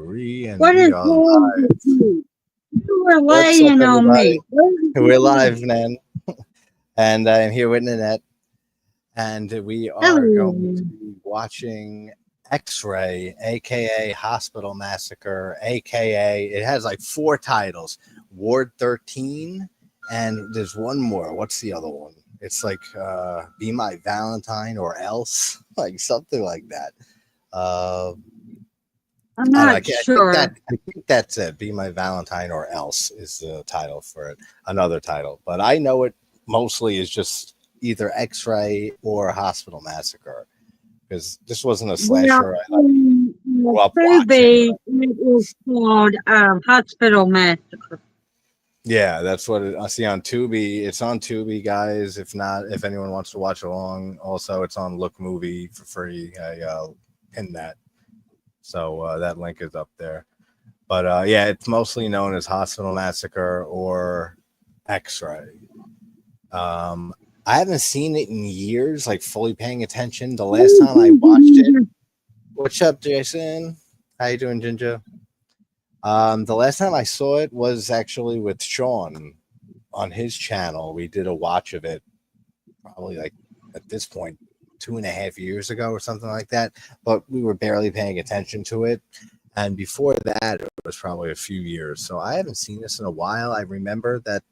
Marie, and What we is are wrong live. with you? You were What's up, laying on me. everybody? What is We're wrong? live, man, and I'm here with Nanette, and we are going Hello. to be watching X-Ray, aka Hospital Massacre, aka it has like 4 titles: Ward 13, and there's one more. What's the other one? It's like Be My Valentine or Else, like something like that. Uh, I'm I don't know. not sure. I think that's it. Be My Valentine or Else is the title for it. Another title, but I know it mostly is just either X-Ray or Hospital Massacre because this wasn't a Well, slasher I grew up watching. Tubi, it is called Hospital Massacre. Yeah, that's what I see on Tubi. It's on Tubi, guys. If not, if anyone wants to watch along, also it's on Look Movie for free. I pinned that, so that link is up there. But yeah, it's mostly known as Hospital Massacre or X-Ray. Um, I haven't seen it in years, like fully paying attention. The last time I watched it, what's up, Jason? How you doing, Ginger? The last time I saw it was actually with Sean on his channel. We did a watch of it, probably like at this point 2.5 years ago or something like that. But we were barely paying attention to it. And before that, it was probably a few years. So I haven't seen this in a while. I remember that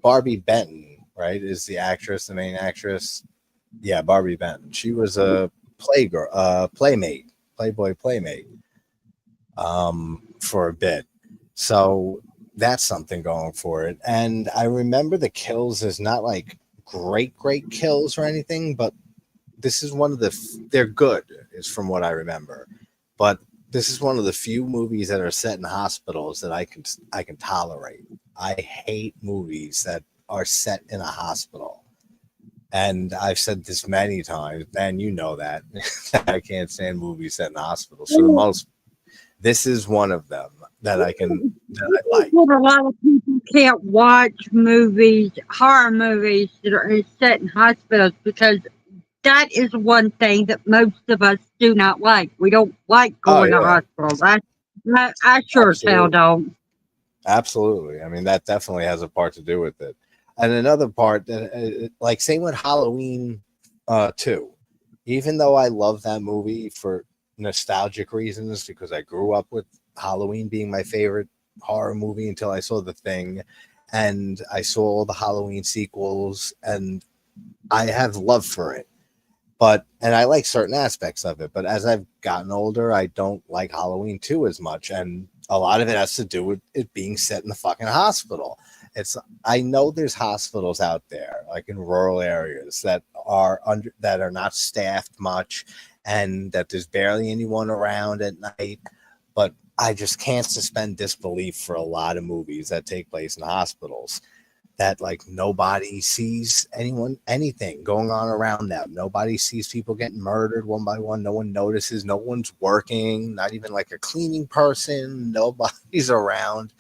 Barbie Benton, right, is the actress, the main actress. Yeah, Barbie Benton. She was a playmate, Playboy playmate, for a bit. So that's something going for it. And I remember the kills is not like great kills or anything, but this is one of they're good, is from what I remember. But this is one of the few movies that are set in hospitals that I can tolerate. I hate movies that are set in a hospital. And I've said this many times, man, you know that. I can't stand movies set in hospitals. For the most, this is one of them that I like. Well, a lot of people can't watch movies, horror movies that are set in hospitals because that is one thing that most of us do not like. We don't like Oh going to yeah, hospitals. I sure as hell absolutely. don't. Absolutely. I mean, that definitely has a part to do with it. And another part that, like, same with Halloween 2. Even though I love that movie for nostalgic reasons, because I grew up with Halloween being my favorite horror movie until I saw The Thing, and I saw all the Halloween sequels, and I have love for it. And I like certain aspects of it, but as I've gotten older, I don't like Halloween 2 as much, and a lot of it has to do with it being set in the fucking hospital. I know there's hospitals out there, like in rural areas, that are not staffed much, and that there's barely anyone around at night. But I just can't suspend disbelief for a lot of movies that take place in hospitals, that like nobody sees anything going on around them. Nobody sees people getting murdered one by one. No one notices. No one's working. Not even like a cleaning person. Nobody's around.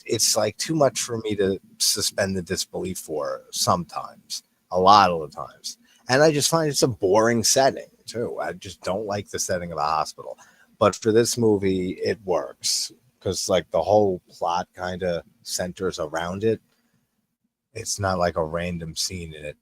It's like too much for me to suspend the disbelief for sometimes, a lot of the times. And I just find it's a boring setting too. I just don't like the setting of a hospital. But for this movie, it works because like the whole plot kind of centers around it. It's not like a random scene in it.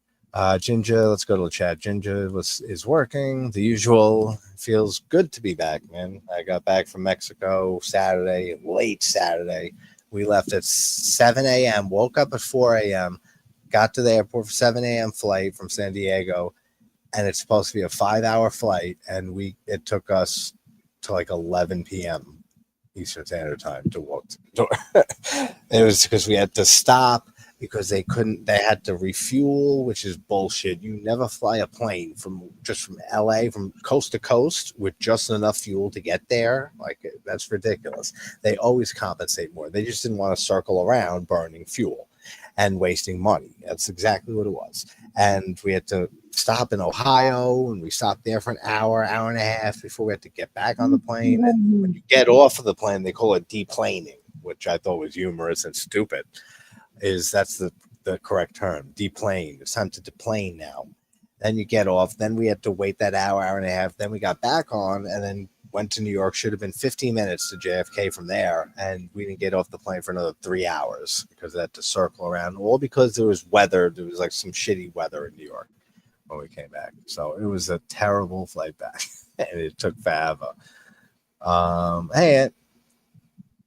Ginger, let's go to the chat. Ginger is working. The usual. Feels good to be back, man. I got back from Mexico Saturday, late Saturday. We left at 7 a.m., woke up at 4 a.m., got to the airport for 7 a.m. flight from San Diego, and it's supposed to be a 5-hour flight, and it took us to like 11 p.m. Eastern Standard Time to walk to the door. It was because we had to stop because they had to refuel, which is bullshit. You never fly a plane from LA from coast to coast with just enough fuel to get there. Like, that's ridiculous. They always compensate more. They just didn't want to circle around burning fuel and wasting money. That's exactly what it was. And we had to stop in Ohio, and we stopped there for an hour and a half before we had to get back on the plane. And when you get off of the plane, they call it deplaning, which I thought was humorous and stupid. That's the correct term, deplane. It's time to deplane now. Then you get off. Then we had to wait that hour and a half. Then we got back on, and then went to New York, should have been 15 minutes to JFK from there, and we didn't get off the plane for another 3 hours because I had to circle around, all because there was weather. There was like some shitty weather in New York when we came back. So it was a terrible flight back, and it took forever. Hey,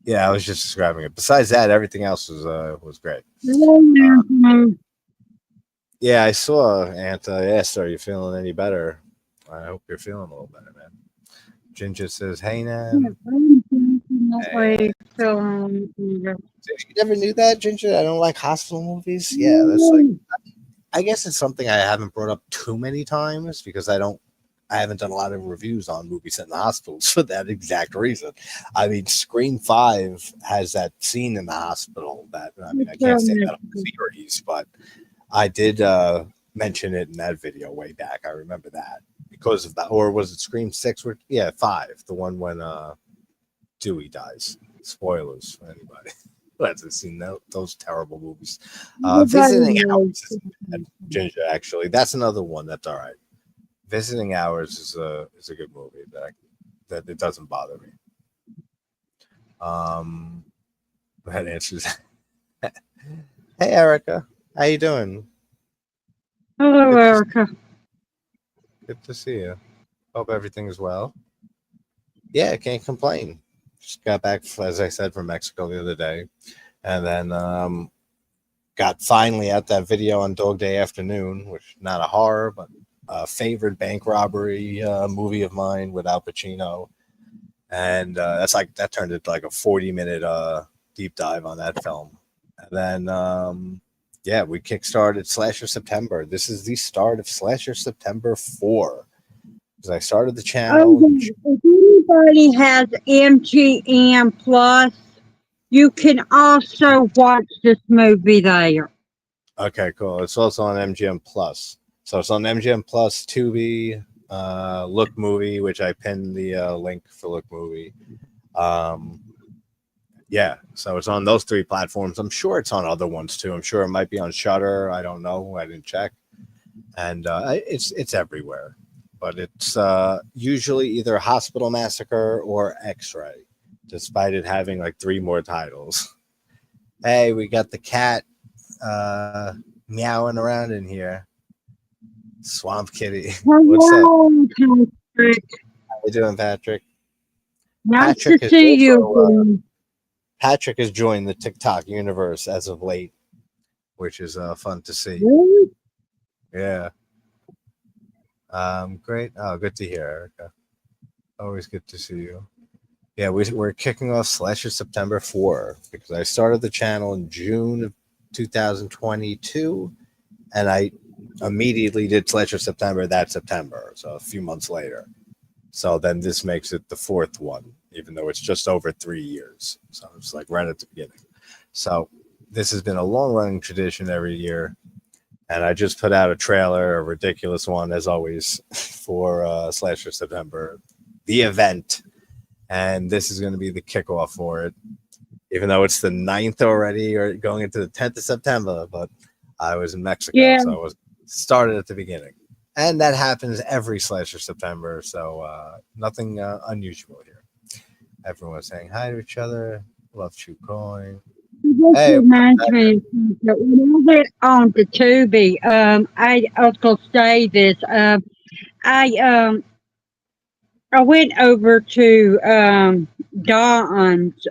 yeah, I was just describing it. Besides that, everything else was great. Yeah, I saw Anta. Yes, are you feeling any better? I hope you're feeling a little better, man. Ginger says, "Hey, Nan." Hey. You never knew that, Ginger? I don't like hospital movies. Yeah, that's like. I guess it's something I haven't brought up too many times because I haven't done a lot of reviews on movies set in the hospitals for that exact reason. I mean, Scream 5 has that scene in the hospital that, I mean, I can't say that on the series, but I did mention it in that video way back. I remember that because of that. Or was it Scream 6? Yeah, 5. The one when Dewey dies. Spoilers for anybody who hasn't seen those terrible movies. Visiting Hours is bad, Ginger, actually. That's another one that's all right. Visiting Hours is a good movie that it doesn't bother me. That answers. Hey, Erica. How you doing? Hello, Erica. Good to see you. Hope everything is well. Yeah, can't complain. Just got back, as I said, from Mexico the other day. And then got finally out that video on Dog Day Afternoon, which not a horror, but a favorite bank robbery movie of mine with Al Pacino. And that turned into like a 40-minute deep dive on that film. And then yeah, we kickstarted Slasher September. This is the start of Slasher September 4. Because I started the channel. If anybody has MGM Plus, you can also watch this movie there. Okay, cool. It's also on MGM Plus. So it's on MGM Plus, Tubi, Look Movie, which I pinned the link for Look Movie. Yeah, so it's on those 3 platforms. I'm sure it's on other ones too. I'm sure it might be on Shudder. I don't know. I didn't check. And it's everywhere. But it's usually either Hospital Massacre or X-Ray, despite it having like 3 more titles. Hey, we got the cat meowing around in here. Swamp Kitty. What's up? Patrick. How you doing, Patrick? Nice Patrick to see you. Patrick has joined the TikTok universe as of late, which is fun to see. Really? Yeah. Great. Oh, good to hear, Erica. Always good to see you. Yeah, we're kicking off Slasher September 4 because I started the channel in June of 2022, and I immediately did Slasher September that September, so a few months later. So then this makes it the 4th one, even though it's just over 3 years. So it's like right at the beginning. So this has been a long-running tradition every year. And I just put out a trailer, a ridiculous one, as always, for Slasher September, the event. And this is going to be the kickoff for it, even though it's the 9th already or going into the 10th of September. But I was in Mexico, so I was started at the beginning. And that happens every Slasher September, so nothing unusual here. Everyone's saying hi to each other. Love Chew Coin. Hey, reminds me that when I went on to Tubi, I was going to say this. I went over to Don's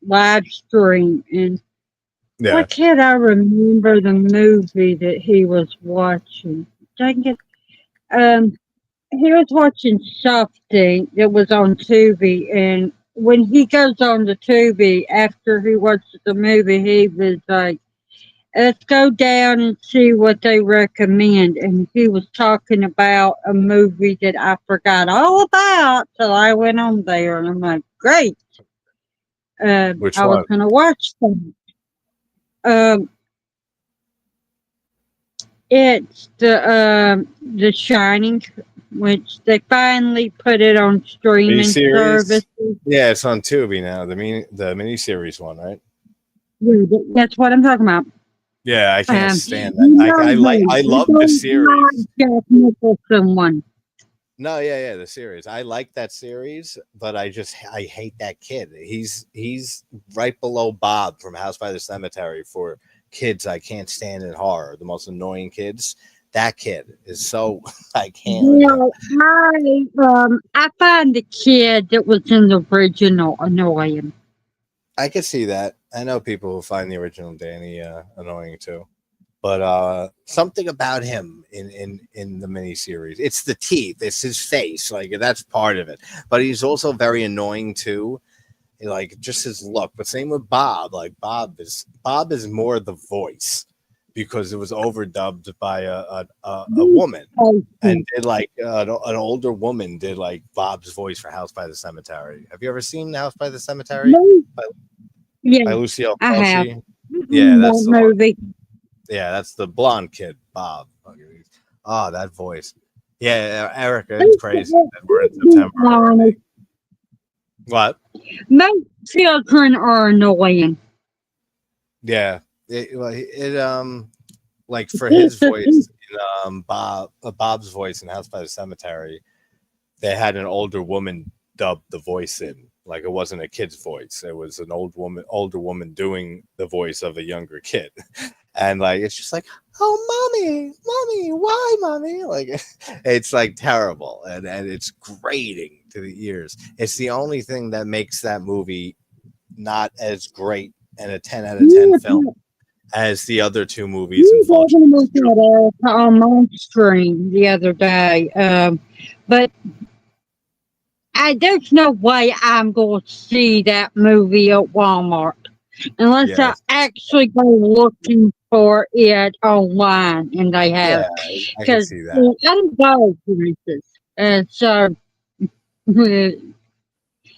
live stream, and why can't I remember the movie that he was watching? Dang it. He was watching something that was on Tubi, and when he goes on the Tubi after he watches the movie, he was like, let's go down and see what they recommend. And he was talking about a movie that I forgot all about till I went on there, and I'm like, great. Which I was going to watch them. It's the Shining, which they finally put it on streaming services. Yeah, it's on Tubi now. The miniseries one, right? Yeah, that's what I'm talking about. Yeah, I can't stand that. I love the series. Jack Nicholson one. No, yeah, the series. I like that series, but I hate that kid. He's right below Bob from House by the Cemetery for kids I can't stand in horror. The most annoying kids. That kid is so I can't with him. Well, I find the kid that was in the original annoying. I could see that. I know people who find the original Danny annoying too. But something about him in the miniseries, it's the teeth, it's his face, like that's part of it. But he's also very annoying too, like just his look. But same with Bob, like Bob is more the voice because it was overdubbed by a woman, and did like an older woman did like Bob's voice for House by the Cemetery. Have you ever seen House by the Cemetery by, Yeah, by Lucille I have. Fulci? Yeah, that's That the one. movie. Yeah, that's the blonde kid, Bob. Oh, that voice. Yeah, Erica, it's crazy that we're in September already. What? Most children are annoying. Yeah, like for his voice, Bob's voice in House by the Cemetery, they had an older woman dub the voice in. Like it wasn't a kid's voice; it was an older woman doing the voice of a younger kid. And like it's just like, oh mommy, why mommy? Like it's like terrible and it's grating to the ears. It's the only thing that makes that movie not as great and a 10 out of 10 film as the other two movies in Fulci. On my stream the other day, but there's no way I'm going to see that movie at Walmart unless I Yes. actually go looking for it online, and they have, Yeah, I can because see that. I don't go places, and so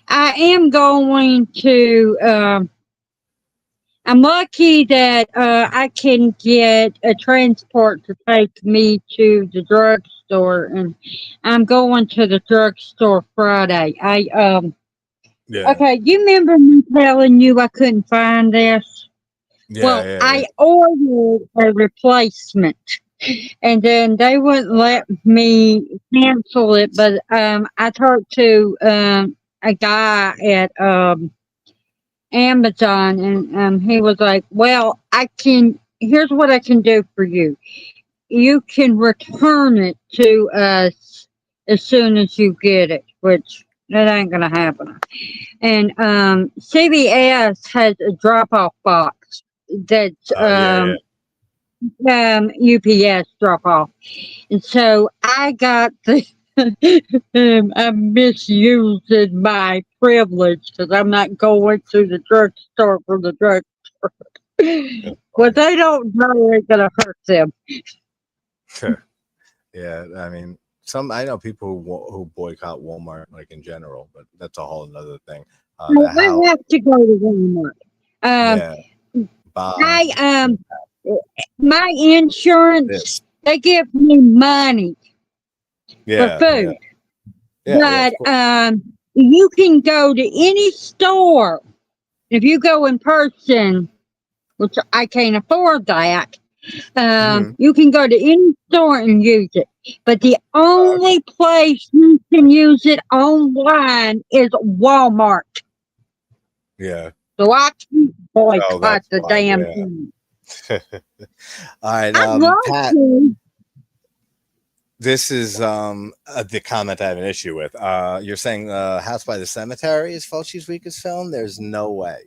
I am going to. I'm lucky that I can get a transport to take me to the drugstore, and I'm going to the drugstore Friday. Yeah. Okay, you remember me telling you I couldn't find this? Well, Yeah. I ordered a replacement, and then they wouldn't let me cancel it. But I talked to a guy at Amazon, and he was like, "Well, I can. Here's what I can do for you. You can return it to us as soon as you get it, which that ain't gonna happen." And CVS has a drop-off box that's Yeah. UPS drop-off, and so I got the. I'm misusing my privilege because I'm not going to the drugstore for the drug. That's What funny. they don't know ain't gonna hurt them. Yeah, I mean, I know people who boycott Walmart like in general, but that's a whole other thing. That how I have to go to Walmart. Um, yeah, Bob, I my insurance, this, they give me money for yeah, food, of but course. you can go to any store if you go in person, which I can't afford that. Hmm. You can go to any store and use it, but the Okay. only place you can use it online is Walmart. Yeah. So I can't Oh, boycott that's the why. damn Yeah. thing. All right. I'd love Pat, to. this is the comment I have an issue with. You're saying House by the Cemetery is Fulci's weakest film? There's no way.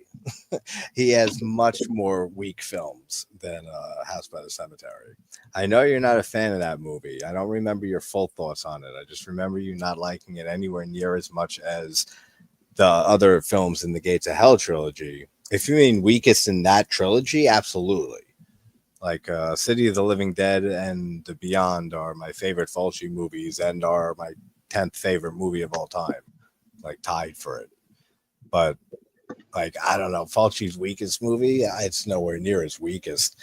He has much more weak films than House by the Cemetery. I know you're not a fan of that movie. I don't remember your full thoughts on it. I just remember you not liking it anywhere near as much as the other films in the Gates of Hell trilogy. If you mean weakest in that trilogy, absolutely. Like City of the Living Dead and The Beyond are my favorite Fulci movies and are my 10th favorite movie of all time. Like tied for it. But like I don't know, Fulci's weakest movie, it's nowhere near his weakest.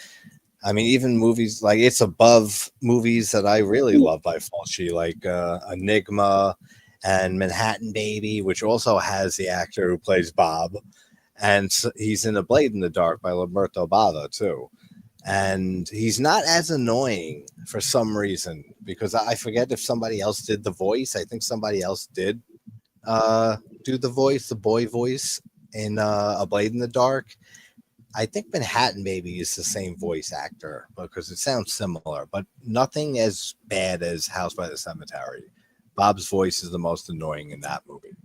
I mean, even movies like it's above movies that I really love by Fulci, like Enigma and Manhattan Baby, which also has the actor who plays Bob, and he's in A Blade in the Dark by Lamberto Bava too. and he's not as annoying for some reason, because I forget if somebody else did the voice. I think somebody else did do the voice, the boy voice in A Blade in the Dark. I think Manhattan Baby is the same voice actor because it sounds similar, but nothing as bad as House by the Cemetery. Bob's voice is the most annoying in that movie,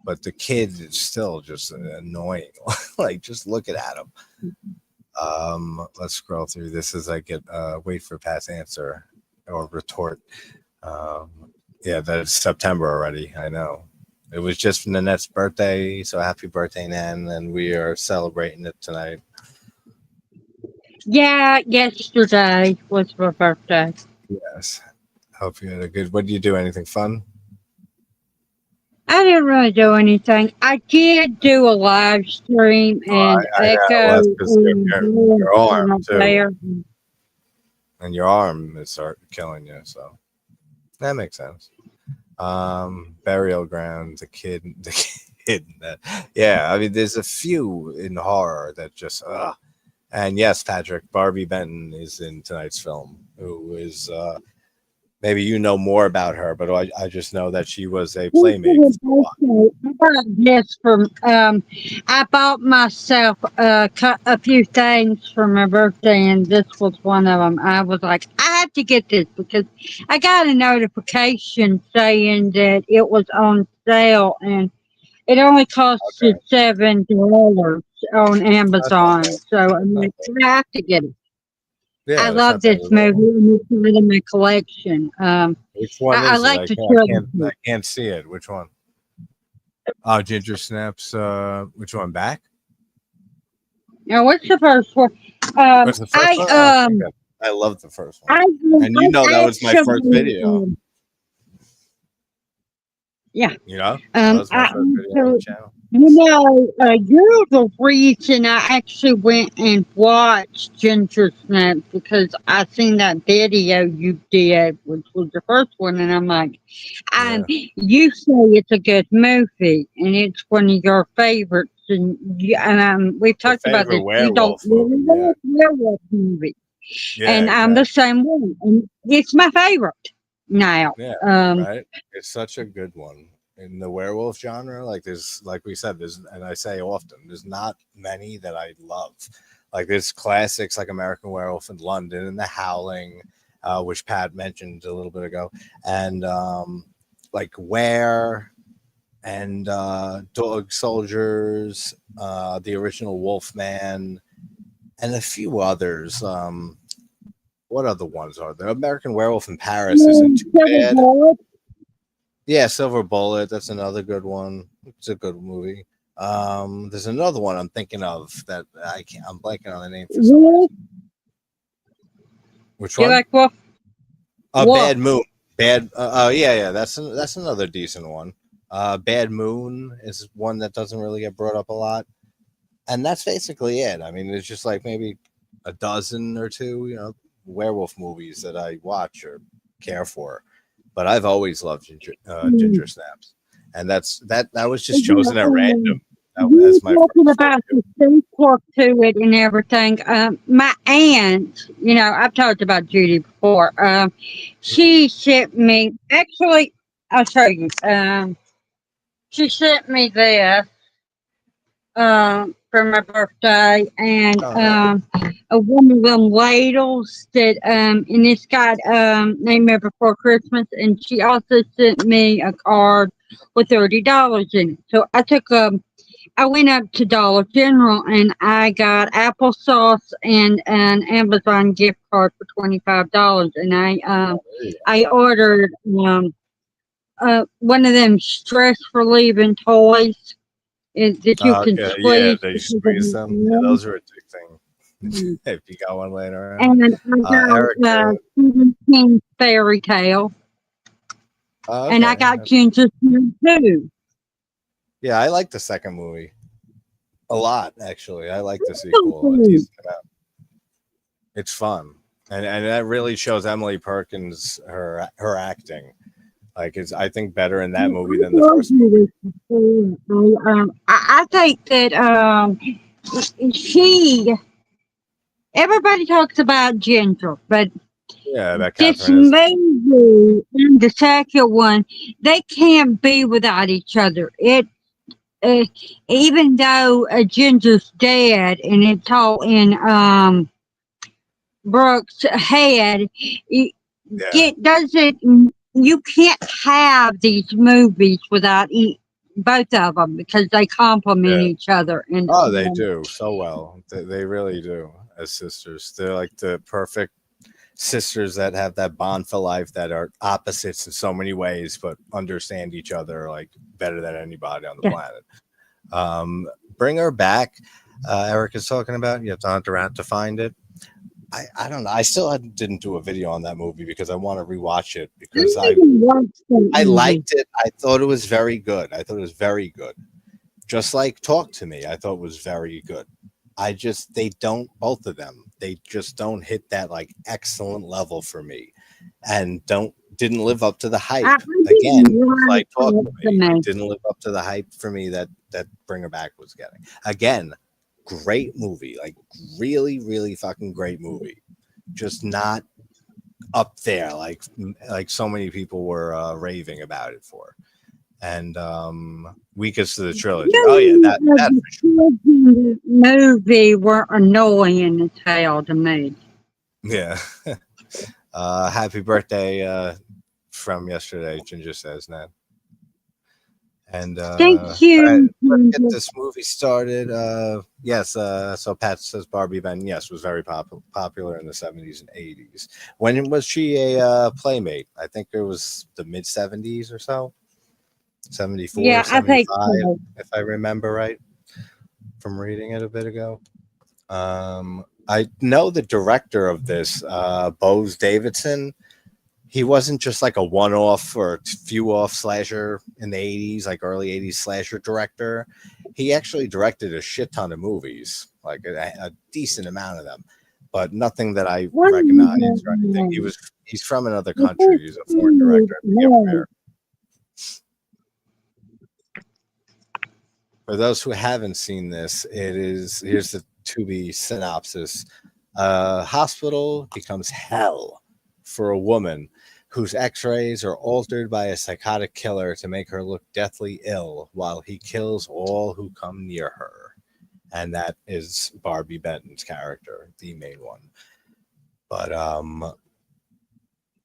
but the kid is still just annoying. Like, just looking at him. Let's scroll through this as I get wait for past answer or retort. Yeah, that's September already. I know. It was just Nanette's birthday, so happy birthday, Nan, and we are celebrating it tonight. Yeah, yesterday was my birthday. Yes. Hope you had a good. What did you do? Anything fun? I didn't really do anything. I did do a live stream and I know. Well, Echo that's because your arm up too, there. and your arm is starting killing you, so that makes sense. Burial ground, the kid, that, yeah. I mean, there's a few in horror that just, and yes, Patrick, Barbie Benton is in tonight's film, who is, maybe you know more about her, but I just know that she was a playmate. I bought this from, I bought myself a few things for my birthday, and this was one of them. I was like, I have to get this because I got a notification saying that it was on sale, and it only cost you Okay. $7 on That's not Amazon. bad. So I'm Not like, bad. I have to get it. I Yeah, that's love not bad this at movie, all. and it's in my collection. Which one I is it? like to show I them. can't see it. Which one? Oh, Ginger Snaps. Which one? Back? Now, what's the first one? What's the first one? Oh, okay, good. I love the first one. And you know that I was my first actually, video. yeah, You know? That was my I first video on the actually, channel. you're the reason I actually went and watched Ginger Snaps because I seen that video you did, which was the first one, and I'm like, Yeah. you say it's a good movie and it's one of your favorites, and we've Your talked about favorite this. You don't werewolf really movie. Yeah. like werewolf movies, Yeah, and I'm the exactly. same way, and it's my favorite now. Yeah. Right. It's such a good one. In the werewolf genre, like there's, like we said, there's, and I say often, there's not many that I love. Like there's classics like American Werewolf in London and The Howling, which Pat mentioned a little bit ago, and like Where and Dog Soldiers, the original Wolfman, and a few others. What other ones are there? American Werewolf in Paris isn't too bad. Yeah, Silver Bullet. That's another good one. It's a good movie. There's another one I'm thinking of that I can't. I'm blanking on the name for some reason. Which You one? like Wolf? Bad Moon. Bad. Yeah. That's another decent one. Bad Moon is one that doesn't really get brought up a lot, and that's basically it. I mean, there's just like maybe a dozen or two, werewolf movies that I watch or care for. But I've always loved Ginger Snaps, and that was just chosen at random as my Talking first about video. the sequel to it and everything. My aunt, I've talked about Judy before. She sent me. Actually, I'll show you. She sent me this for my birthday, and Oh, nice. one of them ladles that and it's got Nightmare Before Christmas, and she also sent me a card with $30 in it. So I went up to Dollar General and I got applesauce and an Amazon gift card for $25, and Oh, there you I ordered one of them stress relieving toys that you go. can Okay, yeah, squeeze. they squeeze them. Yeah, those are addicting. Mm. If you got one laying around, And I Eric. got Stephen King fairy tale, and I Okay, got Ginger Snaps too. yeah, I like the second movie a lot. Actually, I like the sequel a decent amount. It's fun, and that really shows Emily Perkins her acting. Like, it's, I think, better in that movie than the first movie. I think that she everybody talks about Ginger, but Yeah, that this Catherine is. movie and the second one, they can't be without each other. Uh, Even though Ginger's dead and it's all in Brooks' head, it, Yeah, it doesn't. You can't have these movies without both of them because they complement yeah. each other. And Oh, they do so well. They really do as sisters. They're like the perfect sisters that have that bond for life, that are opposites in so many ways, but understand each other like better than anybody on the yeah. planet. Bring Her Back. Eric is talking about. You have to hunt around to find it. I don't know. I still didn't do a video on that movie because I want to rewatch it I because didn't watch that I movie. liked it. I thought it was very good. I thought it was very good. Just like Talk to Me, I thought was very good. They don't, both of them, they just don't hit that like excellent level for me, and didn't live up to the I hype. didn't Again, just like like Talk to the Me, it movie. didn't live up to the hype for me that Bring Her Back was getting. Again, great movie, like really, really fucking great movie. Just not up there like so many people were raving about it for. And weakest of the trilogy. Oh yeah, You that the for sure. kids in the movie were annoying as hell to me. Yeah. Happy birthday from yesterday, Ginger says, Ned. And Thank all right, you. let's get Ginger. this movie started. Yes, so Pat says Barbie Ben, yes, was very popular in the 70s and 80s. When was she a playmate? I think it was the mid 70s or so. 74, Yeah, I think 75, so. if I remember right from reading it a bit ago. I know the director of this, Boaz Davidson. He wasn't just like a one-off or few-off slasher in the 80s, like early 80s slasher director. He actually directed a shit ton of movies, like a decent amount of them, but nothing that I One recognize or anything. He's from another the country. first He's a foreign thing director. I forget was where. For those who haven't seen this, here's the to be synopsis. A hospital becomes hell for a woman whose x-rays are altered by a psychotic killer to make her look deathly ill while he kills all who come near her. And that is Barbie Benton's character, the main one. But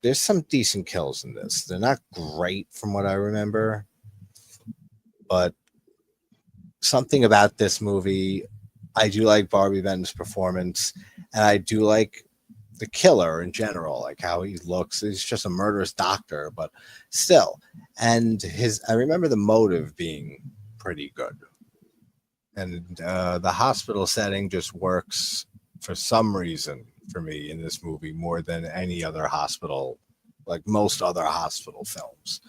there's some decent kills in this. They're not great from what I remember, but something about this movie, I do like Barbie Benton's performance, and I do like the killer in general, like how he looks. He's just a murderous doctor, but still. And I remember the motive being pretty good. And the hospital setting just works for some reason for me in this movie more than any other hospital, like most other hospital films.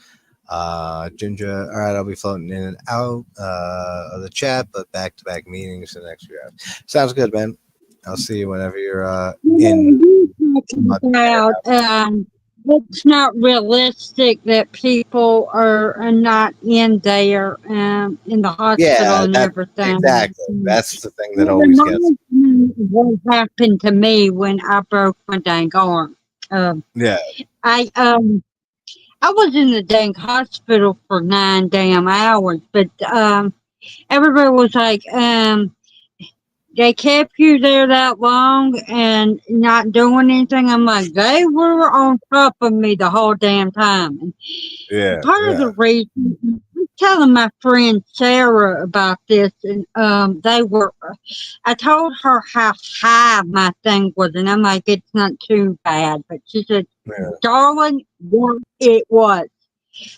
Ginger, all right, I'll be floating in and out of the chat, but back-to-back meetings the next year. Sounds good, man. I'll see you whenever you're in. you talking about it's not realistic that people are not in there in the hospital Yeah, and that everything. exactly. That's the thing that It always gets. reminds me of what happened to me when I broke my dang arm. Um, Yeah, I um I was in the dang hospital for 9 damn hours, but everybody was like, they kept you there that long and not doing anything. I'm like, they were on top of me the whole damn time. And yeah, part of the yeah, reason I'm telling my friend Sarah about this, and they were. I told her how high my thing was, and I'm like, it's not too bad. But she said, yeah. darling, what it was.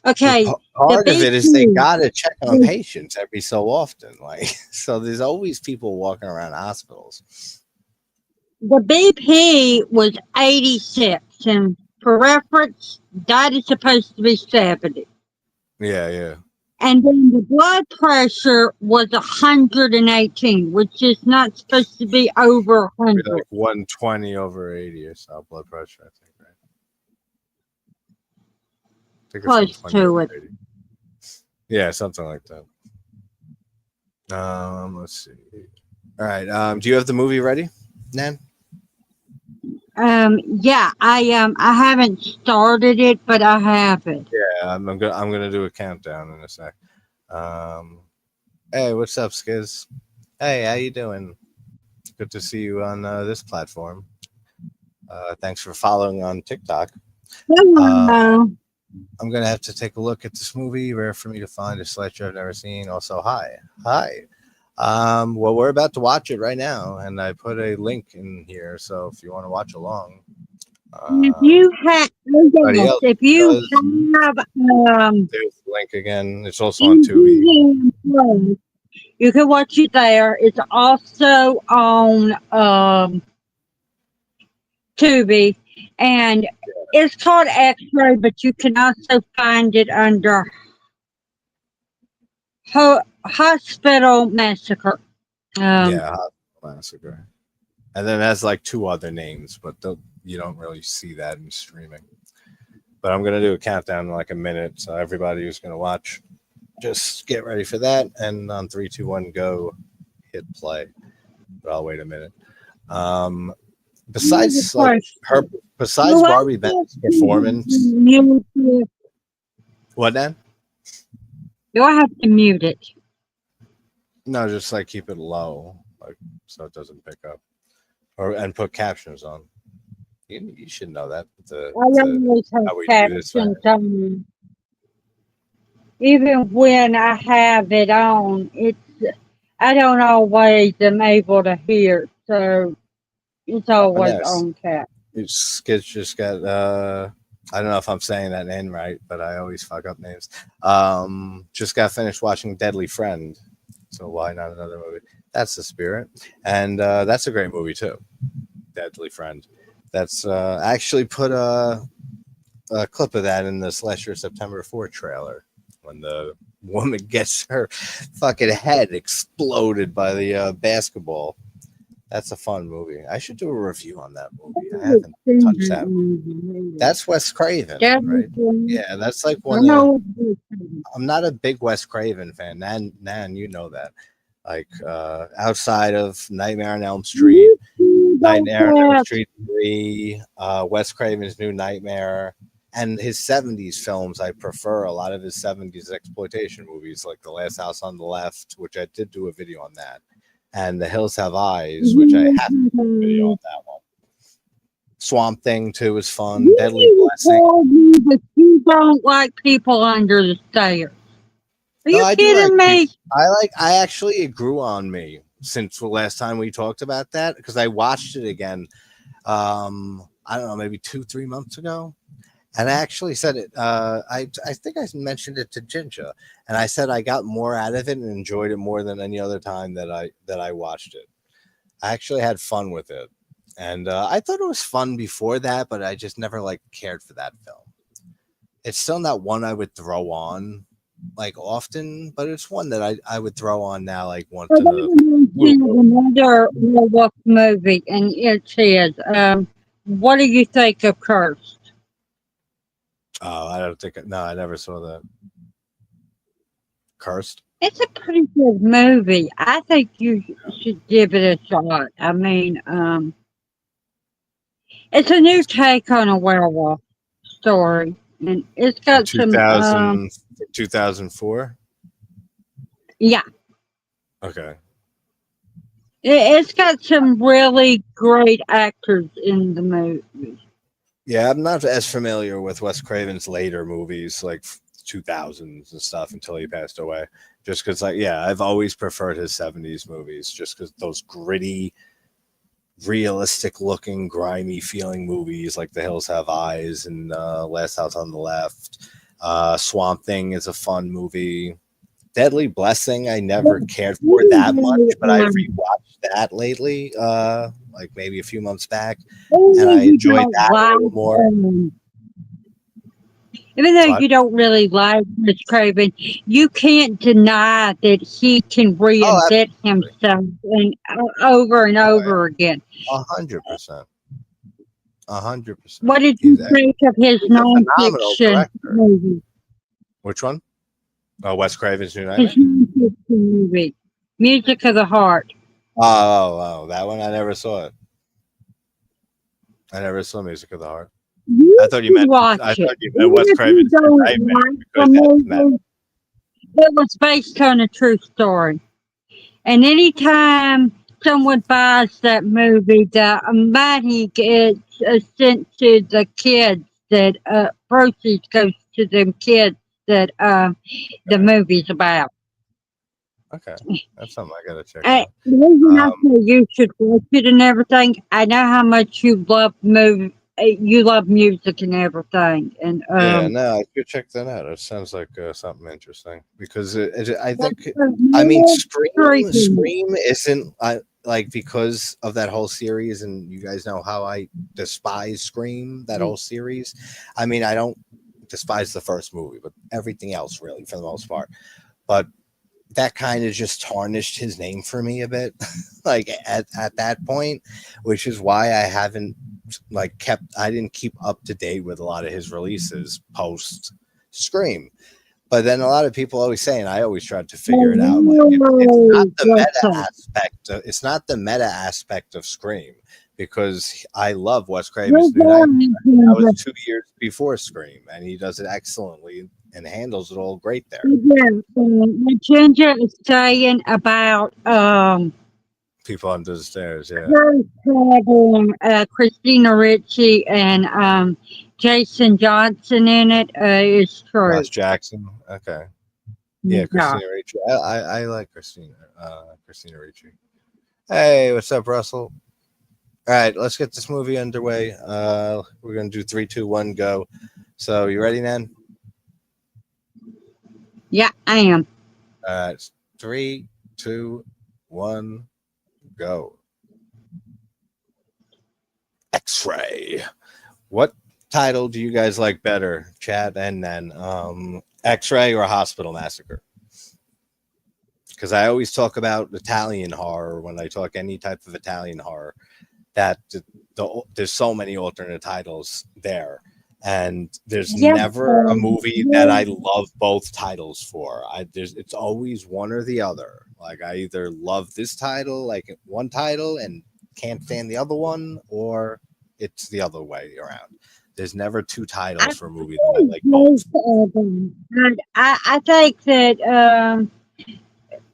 But Okay, the part of it is they BP gotta check on was patients every so often. Like, so there's always people walking around hospitals. the BP was 86, and for reference, that is supposed to be 70. Yeah, yeah. And then the blood pressure was 118, which is not supposed to be over Be 100. like 120 over 80 or so blood pressure, I think, right? I think it's Close 120 to over it. 80. Yeah, something like that. Let's see. All right. Do you have the movie ready, Nan? Yeah, I haven't started it, but I have it. Yeah, I'm gonna do a countdown in a sec. Um, hey, what's up, Skiz? Hey, how you doing? Good to see you on this platform. Thanks for following on TikTok. Hello. I'm gonna have to take a look at this movie. Rare for me to find a slasher I've never seen. Also, hi. Well, we're about to watch it right now, and I put a link in here. So if you want to watch along, If you have, anybody else if you does, have, there's the link again. It's also on Tubi. Disney+, you can watch it there. It's also on Tubi, and it's called X-ray, but you can also find it under Hospital Massacre. Yeah, Massacre. And then it has like two other names, but you don't really see that in streaming. But I'm gonna do a countdown in like a minute, so everybody who's gonna watch, just get ready for that. And on 3, 2, 1, go, hit play. But I'll wait a minute. Besides Barbie Bennett's performance, what then? Do I have to mute it? No, just like keep it low, like so it doesn't pick up, and put captions on. You should know that. I always have captions on. Even when I have it on, I don't always am able to hear, so it's always on cap. Skits just got I don't know if I'm saying that name right, but I always fuck up names. Just got finished watching Deadly Friend, so why not another movie? That's the spirit, and that's a great movie too. Deadly Friend. That's I actually put a clip of that in the Slasher September 4 trailer when the woman gets her fucking head exploded by the basketball. That's a fun movie. I should do a review on that movie. I haven't touched that movie. That's Wes Craven, right? Yeah, that's like one of. I'm not a big Wes Craven fan. Nan, you know that. Like outside of Nightmare on Elm Street, Nightmare on Elm Street 3, Wes Craven's New Nightmare, and his 70s films. I prefer a lot of his 70s exploitation movies, like The Last House on the Left, which I did do a video on that, and The Hills Have Eyes, which I have to do a video on that one. Swamp Thing 2 is fun. Deadly Blessing. But you don't like people under the stairs. Are you kidding me? I actually, it grew on me since the last time we talked about that, because I watched it again. I don't know, maybe 2-3 months ago. And I actually said it. I think I mentioned it to Ginger, and I said I got more out of it and enjoyed it more than any other time that I watched it. I actually had fun with it, and I thought it was fun before that, but I just never like cared for that film. It's still not one I would throw on like often, but it's one that I would throw on now like once in another werewolf movie, and it says, what do you think of Cursed? Oh, I don't think no, I never saw that. Cursed? It's a pretty good movie. I think you should give it a shot. I mean, it's a new take on a werewolf story, and it's got 2004. Yeah. Okay. It's got some really great actors in the movie. Yeah, I'm not as familiar with Wes Craven's later movies, like 2000s and stuff, until he passed away. Just because, like, yeah, I've always preferred his 70s movies, just because those gritty, realistic-looking, grimy feeling movies, like The Hills Have Eyes and Last House on the Left. Swamp Thing is a fun movie. Deadly Blessing, I never cared for that much, but I rewatched that lately, like maybe a few months back, and I enjoyed that a little more. Even though you don't really like Wes Craven, you can't deny that he can reinvent himself over and over again. 100%. 100%. What did you think of his nonfiction movie? Which one? Oh, Wes Craven's New Nightmare? His nonfiction movie, Music of the Heart. Oh, that one, I never saw it. I never saw Music of the Heart. You I thought you should meant. I watch it. thought you meant Even Wes if you Craven's Pet don't Nightmare like the because that's meta. movie, it was based on a true story. And anytime someone buys that movie, the money gets sent to the kids that proceeds goes to them kids that the Okay. movie's about. Okay. That's something I gotta check out. The reason I Um, say you should watch it and everything, I know how much you love music and everything, and yeah, no, I should check that out. It sounds like something interesting because I that's think, I mean, more intriguing. Scream isn't like because of that whole series, and you guys know how I despise Scream, that whole series. I mean, I don't despise the first movie, but everything else, really, for the most part. But that kind of just tarnished his name for me a bit, like at that point, which is why I haven't I didn't keep up to date with a lot of his releases post Scream. But then a lot of people always say, and I always tried to figure it out, like it's not Oh, the meta aspect. It's not the meta aspect of Scream because I love Wes Craven's New Nightmare. That was 2 years before Scream, and he does it excellently and handles it all great there. yeah, what Ginger is saying about People under the stairs, yeah. her having Christina Ricci and Jason Johnson in it is true. Josh Jackson, okay. Yeah, Yeah. Christina Ricci. I like Christina Ricci. Hey, what's up, Russell? All right, let's get this movie underway. We're gonna do 3, 2, 1, go. So you ready, Nan? Yeah, I am. It's 3, 2, 1, go. X-ray. What title do you guys like better, Chad and Nan? X-ray or Hospital Massacre? Because I always talk about Italian horror when I talk any type of Italian horror. That there's so many alternate titles there, and there's Yeah, never a movie that I love both titles for. It's always one or the other. Like I either love this title, like one title, and can't stand the other one, or it's the other way around. There's never two I titles for a movie that I think like both. both of them. But I think that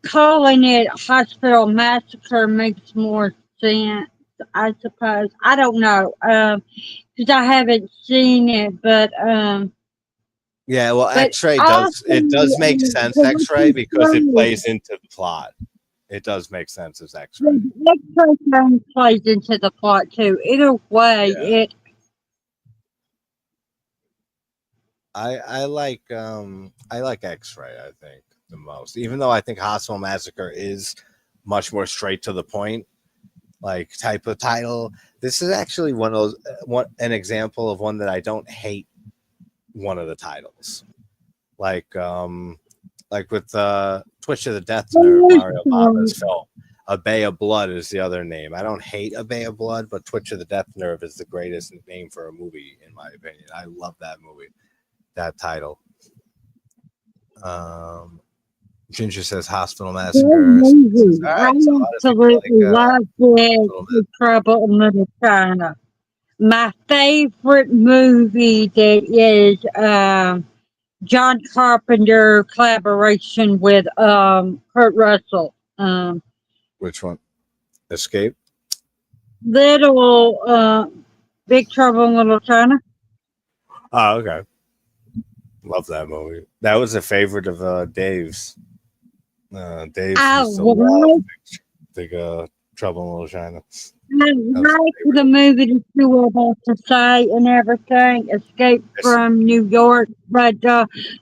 calling it Hospital Massacre makes more sense. I suppose. I don't know. Because I haven't seen it, Yeah, well, but X-ray also does make sense, for what X-ray, you because it say, plays into the plot. It does make sense as X-ray. the extra plays into the plot too. Either way, Yeah. it I like X-ray, I think, the most. Even though I think Hospital Massacre is much more straight to the point, like type of title. This is actually one of those an example of one that I don't hate one of the titles. Like with Twitch of the Death Nerve, Mario Bava's film. A Bay of Blood is the other name. I don't hate A Bay of Blood, but Twitch of the Death Nerve is the greatest name for a movie, in my opinion. I love that movie, that title. Ginger says Hospital Massacre. Says, all I right, so a lot of people absolutely love it. Hospital The Trouble in Little China. My favorite movie that is John Carpenter collaboration with Kurt Russell. Which one? Escape? Little Big Trouble in Little China. Oh, okay. Love that movie. That was a favorite of Dave's. Dave's I used to love like Big Trouble in Little China. I like the movie that you were about to say and everything, Escape from New York. But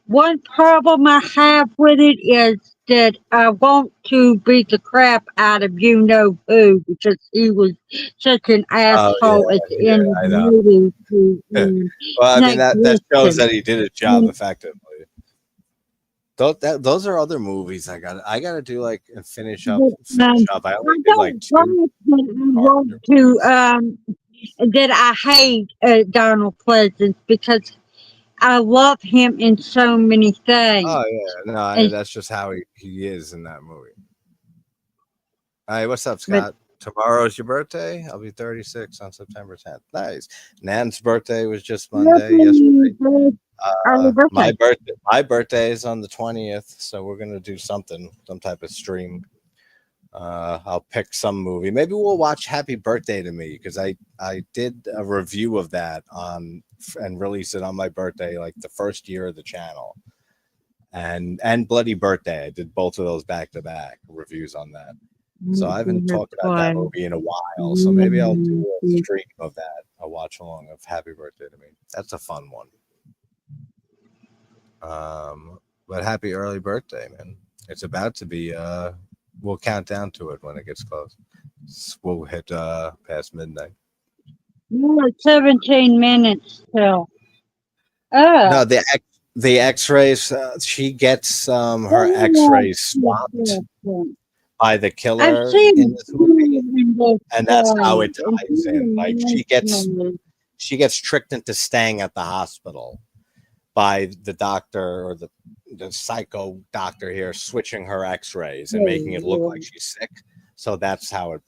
one problem I have with it is that I want to beat the crap out of you know who because he was such an Oh yeah, asshole at the yeah, end of the I know. movie. Well, I mean Snake that shows Plissken. that he did his job effectively. Those are other movies I got to do like and finish up. I only I did like don't two like that I want Carpenter to movies. that I hate Donald Pleasance because I love him in so many things. Oh yeah, no, And, that's just how he is in that movie. All right, what's up, but Scott? Tomorrow's your birthday. I'll be 36 on September 10th. Nice. Nan's birthday was just Monday. Yesterday. My birthday is on the 20th, so we're gonna do something, some type of stream. I'll pick some movie. Maybe we'll watch Happy Birthday to Me because I did a review of that on and release it on my birthday, like the first year of the channel. And Bloody Birthday. I did both of those back to back reviews on that. So I haven't talked about that movie in a while. So maybe I'll do a stream of that, a watch along of Happy Birthday to Me. That's a fun one. But happy early birthday, man. It's about to be we'll count down to it when it gets close. We'll hit past midnight. 17 minutes still. No, the X-rays. She gets her X-rays swapped by the killer in this movie, and that's how it ties in. Like she gets tricked into staying at the hospital by the doctor or the psycho doctor here switching her X-rays and making it look like she's sick. So that's how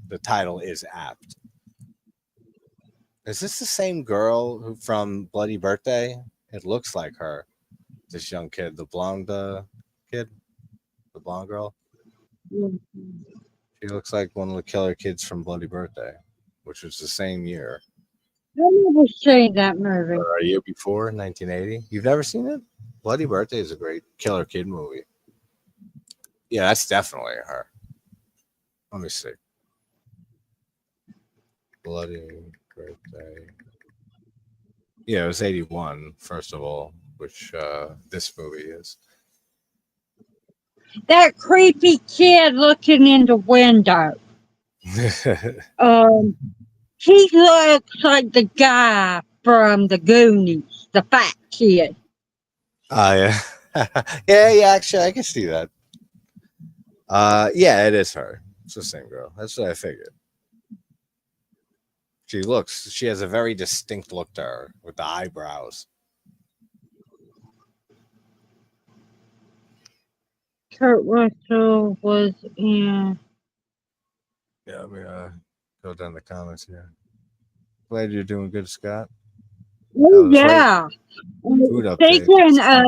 the title is apt. Is this the same girl from Bloody Birthday? It looks like her. This young kid, the blonde kid, the blonde girl. She looks like one of the killer kids from Bloody Birthday, which was the same year. I never seen that movie. Or a year before, 1980. You've never seen it? Bloody Birthday is a great killer kid movie. Yeah, that's definitely her. Let me see. Bloody Birthday. Yeah, it was 81, first of all, which this movie is. That creepy kid looking in the window. He looks like the guy from the Goonies, the fat kid. Oh, yeah. yeah, actually, I can see that. Yeah, it is her. It's the same girl. That's what I figured. She has a very distinct look to her with the eyebrows. Kurt Russell was in. Yeah, let me go down the comments here. Glad you're doing good, Scott. Oh, yeah. Speaking of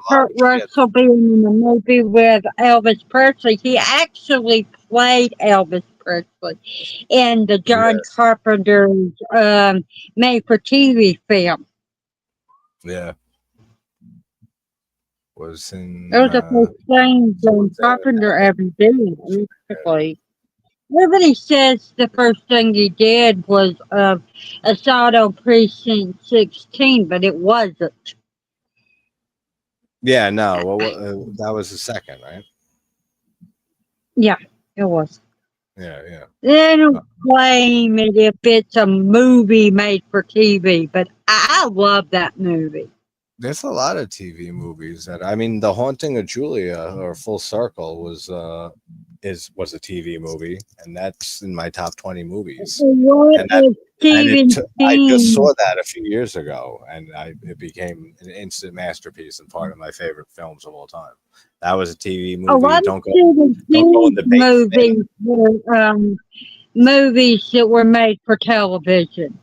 Kurt Russell being in the movie with Elvis Presley, he actually played Elvis Presley in the John Carpenter's made-for-TV film. Yeah. Was in. It was the first thing John Carpenter ever did, basically. Everybody says the first thing he did was Assault on Precinct 16, but it wasn't. Yeah, no. Well, that was the second, right? Yeah, it was. Yeah. They don't claim it if it's a movie made for TV, but I love that movie. There's a lot of TV movies that The Haunting of Julia or Full Circle was a TV movie, and that's in my top 20 movies. I just saw that a few years ago, and it became an instant masterpiece and part of my favorite films of all time. That was a TV movie. Don't go in the basement. Movies that were made for television.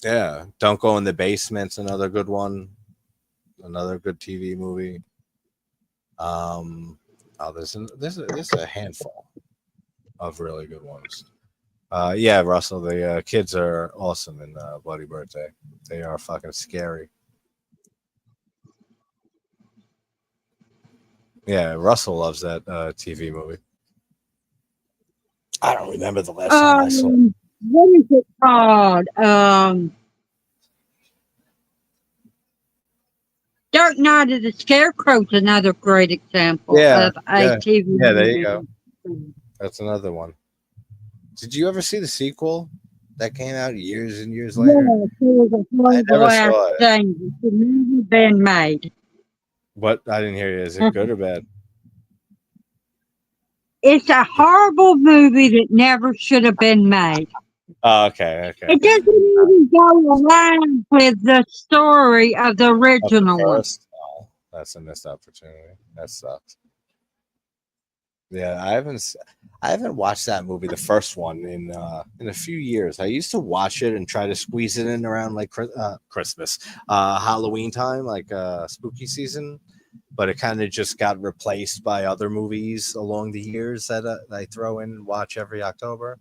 Yeah, Don't Go in the Basement's another good one. Another good TV movie. There's a handful of really good ones. Yeah, Russell, the kids are awesome in Bloody Birthday. They are fucking scary. Yeah, Russell loves that TV movie. I don't remember the last time I saw it. What is it called? Dark Knight of the Scarecrow is another great example of a TV movie. Yeah, there you go. That's another one. Did you ever see the sequel that came out years and years later? Yeah, it was I never saw it. It's never been made. What? I didn't hear you. Is it good or bad? It's a horrible movie that never should have been made. Oh, okay. It doesn't even go along with the story of the original one. Oh, that's a missed opportunity. That sucks. Yeah, I haven't watched that movie, the first one, in a few years. I used to watch it and try to squeeze it in around like Christmas, Halloween time, like spooky season. But it kind of just got replaced by other movies along the years that I throw in and watch every October.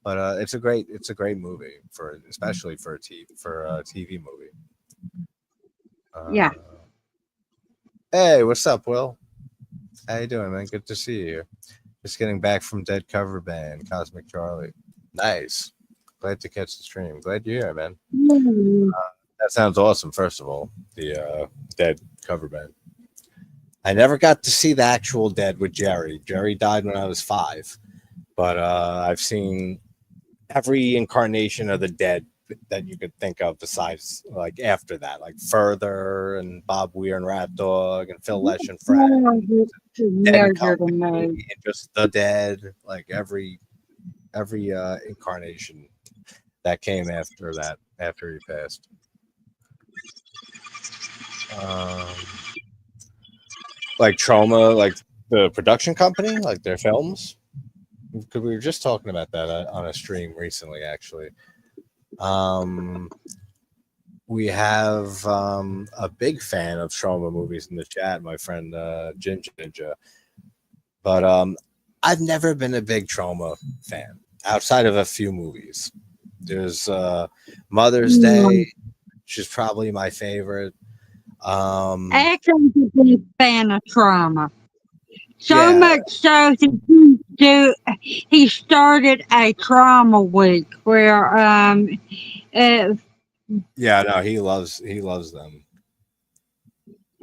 But it's a great movie for especially for a TV movie. Yeah. Uh, hey, what's up, Will? How you doing, man? Good to see you. Just getting back from Dead cover band, Cosmic Charlie. Nice. Glad to catch the stream. Glad you're here, man. Mm. That sounds awesome. First of all, the Dead cover band. I never got to see the actual Dead with Jerry. Jerry died when I was 5, but I've seen every incarnation of the Dead that you could think of besides like after that, like Further and Bob Weir and Rat Dog and Phil Lesh and Friends, Dead and Company, and just the Dead, like every incarnation that came after that, after he passed. Like Trauma, like the production company, like their films. Because we were just talking about that on a stream recently, actually. We have a big fan of Trauma movies in the chat, my friend Ginger Ninja. But I've never been a big Trauma fan outside of a few movies. There's Mother's Day, which is probably my favorite. Actually, he's a big fan of Trauma. So Yeah. much so he started a Trauma week where Yeah, no, he loves them.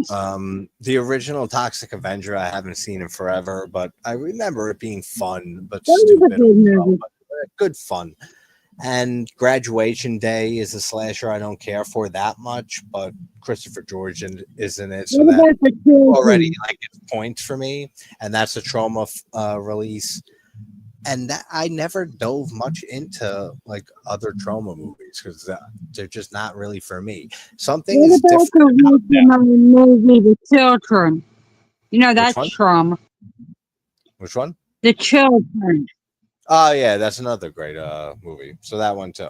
The original Toxic Avenger I haven't seen in forever, but I remember it being fun but stupid. But good fun. And Graduation Day is a slasher I don't care for that much, but Christopher George is in it, so that already like it's points for me. And that's a Trauma release. And that I never dove much into like other Trauma movies because they're just not really for me. Something is different about them. movie The Children. You know that's Trauma. Which one? The Children. Oh yeah, that's another great movie. So that one too.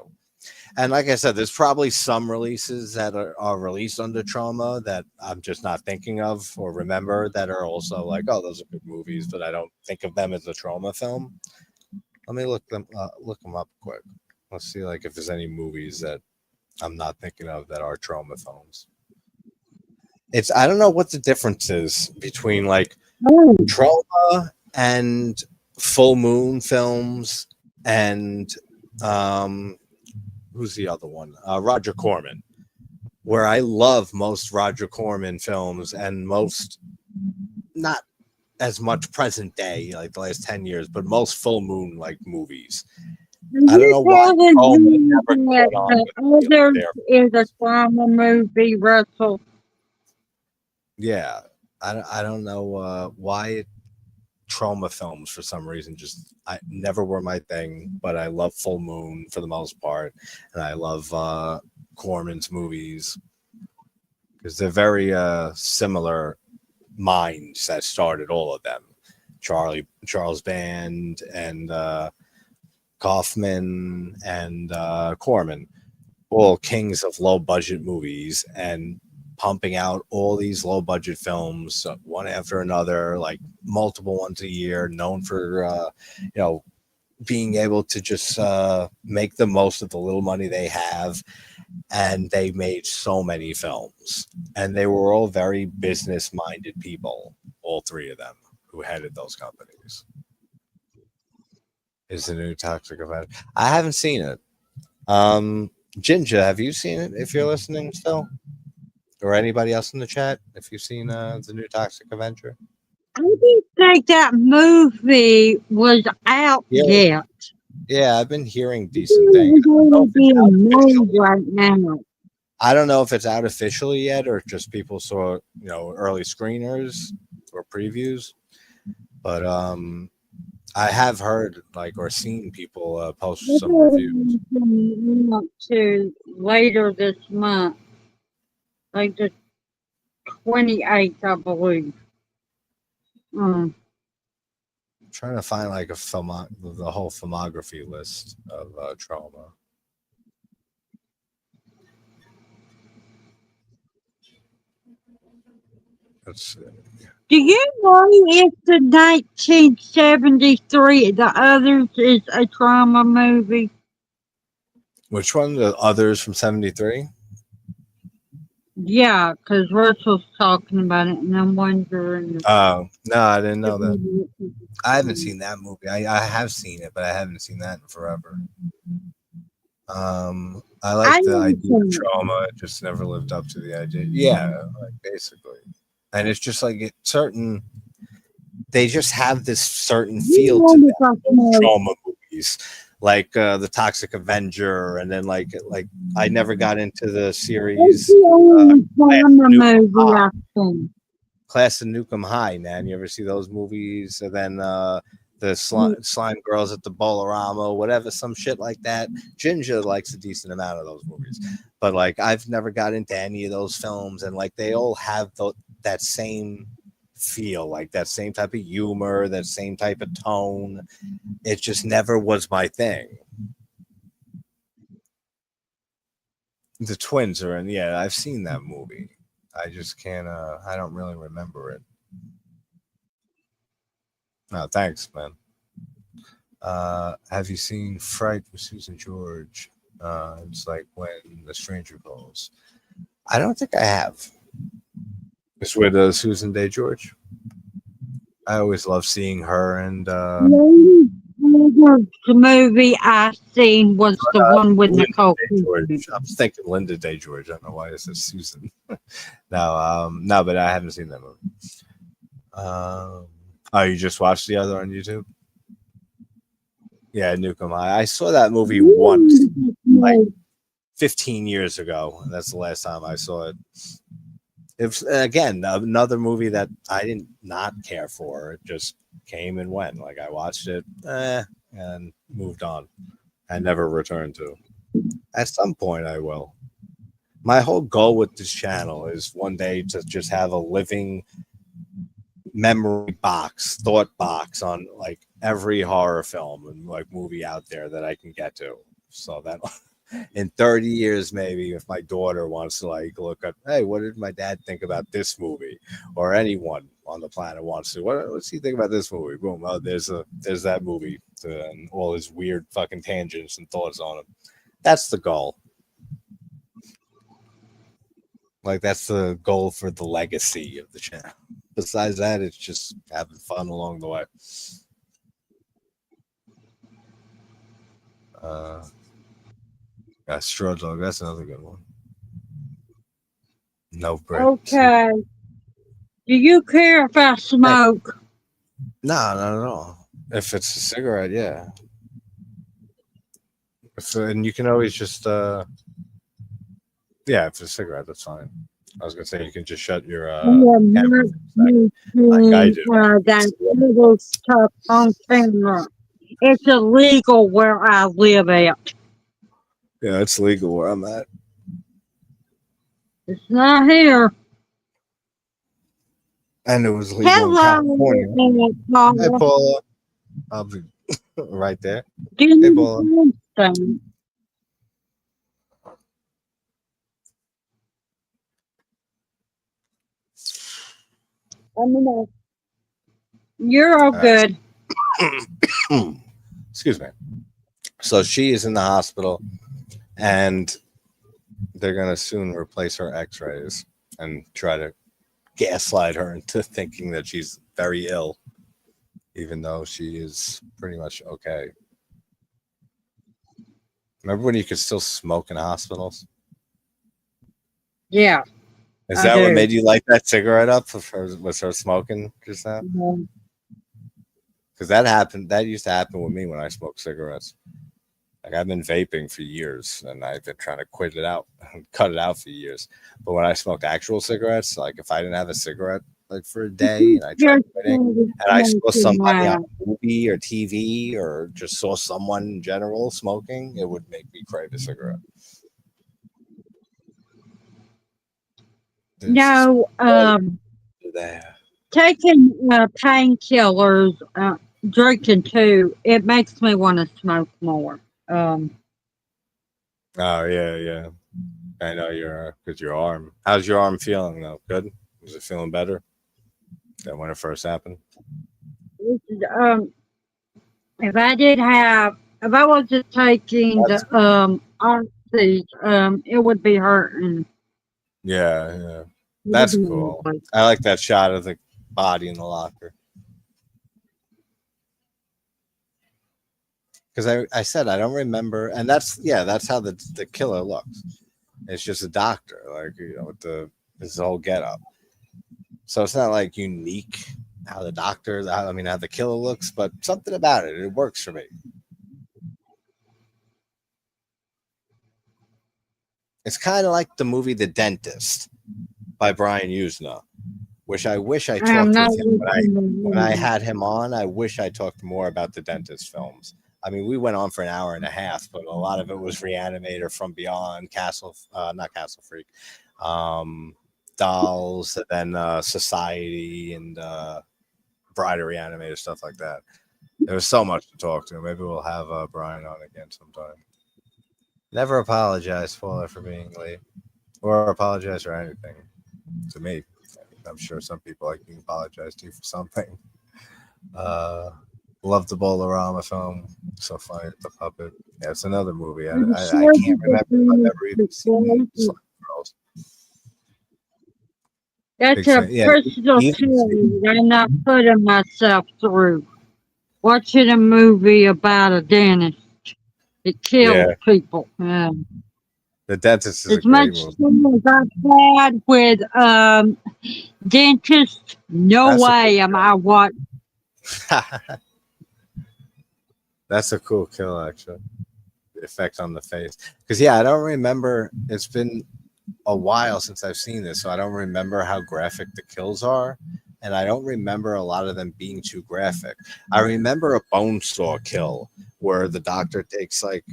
And like I said, there's probably some releases that are released under Trauma that I'm just not thinking of or remember that are also like, oh, those are good movies, but I don't think of them as a Trauma film. Let me look them up quick. Let's see like if there's any movies that I'm not thinking of that are Trauma films. I don't know what the difference is between like Trauma and Full Moon films and who's the other one? Roger Corman, where I love most Roger Corman films and most, not as much present day, like the last 10 years, but most Full Moon like movies. I don't know why. There is a Trauma movie, Russell. Yeah, I don't know why Trauma films for some reason just I never were my thing, but I love Full Moon for the most part, and I love Corman's movies because they're very similar minds that started all of them. Charles Band and Kaufman and Corman, all kings of low budget movies and pumping out all these low budget films one after another, like multiple ones a year, known for being able to just make the most of the little money they have. And they made so many films, and they were all very business minded people, all three of them who headed those companies. Is the new Toxic Avenger? I haven't seen it. Ginger, have you seen it? If you're listening still, or anybody else in the chat, if you've seen the new Toxic Avenger. I didn't think that movie was out yet. Yeah, I've been hearing decent things. Right now. I don't know if it's out officially yet, or just people saw early screeners or previews. But I have heard or seen people post some reviews. To later this month, like the 28th, I believe. trying to find like the whole filmography list of trauma. Let's see. Do you know if the 1973 The Others is a trauma movie? Which one? The Others from '73? Yeah, because Russell's talking about it, and I'm wondering. Oh no, I didn't know that. I haven't seen that movie. I have seen it, but I haven't seen that in forever. I like the idea of trauma. It just never lived up to the idea. Yeah, like basically, and it's just like certain. They just have this certain feel to them. Trauma movies, like the Toxic Avenger, and then like I never got into the series Class of Nukem High. Man, you ever see those movies? And then the slime girls at the Bolorama, whatever, some shit like that. Ginger likes a decent amount of those movies, but like I've never got into any of those films, and like they all have that same feel, like that same type of humor, that same type of tone. It just never was my thing. The twins are in, yeah, I've seen that movie. I just can't I don't really remember it. No, thanks, man. Have you seen Fright with Susan George? It's like When the Stranger Calls. I don't think I have. It's with Susan Day George. I always love seeing her and the movie I seen was the one with Nicole. I was thinking Linda Day George. I don't know why I said Susan. No, but I haven't seen that movie. Oh, you just watched the other on YouTube? Yeah, Nukem High. I saw that movie once, like 15 years ago. That's the last time I saw it. It's again another movie that I did not care for. It just came and went. Like I watched it, and moved on. I never returned to. At some point, I will. My whole goal with this channel is one day to just have a living memory box, thought box on like every horror film and like movie out there that I can get to. So that in 30 years, maybe if my daughter wants to like look at, hey, what did my dad think about this movie? Or anyone on the planet wants to, what's he think about this movie? Boom, oh, there's that movie and all his weird fucking tangents and thoughts on it. That's the goal. Like that's the goal for the legacy of the channel. Besides that, it's just having fun along the way. Straw Dog, that's another good one. No break. Okay. Do you care if I smoke? No, not at all. If it's a cigarette, yeah. And you can always just yeah, if it's a cigarette, that's fine. I was gonna say you can just shut your camera like I do. That little stuff on camera. It's illegal where I live at. Yeah, it's legal where I'm at. It's not here. And it was legal in California. Hey, Paula. I'll be right there. Hey, Paula. You're all good. Excuse me. So she is in the hospital, and they're going to soon replace her x-rays and try to gaslight her into thinking that she's very ill, even though she is pretty much okay. Remember when you could still smoke in hospitals? Yeah. Is that what made you light that cigarette up? Was her smoking just now? Because that happened. That used to happen with me when I smoked cigarettes. Like I've been vaping for years, and I've been trying to quit it out, cut it out for years. But when I smoked actual cigarettes, like if I didn't have a cigarette like for a day, and I tried quitting, and I saw somebody on a movie or TV, or just saw someone in general smoking, it would make me crave a cigarette. No, taking painkillers drinking too, it makes me want to smoke more. Um, Oh yeah. I know you're because your arm. How's your arm feeling though? Good. Is it feeling better than when it first happened? um, if I wasn't taking That's the oxy, it would be hurting. yeah. It would That's be cool. like, I like that shot of the body in the locker because I said I don't remember, and that's how the killer looks. It's just a doctor, like with the his whole getup. So it's not like unique how the doctor, I mean, how the killer looks, but something about it, it works for me. It's kind of like the movie The Dentist by Brian Usna, which I wish I I'm talked not with him looking the when I movie. had him on. I wish I talked more about the Dentist films. I mean, we went on for an hour and a half, but a lot of it was Reanimator, From Beyond, Castle, not Castle Freak, um, Dolls, and then Society and Bride of Reanimator, stuff like that. There was so much to talk to. Maybe we'll have Brian on again sometime. Never apologize, Paula, for being late or apologize for anything to me. I'm sure some people like being apologized to for something. Uh, love the Bolarama film. So funny, the puppet. Yeah, it's another movie. I'm I sure can't remember if I've ever even seen Slime Girls. that's Big a fan. Yeah, personal even feeling that I'm not putting myself through. Watching a movie about a dentist that kills yeah, people. The Dentist is a As great much movie. fun as I've had with dentists, no That's a cool way am I what. kill. That's a cool kill, actually. The effect on the face. Because yeah, I don't remember. It's been a while since I've seen this, so I don't remember how graphic the kills are, and I don't remember a lot of them being too graphic. I remember a bone saw kill where the doctor takes like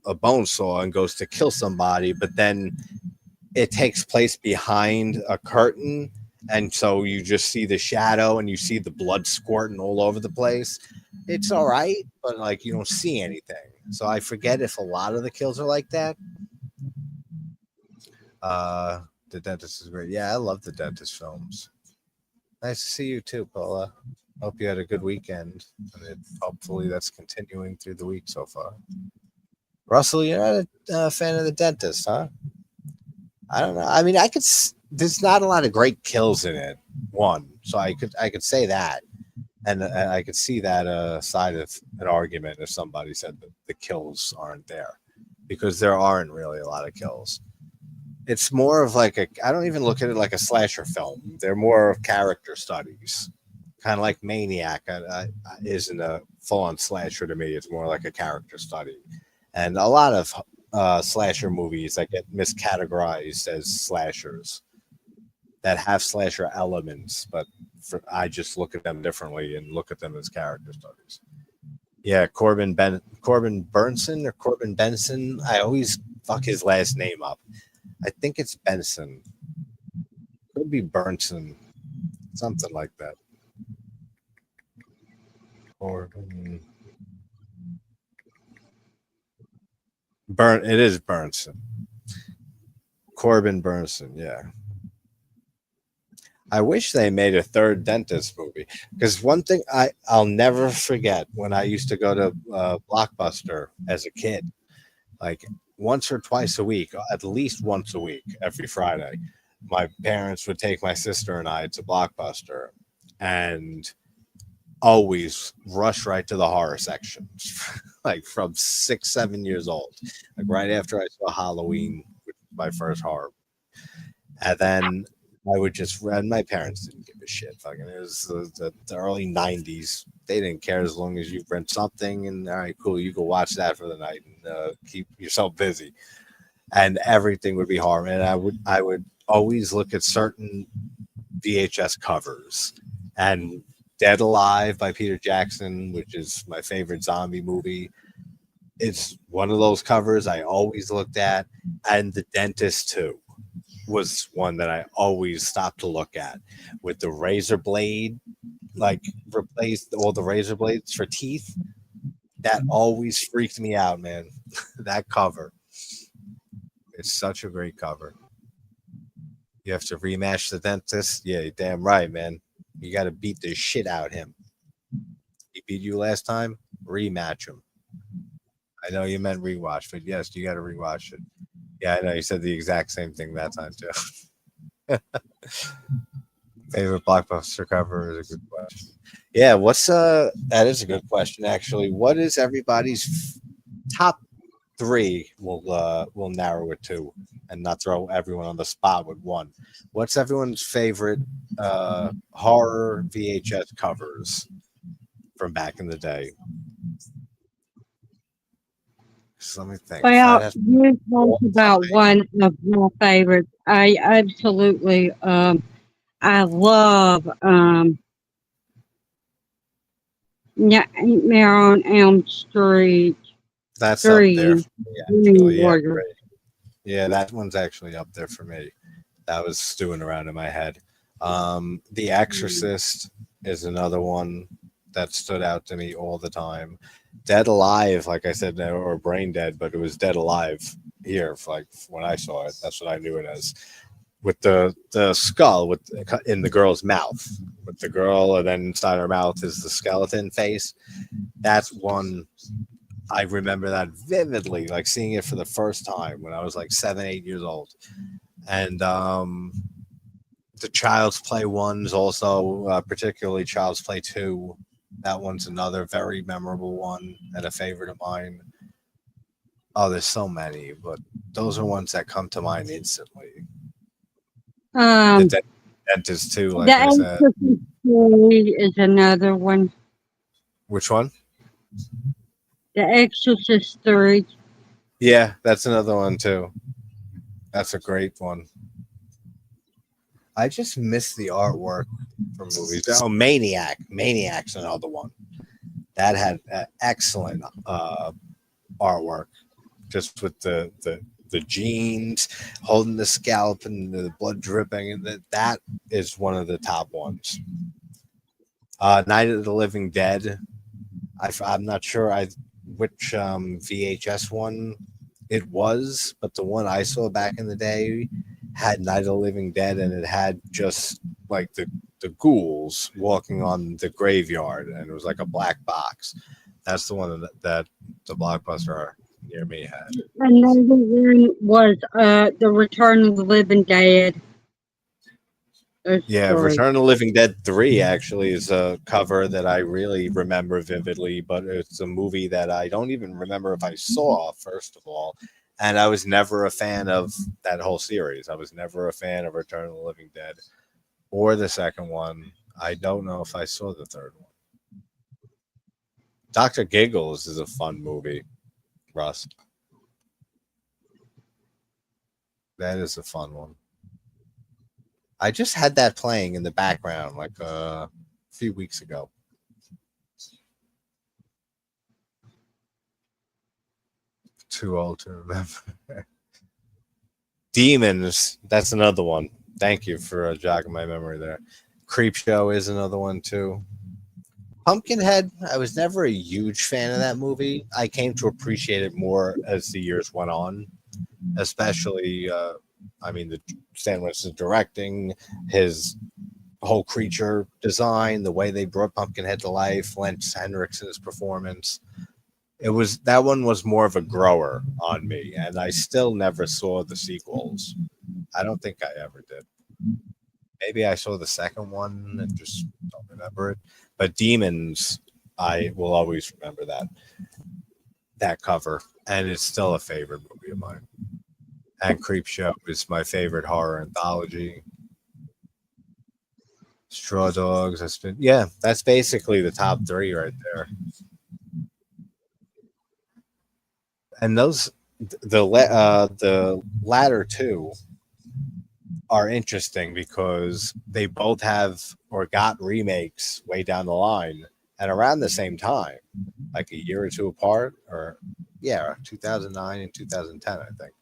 a bone saw and goes to kill somebody, but then it takes place behind a curtain, and so you just see the shadow and you see the blood squirting all over the place. It's all right, but like you don't see anything. So I forget if a lot of the kills are like that. The Dentist is great. Yeah, I love the Dentist films. Nice to see you too, Paula. Hope you had a good weekend. And hopefully that's continuing through the week so far. Russell, you're not a fan of the Dentist, huh? I don't know. I mean, there's not a lot of great kills in it. One, so I could say that, and I could see that side of an argument if somebody said that the kills aren't there, because there aren't really a lot of kills. It's more of like I don't even look at it like a slasher film. They're more of character studies, kind of like Maniac isn't a full-on slasher to me. It's more like a character study, and a lot of slasher movies that get miscategorized as slashers that have slasher elements, but I just look at them differently and look at them as character studies. Yeah, Corbin Burnson or Corbin Benson. I always fuck his last name up. I think it's Benson. Could be Burnson, something like that. Corbin It is Burnson. Corbin Burnson. Yeah. I wish they made a third Dentist movie, because one thing I'll never forget when I used to go to Blockbuster as a kid, like once or twice a week, at least once a week, every Friday, my parents would take my sister and I to Blockbuster and always rush right to the horror sections, like from 6, 7 years old, like right after I saw Halloween, which was my first horror. And then I would just run. My parents didn't give a shit. Fucking, it was the early '90s. They didn't care as long as you rent something and all right, cool, you go watch that for the night and keep yourself busy. And everything would be horror. And I would always look at certain VHS covers, and Dead Alive by Peter Jackson, which is my favorite zombie movie. It's one of those covers I always looked at, and The Dentist too was one that I always stopped to look at with the razor blade like replaced all the razor blades for teeth. That always freaked me out, man. That cover. It's such a great cover. You have to rematch the dentist. Yeah, you're damn right, man. You got to beat the shit out of him. He beat you last time. Rematch him. I know you meant rewatch, but yes, you got to rewatch it. Yeah, I know you said the exact same thing that time too. Favorite blockbuster cover is a good question. Yeah, what's that is a good question actually. What is everybody's top three? We'll narrow it to and not throw everyone on the spot with one. What's everyone's favorite horror VHS covers from back in the day? So let me think. If I Well, had you all talked about time, one of my favorites. I absolutely, I love Nightmare on Elm Street that's up there 3, for me Dream actually. Yeah, Warrior. great. Yeah, that one's actually up there for me. That was stewing around in my head. The Exorcist is another one that stood out to me all the time. Dead Alive, like I said, or Brain Dead, but it was Dead Alive here. Like when I saw it, that's what I knew it as. With the skull with in the girl's mouth, with the girl, and then inside her mouth is the skeleton face. That's one I remember that vividly, like seeing it for the first time when I was like 7, 8 years old. And the Child's Play ones also, particularly Child's Play 2. That one's another very memorable one and a favorite of mine. Oh, there's so many, but those are ones that come to mind instantly. The Um, Dentist too, The like I said. Exorcist 3 is another one. Which one? The Exorcist 3. Yeah, that's another one too. That's a great one. I just miss the artwork from movies. Oh, Maniac. Maniac's another one. That had excellent artwork, just with the jeans holding the scalp and the blood dripping, and that is one of the top ones. Night of the Living Dead. I'm not sure which VHS one it was, but the one I saw back in the day had Night of the Living Dead, and it had just like the ghouls walking on the graveyard, and it was like a black box. That's the one that the Blockbuster near me had. Another one was The Return of the Living Dead. Those Yeah, three. Return of the Living Dead 3 actually is a cover that I really remember vividly, but it's a movie that I don't even remember if I saw, first of all. And I was never a fan of that whole series. I was never a fan of Return of the Living Dead or the second one. I don't know if I saw the third one. Dr. Giggles is a fun movie, Russ. That is a fun one. I just had that playing in the background like a few weeks ago. Too old to remember. Demons, that's another one. Thank you for jogging my memory there. Creepshow is another one too. Pumpkinhead, I was never a huge fan of that movie. I came to appreciate it more as the years went on, especially, I mean, the Stan Winston directing, his whole creature design, the way they brought Pumpkinhead to life, Lance Henriksen's performance. It was that one was more of a grower on me, and I still never saw the sequels. I don't think I ever did. Maybe I saw the second one and just don't remember it. But Demons, I will always remember that cover, and it's still a favorite movie of mine. And Creepshow is my favorite horror anthology. Straw Dogs. That's basically the top three right there. And those the latter two are interesting because they both have or got remakes way down the line and around the same time, like a year or two apart, or 2009 and 2010, I think.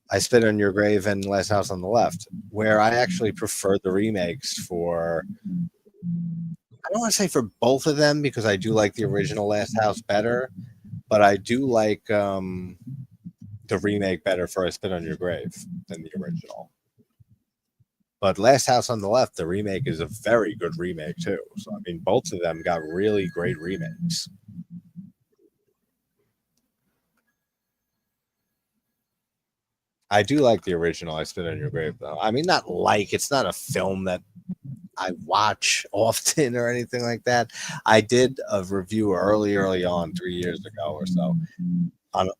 I Spit on Your Grave and Last House on the Left, where I actually prefer the remakes for I don't want to say for both of them because I do like the original Last House better, but I do like the remake better for I Spit on Your Grave than the original. But Last House on the Left, the remake is a very good remake too. So I mean, both of them got really great remakes. I do like the original I Spit on Your Grave though. I mean, not like it's not a film that I watch often or anything like that. I did a review early on, 3 years ago or so,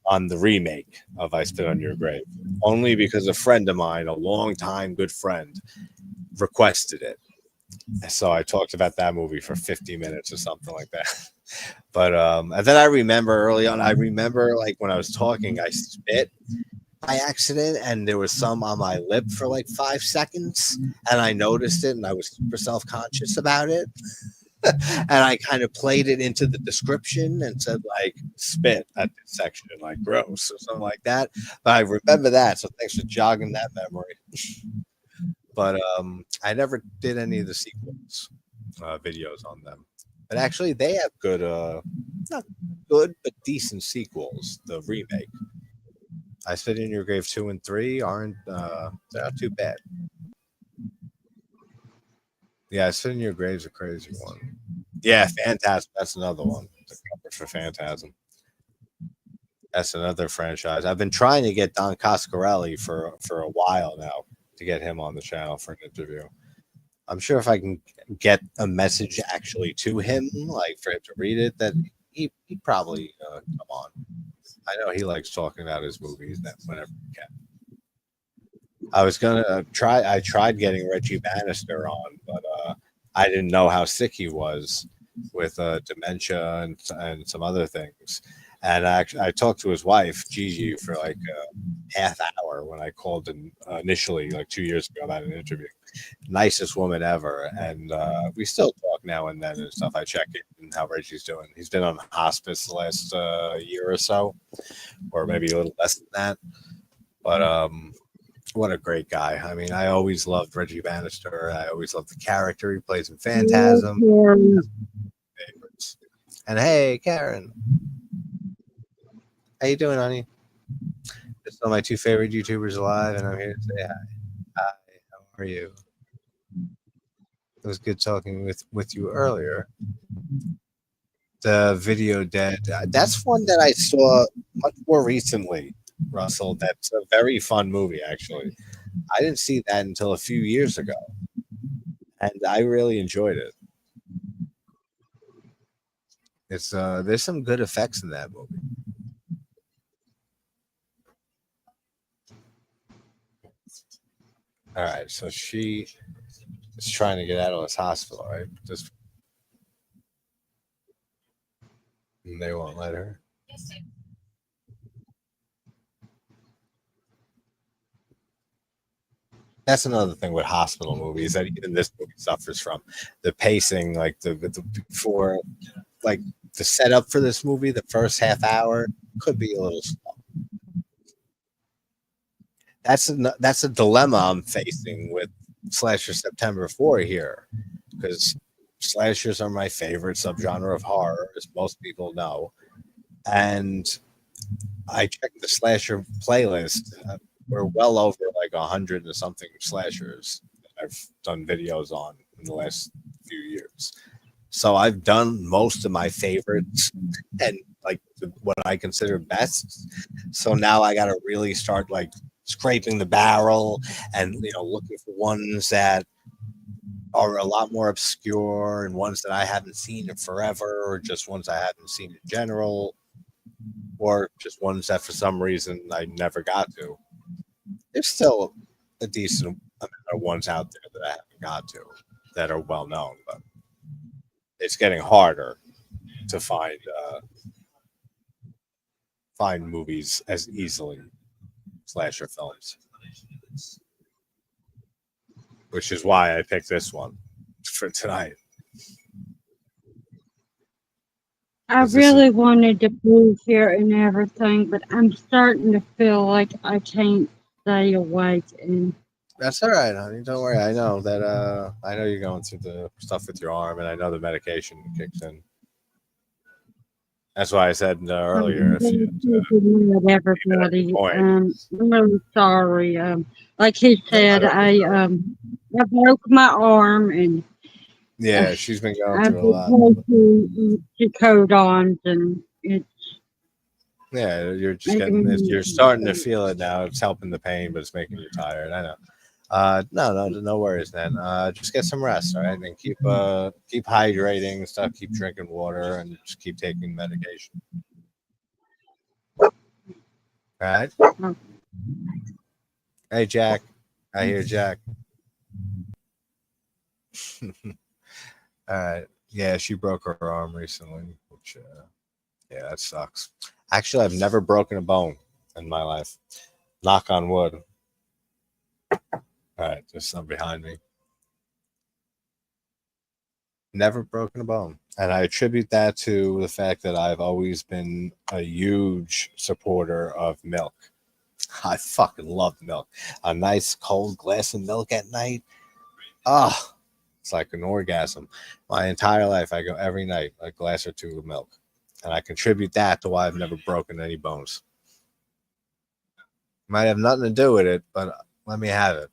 on the remake of I Spit on Your Grave, only because a friend of mine, a longtime good friend, requested it. So I talked about that movie for 50 minutes or something like that. But and then I remember early on, I remember like when I was talking, I spit by accident and there was some on my lip for like 5 seconds and I noticed it and I was super self-conscious about it. And I kind of played it into the description and said like spit at this section, like gross or something like that. But I remember that, so thanks for jogging that memory. But I never did any of the sequels videos on them. But actually, they have good, not good, but decent sequels. The remake, I Spit in Your Grave 2 and 3 aren't they're not too bad. Yeah, I Spit in Your Grave's a crazy one. Yeah, Phantasm. That's another one. The cover for Phantasm. That's another franchise. I've been trying to get Don Coscarelli for a while now to get him on the channel for an interview. I'm sure if I can get a message actually to him, like for him to read it, that he'd probably come on. I know he likes talking about his movies whenever he can. I was gonna try. I tried getting Reggie Bannister on, but I didn't know how sick he was with dementia and some other things. And I talked to his wife Gigi for like a half hour when I called in initially, like 2 years ago, about an interview. Nicest woman ever, and we still talk now and then and stuff. I check in how Reggie's doing. He's been on hospice the last year or so, or maybe a little less than that. But what a great guy! I mean, I always loved Reggie Bannister. I always loved the character he plays in Phantasm. Favorites. And hey, Karen, how you doing, honey? Just saw my two favorite YouTubers alive, and I'm here to say hi. Hi, how are you? It was good talking with you earlier. The Video Dead. That's one that I saw much more recently, Russell. That's a very fun movie, actually. I didn't see that until a few years ago, and I really enjoyed it. It's there's some good effects in that movie. All right, so she is trying to get out of this hospital, right? Just they won't let her. That's another thing with hospital movies that even this movie suffers from. The pacing, like the before, like the setup for this movie, the first half hour could be a little slow. That's a dilemma I'm facing with Slasher September 4 here, because slashers are my favorite subgenre of horror, as most people know. And I checked the slasher playlist. We're well over like 100 and something slashers that I've done videos on in the last few years. So I've done most of my favorites and like what I consider best. So now I got to really start like scraping the barrel and looking for ones that are a lot more obscure and ones that I haven't seen in forever, or just ones I haven't seen in general, or just ones that for some reason I never got to. There's still a decent amount of ones out there that I haven't got to that are well known, but it's getting harder to find movies as easily, slasher films, which is why I picked this one for tonight. I really wanted to move here and everything, but I'm starting to feel like I can't stay awake. And That's all right, honey. Don't worry. I know that. I know you're going through the stuff with your arm, and I know the medication kicks in. That's why I said earlier, if you keep it at the Everybody. point. I'm really sorry. Like he No, said, don't be sorry. I broke my arm and uh, Yeah, she's been going I've through a been lot. taking Codons and it's Yeah, you're just making getting this. You're me. starting to feel it now. It's helping the pain, but it's making you tired. I know. No worries, then. Just get some rest, all right? And keep hydrating and stuff. Keep drinking water and just keep taking medication. All right. Oh, Hey, Jack. I hear Jack. All right. Yeah, she broke her arm recently, which yeah, that sucks. Actually, I've never broken a bone in my life. Knock on wood. All right, there's some behind me. Never broken a bone. And I attribute that to the fact that I've always been a huge supporter of milk. I fucking love milk. A nice cold glass of milk at night. Ah, it's like an orgasm. My entire life, I go every night a glass or two of milk. And I contribute that to why I've never broken any bones. Might have nothing to do with it, but let me have it.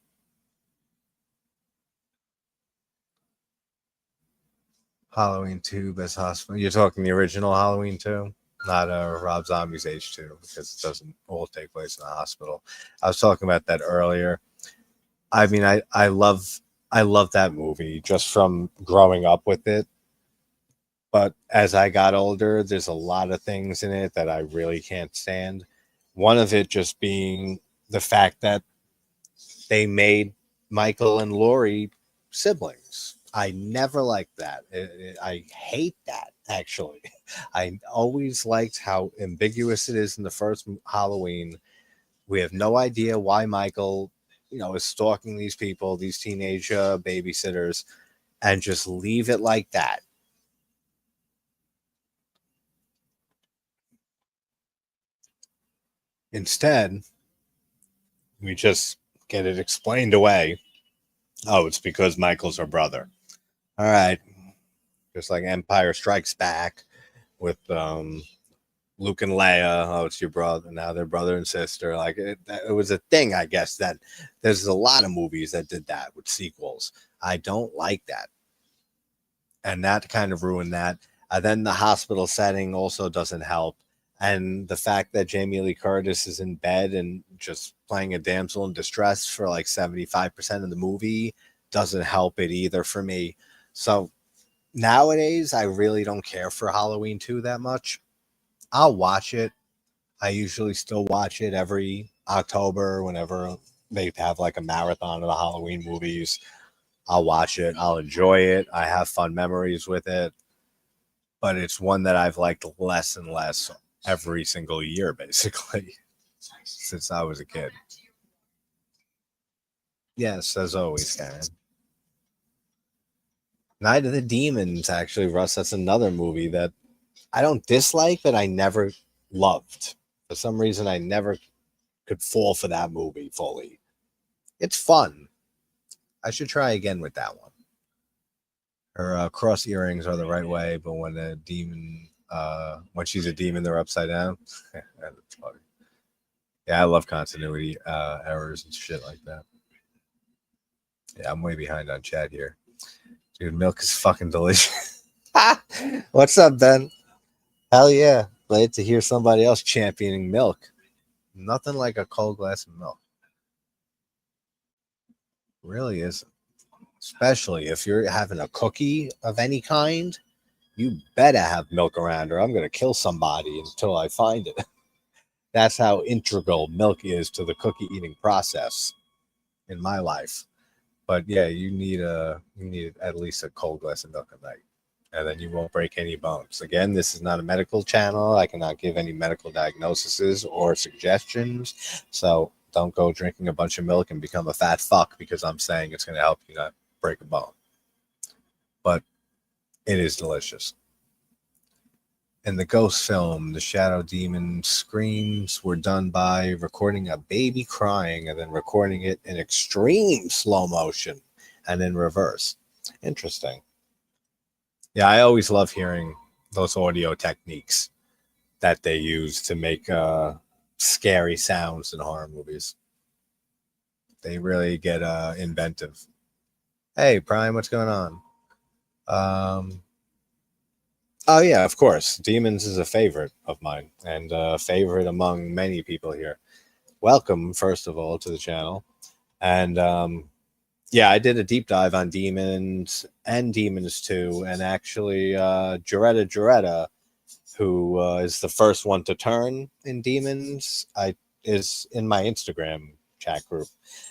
Halloween 2, Best Hospital. You're talking the original Halloween 2, not Rob Zombie's H2, because it doesn't all take place in the hospital. I was talking about that earlier. I mean, I love that movie just from growing up with it. But as I got older, there's a lot of things in it that I really can't stand. One of it just being the fact that they made Michael and Laurie siblings. I never liked that. I hate that, actually. I always liked how ambiguous it is in the first Halloween. We have no idea why Michael, is stalking these people, these teenage babysitters, and just leave it like that. Instead, we just get it explained away. Oh, it's because Michael's her brother. All right. Just like Empire Strikes Back with Luke and Leia. Oh, it's your brother. Now they're brother and sister. Like it was a thing, I guess, that there's a lot of movies that did that with sequels. I don't like that. And that kind of ruined that. Then the hospital setting also doesn't help. And the fact that Jamie Lee Curtis is in bed and just playing a damsel in distress for like 75% of the movie doesn't help it either for me. So nowadays, I really don't care for Halloween 2 that much. I'll watch it. I usually still watch it every October whenever they have like a marathon of the Halloween movies. I'll watch it. I'll enjoy it. I have fun memories with it. But it's one that I've liked less and less every single year, basically, since I was a kid. Yes, as always, Karen. Night of the Demons, actually, Russ, that's another movie that I don't dislike, but I never loved. For some reason, I never could fall for that movie fully. It's fun. I should try again with that one. Her cross earrings are the right way, but when a demon, when she's a demon, they're upside down. That's funny. Yeah, I love continuity errors and shit like that. Yeah, I'm way behind on chat here. Dude, milk is fucking delicious. What's up, Ben? Hell yeah. Glad to hear somebody else championing milk. Nothing like a cold glass of milk. Really isn't. Especially if you're having a cookie of any kind, you better have milk around or I'm going to kill somebody until I find it. That's how integral milk is to the cookie eating process in my life. But yeah, you need at least a cold glass of milk a night, and then you won't break any bones. Again, this is not a medical channel. I cannot give any medical diagnoses or suggestions. So don't go drinking a bunch of milk and become a fat fuck because I'm saying it's going to help you not break a bone. But it is delicious. In the ghost film, the shadow demon screams were done by recording a baby crying and then recording it in extreme slow motion and in reverse. Interesting. Yeah, I always love hearing those audio techniques that they use to make scary sounds in horror movies. They really get inventive. Hey, Prime, what's going on? Oh, yeah, of course. Demons is a favorite of mine and a favorite among many people here. Welcome, first of all, to the channel. And yeah, I did a deep dive on Demons and Demons 2. And actually, Jaretta, who is the first one to turn in Demons, is in my Instagram chat group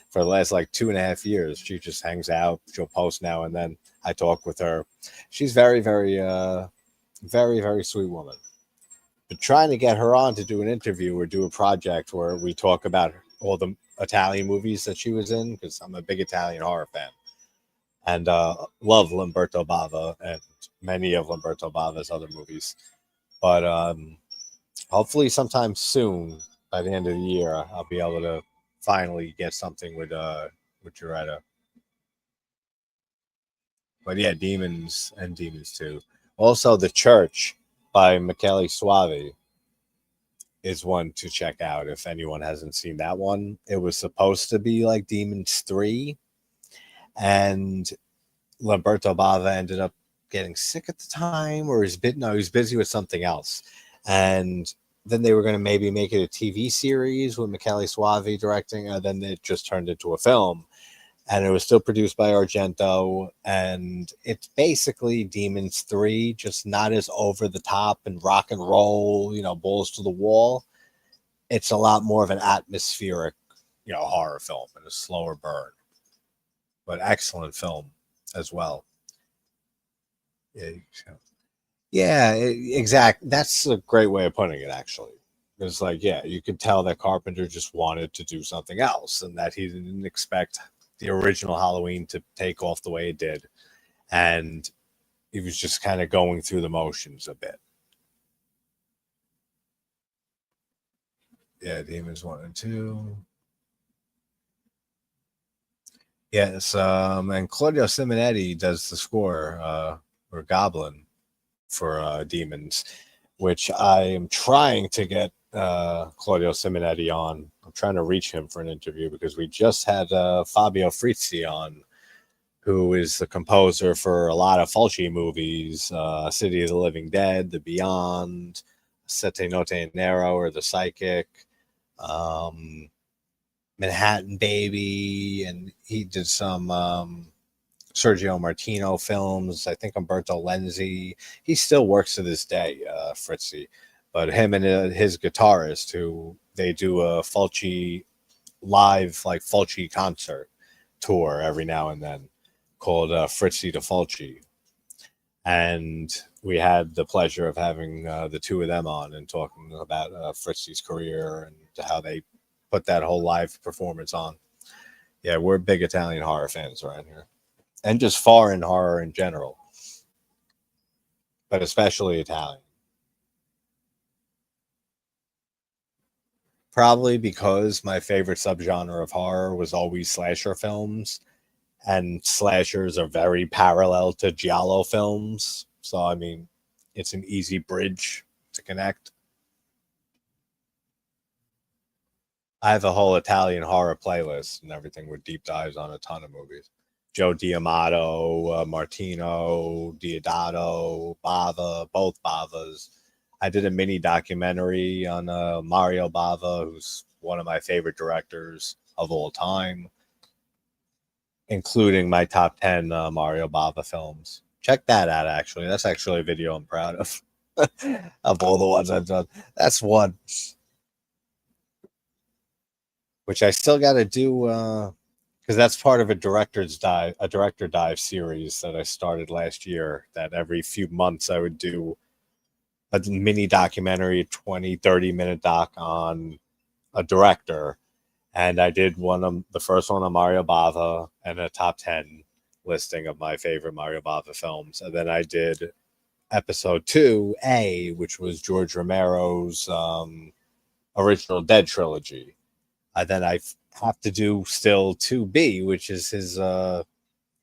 for the last like 2.5 years. She just hangs out. She'll post now and then. I talk with her. She's very, very, very sweet woman. But trying to get her on to do an interview or do a project where we talk about all the Italian movies that she was in, because I'm a big Italian horror fan and love Lamberto Bava and many of Lamberto Bava's other movies. But hopefully sometime soon, by the end of the year, I'll be able to finally get something with Jaretta. But yeah, Demons and Demons 2. Also, The Church by Michele Soavi is one to check out if anyone hasn't seen that one. It was supposed to be like Demons 3, and Lamberto Bava ended up getting sick at the time, or he was busy with something else. And then they were going to maybe make it a TV series with Michele Soavi directing, and then it just turned into a film. And it was still produced by Argento, and it's basically Demons 3, just not as over the top and rock and roll, balls to the wall. It's a lot more of an atmospheric, horror film and a slower burn, but excellent film as well. Yeah, exactly. That's a great way of putting it, actually. It's like, yeah, you could tell that Carpenter just wanted to do something else and that he didn't expect the original Halloween to take off the way it did, and he was just kind of going through the motions a bit. Yeah, Demons 1 and 2. Yes, and Claudio Simonetti does the score, or Goblin, for Demons, which I am trying to get Claudio Simonetti on. I'm trying to reach him for an interview because we just had Fabio Frizzi on, who is the composer for a lot of Fulci movies, City of the Living Dead, The Beyond, Sette Notte Nero, or The Psychic, Manhattan Baby, and he did some Sergio Martino films. I think Umberto Lenzi. He still works to this day, Fritzy. But him and his guitarist, who they do a Fulci live, like Fulci concert tour every now and then, called Fritzy to Fulci. And we had the pleasure of having the two of them on and talking about Fritzy's career and how they put that whole live performance on. Yeah, we're big Italian horror fans around here. And just foreign horror in general. But especially Italian. Probably because my favorite subgenre of horror was always slasher films. And slashers are very parallel to giallo films. So, I mean, it's an easy bridge to connect. I have a whole Italian horror playlist and everything with deep dives on a ton of movies. Joe D'Amato, Martino, Diodato, Bava, both Bavas. I did a mini documentary on Mario Bava, who's one of my favorite directors of all time, including my top 10 Mario Bava films. Check that out, actually. That's actually a video I'm proud of, of all the ones I've done. That's one. Which I still got to do, because that's part of a director dive series that I started last year, that every few months I would do a mini documentary, 20-30 minute doc on a director. And I did the first one on Mario Bava and a top 10 listing of my favorite Mario Bava films. And then I did episode 2A, which was George Romero's original Dead trilogy. Then I have to do still 2B, which is his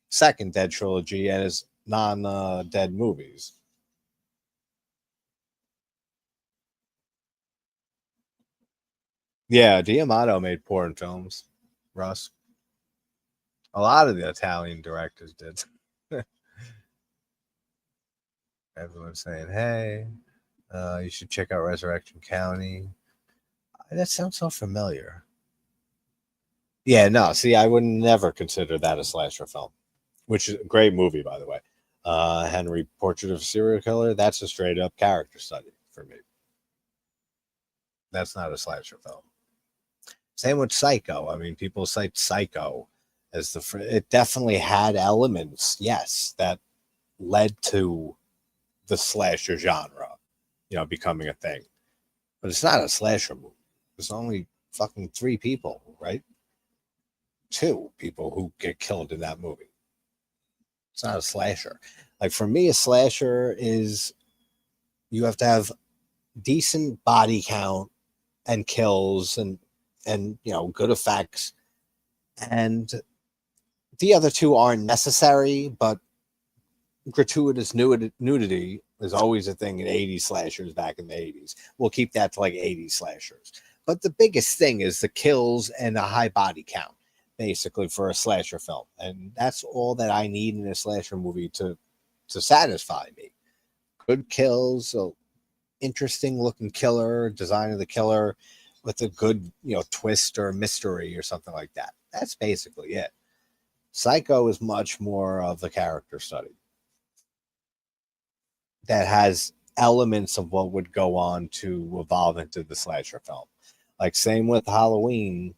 second Dead trilogy and his non-Dead movies. Yeah, D'Amato made porn films, Russ. A lot of the Italian directors did. Everyone's saying, hey, you should check out Resurrection County. That sounds so familiar. Yeah, no, see, I would never consider that a slasher film, which is a great movie, by the way. Henry, Portrait of a Serial Killer, that's a straight up character study for me. That's not a slasher film. Same with Psycho. I mean, people cite Psycho as it definitely had elements, yes, that led to the slasher genre, becoming a thing. But it's not a slasher movie. There's only fucking 3 people, right? 2 people who get killed in that movie. It's not a slasher. Like, for me, a slasher is you have to have decent body count and kills and good effects, and the other 2 aren't necessary, but gratuitous nudity is always a thing in 80s slashers back in the 80s. We'll keep that to like 80s slashers. But the biggest thing is the kills and a high body count, basically, for a slasher film. And that's all that I need in a slasher movie to satisfy me. Good kills, a interesting looking killer, design of the killer with a good, twist or mystery or something like that. That's basically it. Psycho is much more of the character study that has elements of what would go on to evolve into the slasher film. Like, same with Halloween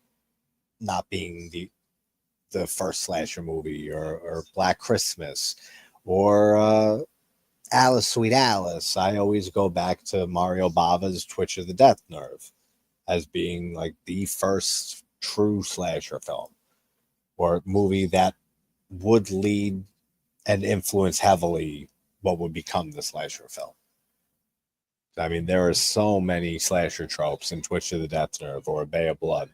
not being the first slasher movie, or Black Christmas, or Alice, Sweet Alice. I always go back to Mario Bava's Twitch of the Death Nerve as being like the first true slasher film, or movie that would lead and influence heavily what would become the slasher film. I mean, there are so many slasher tropes in Twitch of the Death Nerve or Bay of Blood.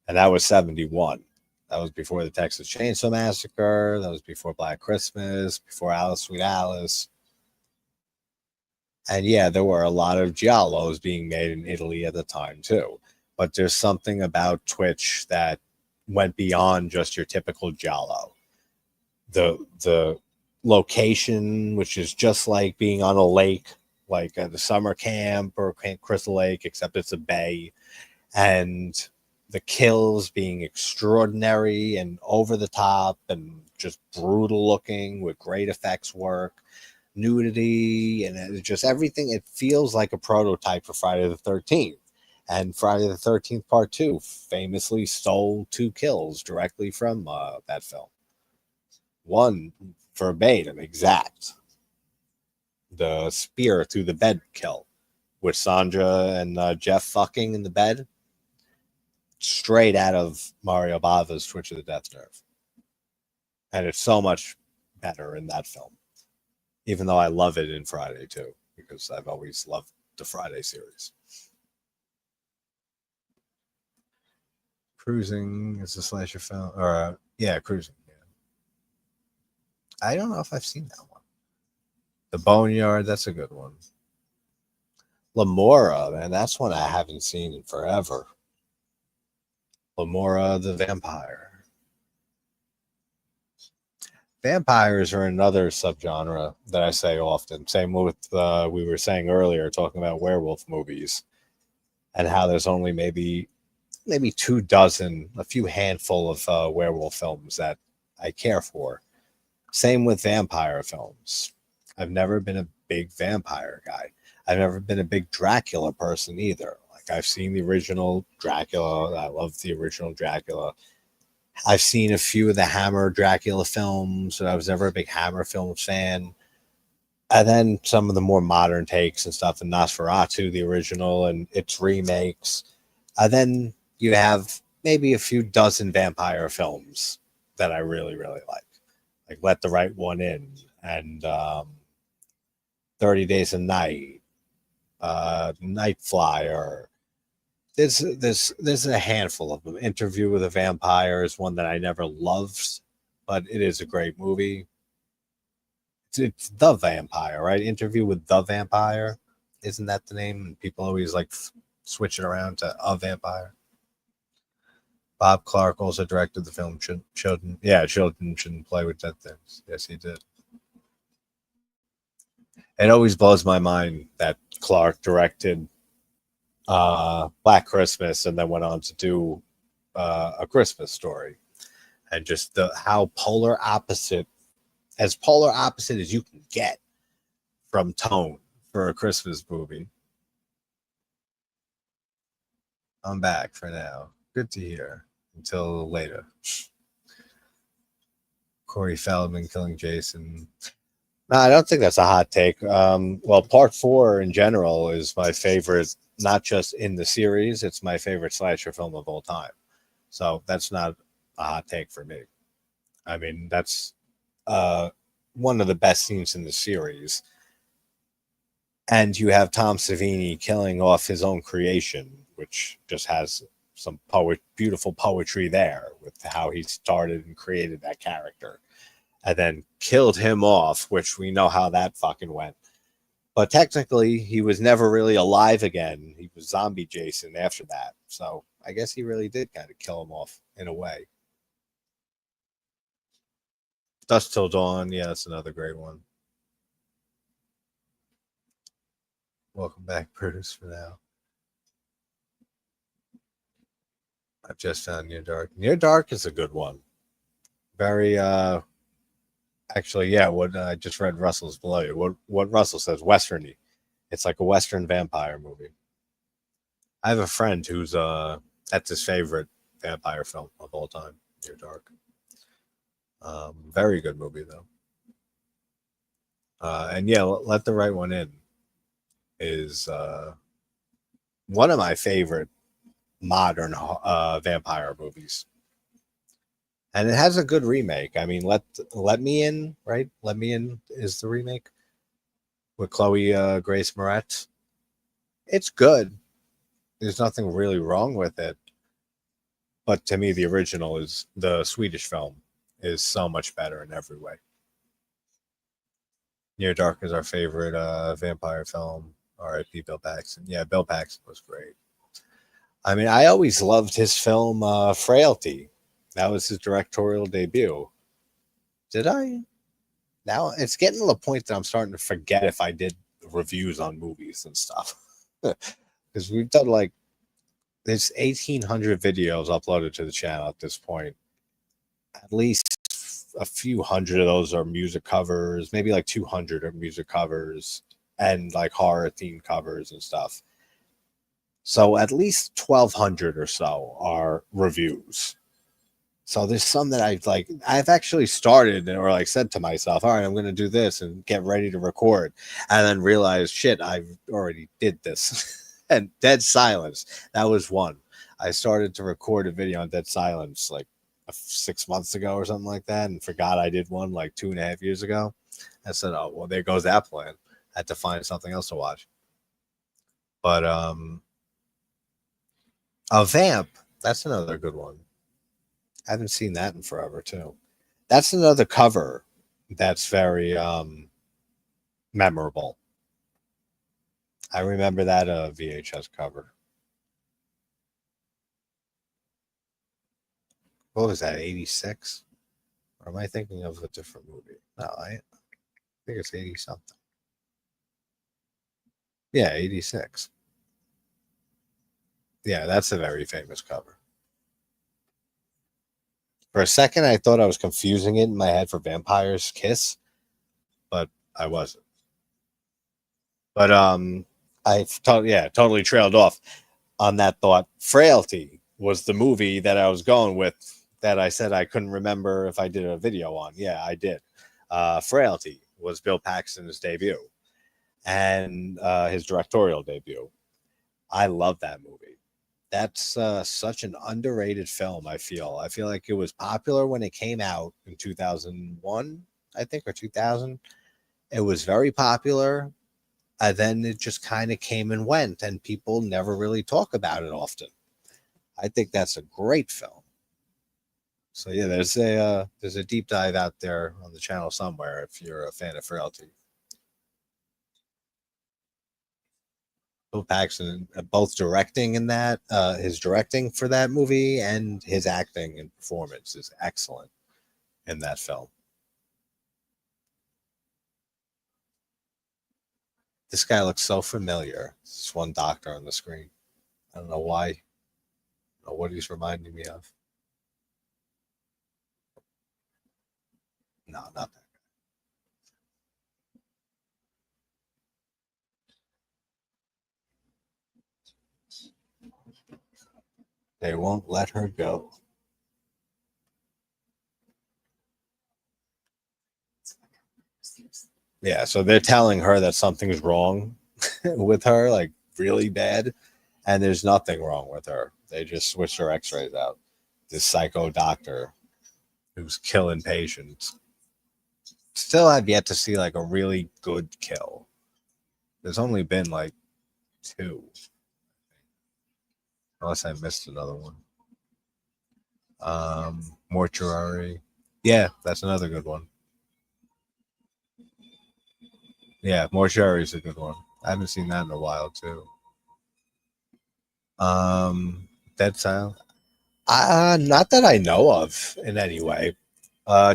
And that was 71. That was before the Texas Chainsaw Massacre. That was before Black Christmas, before Alice, Sweet Alice. And yeah, there were a lot of giallos being made in Italy at the time too. But there's something about Twitch that went beyond just your typical giallo. The location, which is just like being on a lake, like at the summer camp or Camp Crystal Lake, except it's a bay, and the kills being extraordinary and over the top and just brutal looking with great effects work, nudity, and just everything. It feels like a prototype for Friday the 13th. And Friday the 13th Part 2 famously stole 2 kills directly from that film. One verbatim, exact. The spear through the bed kill with Sandra and Jeff fucking in the bed. Straight out of Mario Bava's Twitch of the Death Nerve. And it's so much better in that film. Even though I love it in Friday too, because I've always loved the Friday series. Cruising is a slasher film. Or, Cruising. Yeah. I don't know if I've seen that one. The Boneyard, that's a good one. Lamora, man, that's one I haven't seen in forever. Lamora the Vampire. Vampires are another subgenre that I say often. Same with we were saying earlier, talking about werewolf movies, and how there's only maybe 24, a few handful of werewolf films that I care for. Same with vampire films. I've never been a big vampire guy. I've never been a big Dracula person either. Like, I've seen the original Dracula. I love the original Dracula. I've seen a few of the Hammer Dracula films, but I was never a big Hammer films fan. And then some of the more modern takes and stuff, and Nosferatu, the original, and its remakes. And then you have maybe a few dozen vampire films that I really, really like Let the Right One In, and 30 Days a Night, Night Flyer. There's a handful of them. Interview with a Vampire is one that I never loved, but it is a great movie. It's The Vampire, right? Interview with the Vampire. Isn't that the name? And people always like switch it around to A Vampire. Bob Clark also directed the film Children Shouldn't Play with Dead Things. Yes, he did. It always blows my mind that Clark directed Black Christmas and then went on to do A Christmas Story. And just how polar opposite as you can get from tone for a Christmas movie. I'm back for now. Good to hear. Until later. Corey Feldman killing Jason. No, I don't think that's a hot take. Well, part 4 in general is my favorite, not just in the series, it's my favorite slasher film of all time. So that's not a hot take for me. I mean, that's one of the best scenes in the series. And you have Tom Savini killing off his own creation, which just has some beautiful poetry there with how he started and created that character. And then killed him off, which we know how that fucking went. But technically, he was never really alive again. He was zombie Jason after that. So I guess he really did kind of kill him off in a way. Dusk Till Dawn. Yeah, that's another great one. Welcome back, Bruce, for now. I've just found Near Dark. Near Dark is a good one. Very, actually, yeah, what I just read Russell's below you. What Russell says, Westerny. It's like a Western vampire movie. I have a friend who's, that's his favorite vampire film of all time, Near Dark. Very good movie, though. And yeah, Let the Right One In is one of my favorite modern vampire movies, and it has a good remake. I mean, Let Me In, right? Let Me In is the remake with Chloe Grace Moretz. It's good. There's nothing really wrong with it, but to me, the original is the Swedish film is so much better in every way. Near Dark is our favorite vampire film. R.I.P. Bill Paxton. Yeah, Bill Paxton was great. I mean, I always loved his film Frailty. That was his directorial debut. Did I? Now it's getting to the point that I'm starting to forget if I did reviews on movies and stuff. Because we've done like, there's 1,800 videos uploaded to the channel at this point. At least a few hundred of those are music covers, maybe like 200 are music covers and like horror themed covers and stuff. So at least 1,200 or so are reviews. So there's some that I've actually started or like said to myself, all right, I'm going to do this and get ready to record. And then realize, shit, I already did this. And Dead Silence, that was one. I started to record a video on Dead Silence like 6 months ago or something like that and forgot I did one like 2.5 years ago. I said, oh, well, there goes that plan. I had to find something else to watch. But a Vamp, that's another good one. I haven't seen that in forever, too. That's another cover that's very memorable. I remember that VHS cover. What was that, 86? Or am I thinking of a different movie? No, I think it's 80-something. Yeah, 86. Yeah, that's a very famous cover. For a second, I thought I was confusing it in my head for Vampire's Kiss, but I wasn't. But totally trailed off on that thought. Frailty was the movie that I was going with that I said I couldn't remember if I did a video on. Yeah, I did. Frailty was Bill Paxton's debut and his directorial debut. I love that movie. That's such an underrated film, I feel. I feel like it was popular when it came out in 2001, I think, or 2000. It was very popular. And then it just kind of came and went, and people never really talk about it often. I think that's a great film. So yeah, there's a deep dive out there on the channel somewhere if you're a fan of Frailty. Bill Paxton, both directing in that, his directing for that movie and his acting and performance is excellent in that film. This guy looks so familiar. This one doctor on the screen. I don't know why. I don't know what he's reminding me of. No, not that. They won't let her go. Yeah, so they're telling her that something's wrong with her, like really bad, and there's nothing wrong with her. They just switched her x-rays out. This psycho doctor who's killing patients. Still have yet to see like a really good kill. There's only been like 2. Unless I missed another one. Mortuary. Yeah, that's another good one. Yeah, Mortuary is a good one. I haven't seen that in a while too. Dead Silence. Not that I know of in any way.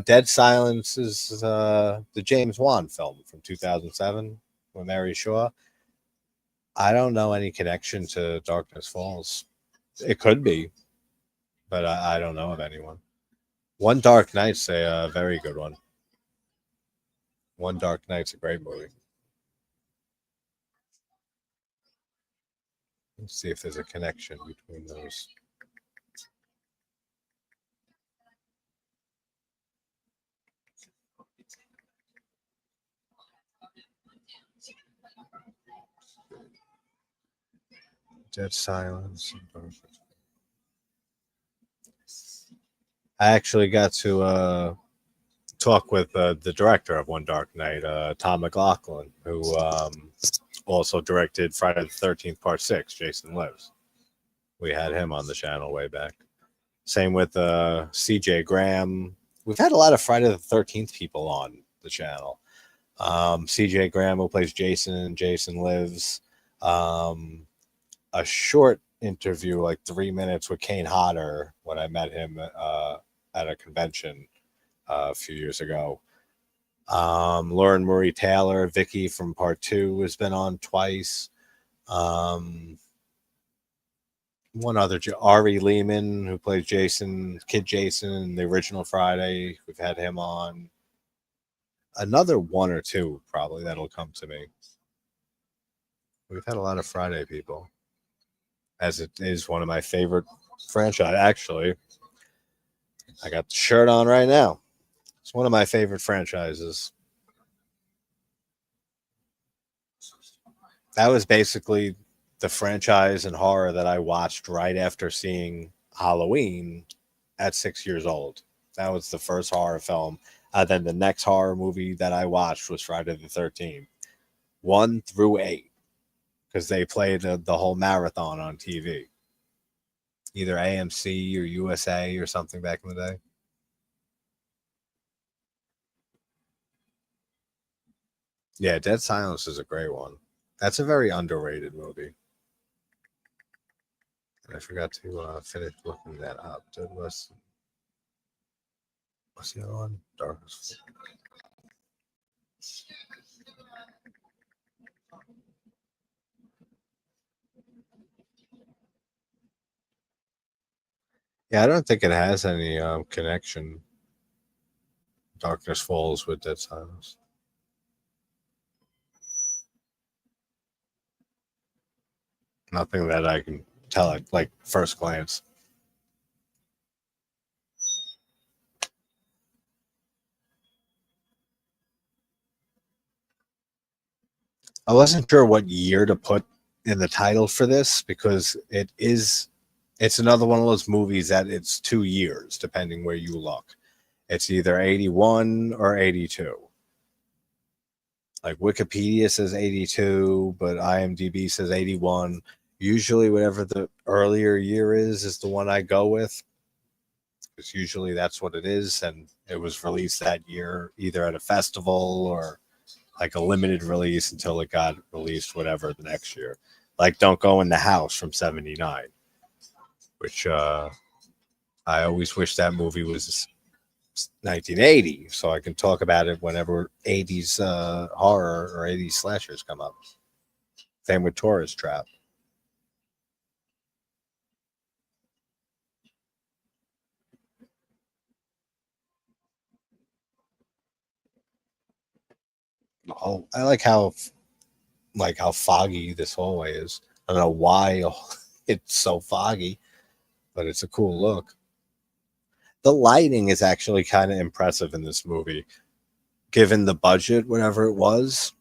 Dead Silence is the James Wan film from 2007 with Mary Shaw. I don't know any connection to Darkness Falls. It could be, but I don't know of anyone. One Dark Night's a very good one. One Dark Night's a great movie. Let's see if there's a connection between those. Dead Silence. I actually got to talk with the director of One Dark Night, Tom McLaughlin, who also directed Friday the 13th Part 6, Jason Lives. We had him on the channel way back. Same with CJ Graham. We've had a lot of Friday the 13th people on the channel. CJ Graham, who plays Jason in Jason Lives. A short interview, like 3 minutes, with Kane Hodder when I met him at a convention a few years ago. Lauren Marie Taylor, Vicky from Part 2 has been on twice. One other, Ari Lehman, who plays Jason, Kid Jason in the original Friday. We've had him on. Another 1 or 2 probably that'll come to me. We've had a lot of Friday people, as it is one of my favorite franchise. Actually, I got the shirt on right now. It's one of my favorite franchises. That was basically the franchise and horror that I watched right after seeing Halloween at 6 years old. That was the first horror film. Then the next horror movie that I watched was Friday the 13th, 1 through 8, because they played the whole marathon on TV, either AMC or USA or something back in the day. Yeah, Dead Silence is a great one. That's a very underrated movie. I forgot to finish looking that up. What's the other one? Darkness. Yeah, I don't think it has any connection. Darkness Falls with Dead Silence. Nothing that I can tell at like first glance. I wasn't sure what year to put in the title for this because it's another one of those movies that it's 2 years depending where you look. It's either 81 or 82. Like Wikipedia says 82, but IMDb says 81. Usually, whatever the earlier year is the one I go with, because usually that's what it is, and it was released that year either at a festival or like a limited release until it got released whatever the next year. Like Don't Go in the House from 79, which I always wish that movie was 1980 so I can talk about it whenever 80s horror or 80s slashers come up. Same with Tourist Trap. Oh, I like how foggy this hallway is. I don't know why it's so foggy, but it's a cool look. The lighting is actually kind of impressive in this movie, given the budget, whatever it was,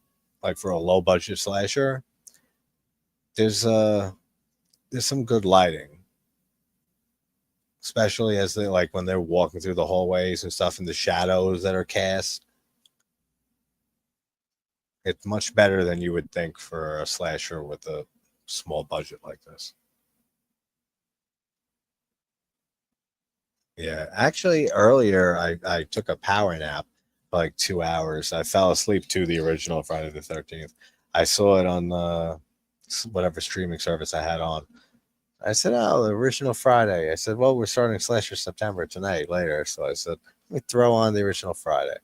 like for a low budget slasher. There's some good lighting, especially as they like when they're walking through the hallways and stuff, and the shadows that are cast. It's much better than you would think for a slasher with a small budget like this. Yeah, actually, earlier I took a power nap for like 2 hours. I fell asleep to the original Friday the 13th. I saw it on whatever streaming service I had on. I said, "Oh, the original Friday." I said, "Well, we're starting Slasher September tonight later." So I said, "Let me throw on the original Friday,"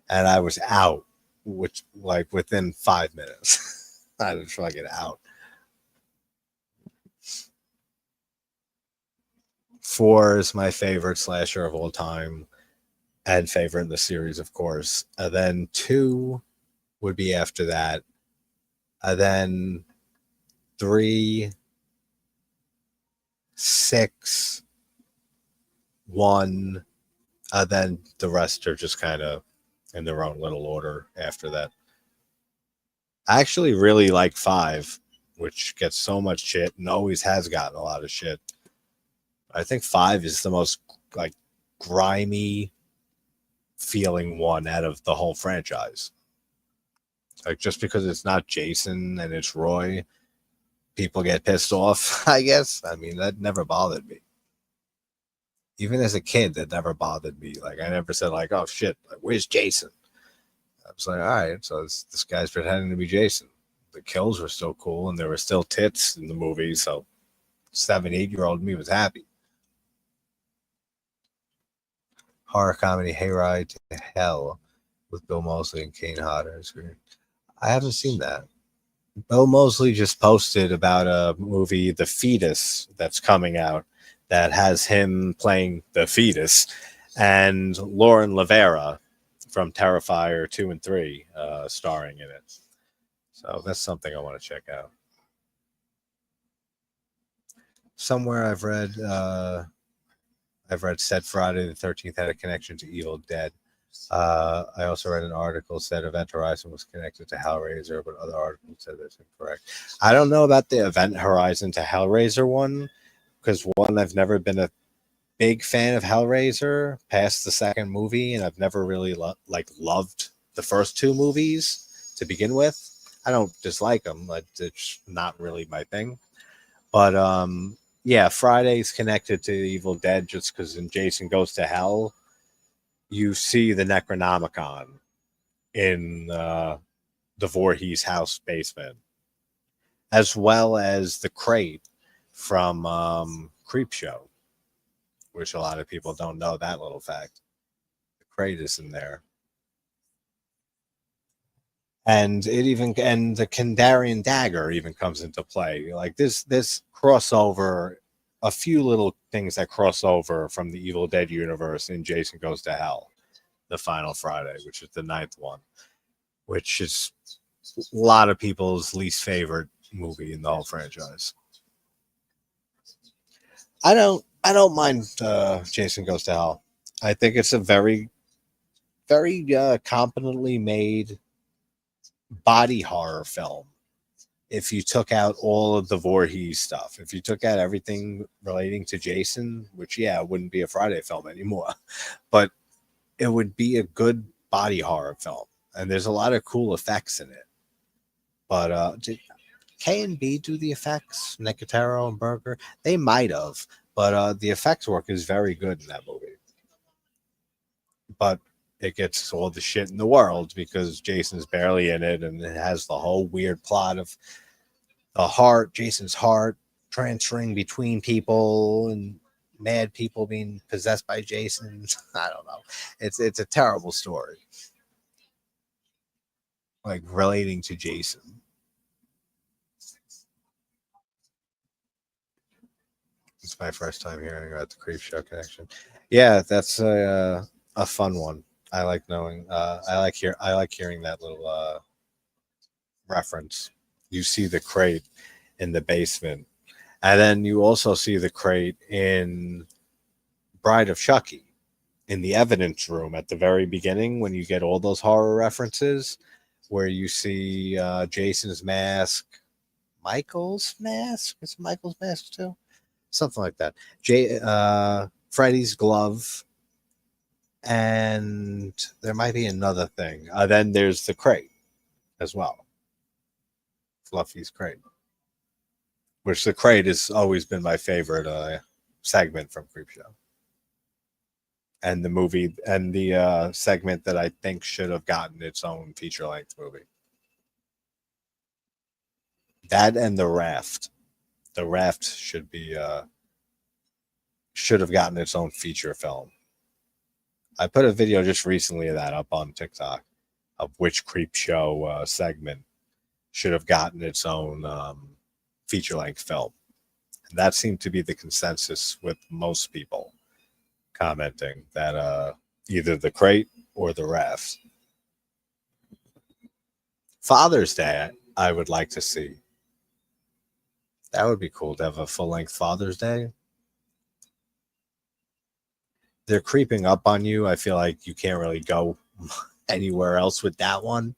and I was out, which like within 5 minutes, I was fucking out. 4 is my favorite slasher of all time and favorite in the series, of course. And then 2 would be after that. And then 3, 6, 1, and then the rest are just kind of in their own little order after that. I actually really like 5, which gets so much shit and always has gotten a lot of shit. I think 5 is the most like grimy feeling one out of the whole franchise. Like just because it's not Jason and it's Roy, people get pissed off, I guess. I mean, that never bothered me. Even as a kid, that never bothered me. Like I never said like, "Oh shit, like, where's Jason?" I was like, all right, so this guy's pretending to be Jason. The kills were still cool, and there were still tits in the movie, so 7, 8-year-old me was happy. Horror comedy Hayride to Hell with Bill Moseley and Kane Hodder. I haven't seen that. Bill Moseley just posted about a movie, The Fetus, that's coming out that has him playing the fetus and Lauren Lavera from Terrifier 2 and 3 starring in it. So that's something I want to check out. Somewhere I've read said Friday the 13th had a connection to Evil Dead. I also read an article said Event Horizon was connected to Hellraiser, but other articles said that's incorrect. I don't know about the Event Horizon to Hellraiser one, because one, I've never been a big fan of Hellraiser past the second movie, and I've never really loved the first 2 movies to begin with. I don't dislike them, but it's not really my thing. But yeah, Friday's connected to Evil Dead just because in Jason Goes to Hell, you see the Necronomicon in the Voorhees house basement, as well as the crate from Creepshow, which a lot of people don't know that little fact. The crate is in there. And the Kandarian dagger even comes into play. Like this crossover, a few little things that cross over from the Evil Dead universe in Jason Goes to Hell, the final Friday, which is the 9th one, which is a lot of people's least favorite movie in the whole franchise. I don't mind Jason Goes to Hell. I think it's a very, very competently made body horror film. If you took out all of the Voorhees stuff, if you took out everything relating to Jason, which yeah, it wouldn't be a Friday film anymore, but it would be a good body horror film. and there's a lot of cool effects in it. But did K and B do the effects? Nicotero and Berger, they might have, but the effects work is very good in that movie. But it gets all the shit in the world because Jason's barely in it, and it has the whole weird plot of Jason's heart transferring between people and mad people being possessed by Jason. I don't know. It's a terrible story. Like relating to Jason. It's my first time hearing about the Creep Show connection. Yeah, that's a fun one. I like knowing. I like hearing that little reference. You see the crate in the basement, and then you also see the crate in Bride of Chucky in the evidence room at the very beginning when you get all those horror references, where you see Jason's mask, Michael's mask. Is it Michael's mask too? Something like that. Freddy's glove, and there might be another thing. Then there's the crate as well. Fluffy's crate, which the crate has always been my favorite segment from Creepshow. And the movie and the segment that I think should have gotten its own feature-length movie. That and the raft. The raft should have gotten its own feature film. I put a video just recently of that up on TikTok of which Creepshow segment should have gotten its own feature-length film. And that seemed to be the consensus with most people commenting that either the crate or the raft. Father's Day, I would like to see. That would be cool to have a full-length Father's Day. They're creeping up on you. I feel like you can't really go anywhere else with that one.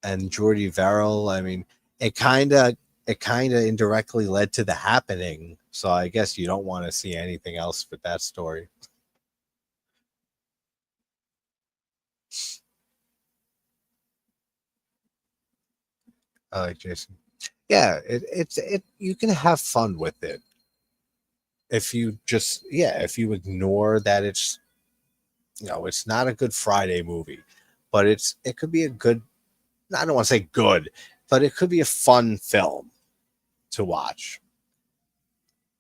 And Jordy Verrill, I mean, it kind of indirectly led to The Happening. So I guess you don't want to see anything else with that story. I like Jason. Yeah, it's you can have fun with it. If you ignore that it's it's not a Good Friday movie, but it could be a good, I don't want to say good, but it could be a fun film to watch.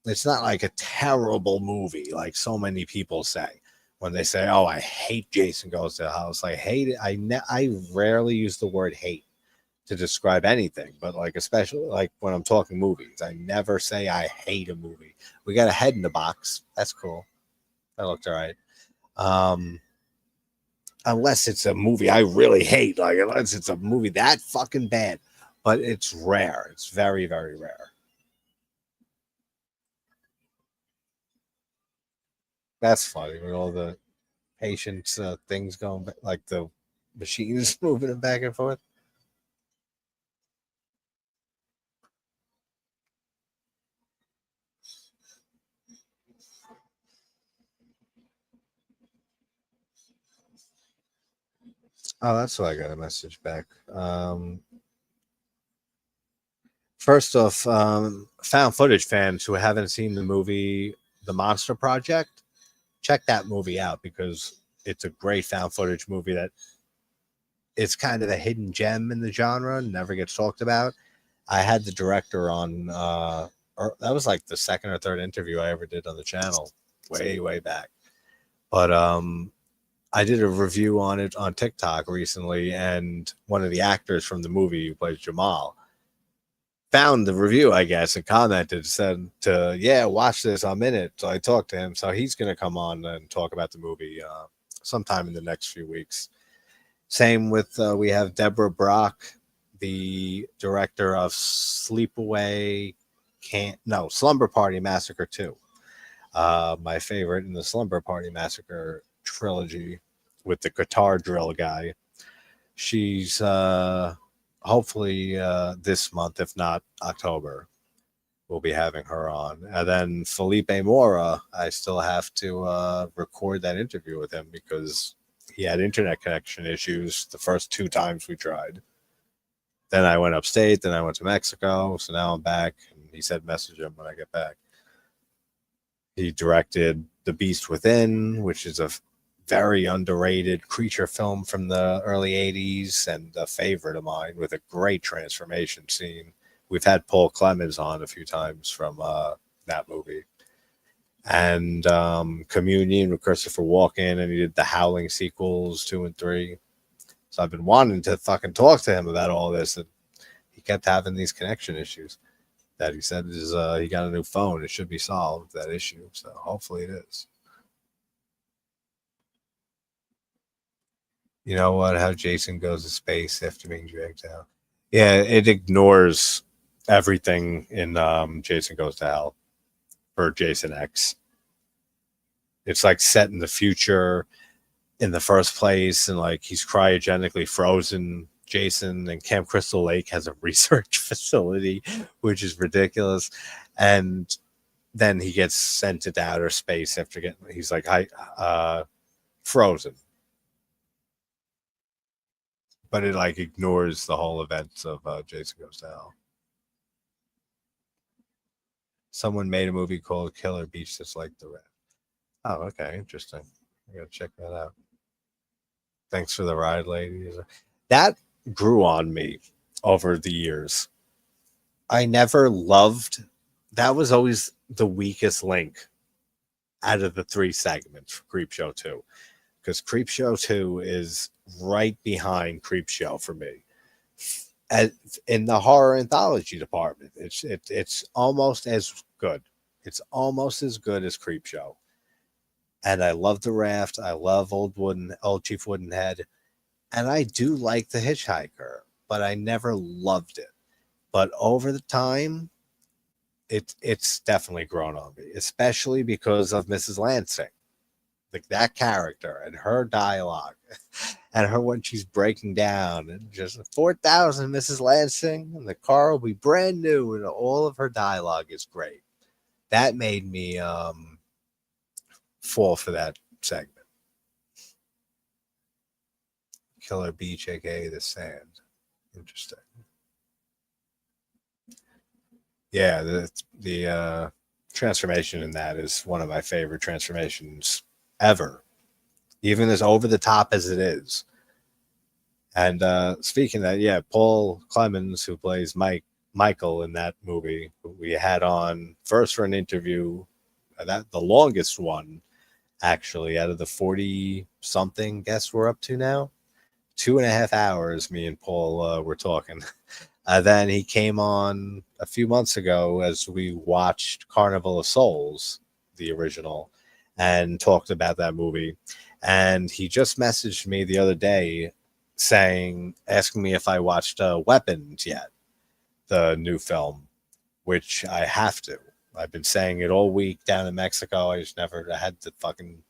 It's not like a terrible movie like so many people say when they say, "Oh, I hate Jason Goes to the House." I hate it. I rarely use the word hate to describe anything, but like especially like when I'm talking movies, I never say I hate a movie. We got a head in the box. That's cool. That looked all right. Unless it's a movie I really hate, like unless it's a movie that fucking bad, but it's rare. It's very, very rare. That's funny with all the patients things going like the machines moving them back and forth. Oh, that's why I got a message back. First off, found footage fans who haven't seen the movie The Monster Project, check that movie out because it's a great found footage movie that it's kind of a hidden gem in the genre, never gets talked about. I had the director on, or that was like the second or third interview I ever did on the channel, way back. But I did a review on it on TikTok recently, and one of the actors from the movie who plays Jamal found the review, I guess, and commented, said watch this, I'm in it. So I talked to him. So he's going to come on and talk about the movie sometime in the next few weeks. Same with, we have Deborah Brock, the director of Slumber Party Massacre 2. My favorite in the Slumber Party Massacre trilogy with the guitar drill guy. She's hopefully this month, if not October, we'll be having her on. And then Felipe Mora, I still have to record that interview with him because he had internet connection issues the first 2 times we tried. Then I went upstate. Then I went to Mexico. So now I'm back. And he said message him when I get back. He directed The Beast Within, which is a very underrated creature film from the early 80s and a favorite of mine with a great transformation scene. We've had Paul Clemens on a few times from that movie. And Communion with Christopher Walken, and he did the Howling sequels 2 and 3. So I've been wanting to fucking talk to him about all this, and he kept having these connection issues that he said is he got a new phone. It should be solved, that issue. So hopefully it is. You know what? How Jason goes to space after being dragged out. Yeah, it ignores everything in Jason Goes to Hell for Jason X. It's like set in the future in the first place, and like he's cryogenically frozen, Jason, and Camp Crystal Lake has a research facility, which is ridiculous. And then he gets sent to outer space after he's like frozen. But it like ignores the whole events of Jason Goes to Hell. Someone made a movie called Killer Beach that's like the Red. Oh, okay, interesting. I gotta check that out. Thanks for the ride, ladies. That grew on me over the years. I never loved. That was always the weakest link out of the 3 segments for Creepshow 2, because Creepshow 2 is right behind Creepshow for me. In the horror anthology department, it's almost as good. It's almost as good as Creepshow. And I love The Raft. I love Old Chief Woodenhead. And I do like The Hitchhiker, but I never loved it. But over the time, it's definitely grown on me, especially because of Mrs. Lansing. Like that character and her dialogue and her when she's breaking down and just 4,000 Mrs. Lansing and the car will be brand new, and all of her dialogue is great. That made me fall for that segment. Killer Beach, aka The Sand. Interesting. Yeah, the transformation in that is one of my favorite transformations ever, even as over the top as it is. And speaking of that, yeah, Paul Clemens, who plays Michael in that movie, who we had on first for an interview, that the longest one actually out of the 40 something guests we're up to now. 2.5 hours me and Paul were talking. Then he came on a few months ago as we watched Carnival of Souls, the original, and talked about that movie. And he just messaged me the other day asking me if I watched Weapons yet, the new film, which I have to. I've been saying it all week down in Mexico. I just never had the fucking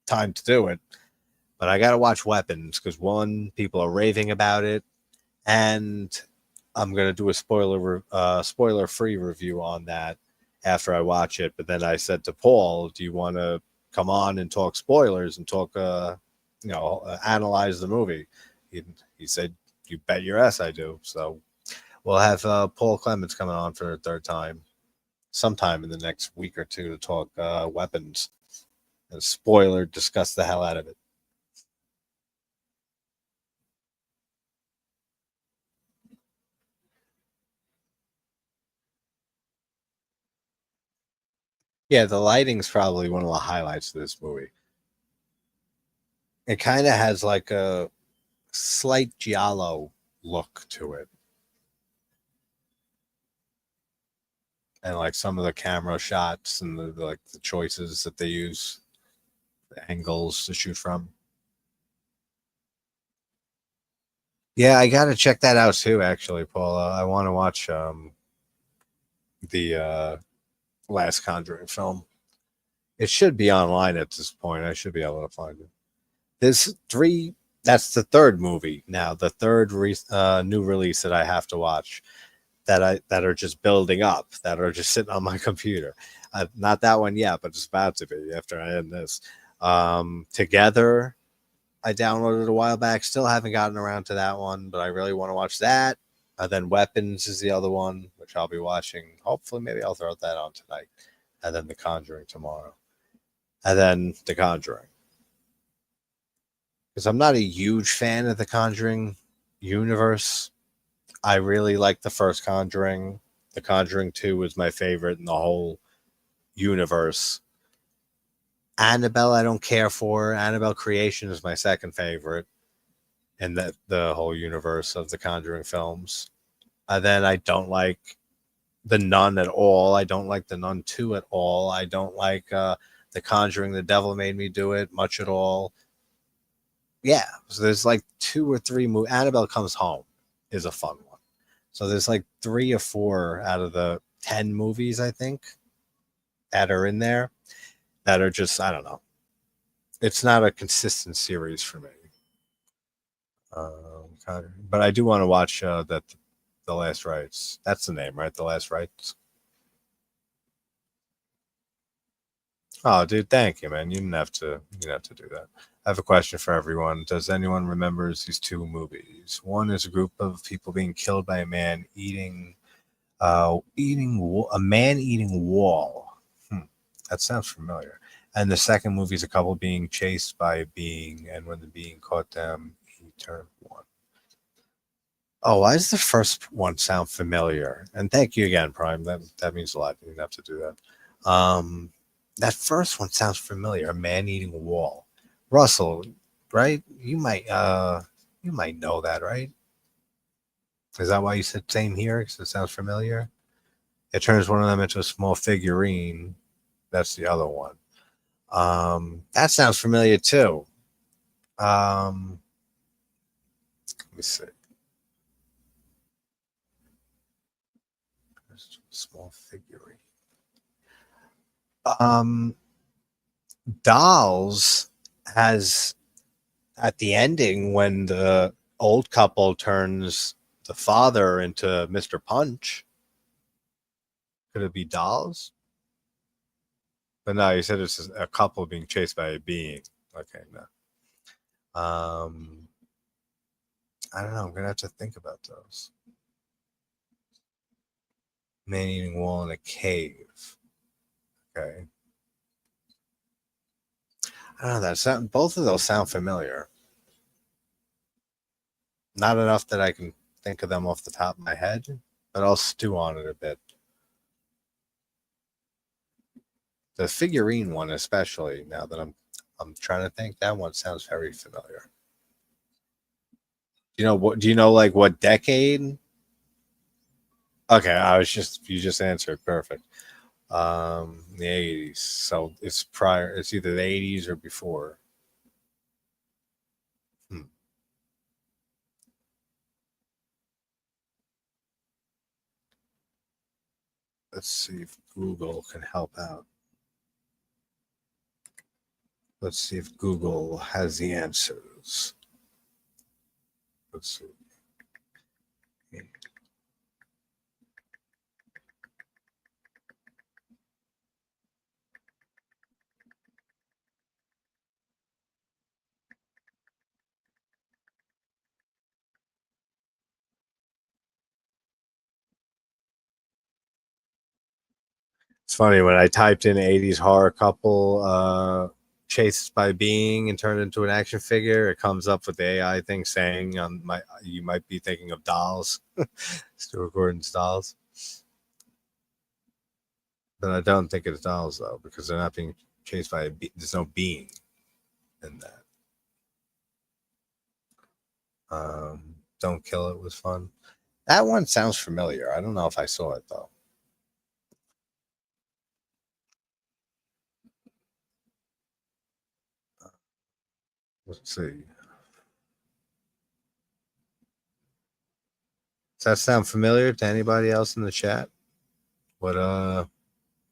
time to do it. But I got to watch Weapons because, one, people are raving about it, and I'm going to do a spoiler-free review on that after I watch it. But then I said to Paul, do you want to come on and talk spoilers and talk, analyze the movie? He said, you bet your ass I do. So we'll have Paul Clemens coming on for a third time sometime in the next week or two to talk Weapons and discuss the hell out of it. Yeah, the lighting's probably one of the highlights of this movie. It kind of has like a slight giallo look to it. And like some of the camera shots and the choices that they use, the angles to shoot from. Yeah, I got to check that out too, actually, Paula. I want to watch the last Conjuring film. It should be online at this point. I should be able to find it. There's 3. That's the third movie now. The third new release that I have to watch that are just building up, that are just sitting on my computer. Not that one yet, but it's about to be after I end this. Together, I downloaded a while back. Still haven't gotten around to that one, but I really want to watch that. Then Weapons is the other one, which I'll be watching. Hopefully, maybe I'll throw that on tonight. And then The Conjuring tomorrow. And then The Conjuring. Because I'm not a huge fan of The Conjuring universe. I really like the first Conjuring. The Conjuring 2 was my favorite in the whole universe. Annabelle, I don't care for. Annabelle Creation is my second favorite in the whole universe of the Conjuring films. Then I don't like The Nun at all. I don't like The Nun 2 at all. I don't like The Conjuring, The Devil Made Me Do It much at all. Yeah, so there's like 2 or 3 movies. Annabelle Comes Home is a fun one. So there's like 3 or 4 out of the 10 movies, I think, that are in there that are just, I don't know. It's not a consistent series for me. But I do want to watch The Last Rites. That's the name, right? The Last Rites. Oh, dude, thank you, man. You didn't have to do that. I have a question for everyone. Does anyone remembers these 2 movies? One is a group of people being killed by a man eating a man-eating wall. That sounds familiar. And the second movie is a couple being chased by a being, and when the being caught them, he turned one. Oh, why does the first one sound familiar? And thank you again, Prime. That means a lot. You didn't have to do that. That first one sounds familiar. A man-eating wall. Russell, right? You might know that, right? Is that why you said same here? Because it sounds familiar. It turns one of them into a small figurine. That's the other one. That sounds familiar too. Let me see. Small figurine. Dolls has at the ending when the old couple turns the father into Mr. Punch. Could it be Dolls? But no, you said it's a couple being chased by a being. Okay, no. I don't know. I'm gonna have to think about those. Man-eating wall in a cave. Okay. I don't know. Both of those sound familiar. Not enough that I can think of them off the top of my head, but I'll stew on it a bit. The figurine one, especially now that I'm trying to think, that one sounds very familiar. You know what? Do you know like what decade? Okay, you just answered perfect. The 80s. So it's prior. It's either the 80s or before. Let's see if Google can help out. Let's see if Google has the answers. Let's see. It's funny when I typed in 80s horror couple chased by being and turned into an action figure, it comes up with the AI thing saying you might be thinking of Dolls. Stuart Gordon's Dolls. But I don't think it's Dolls though, because they're not being chased by there's no being in that. Don't Kill It was fun. That one sounds familiar. I don't know if I saw it though. Let's see. Does that sound familiar to anybody else in the chat? What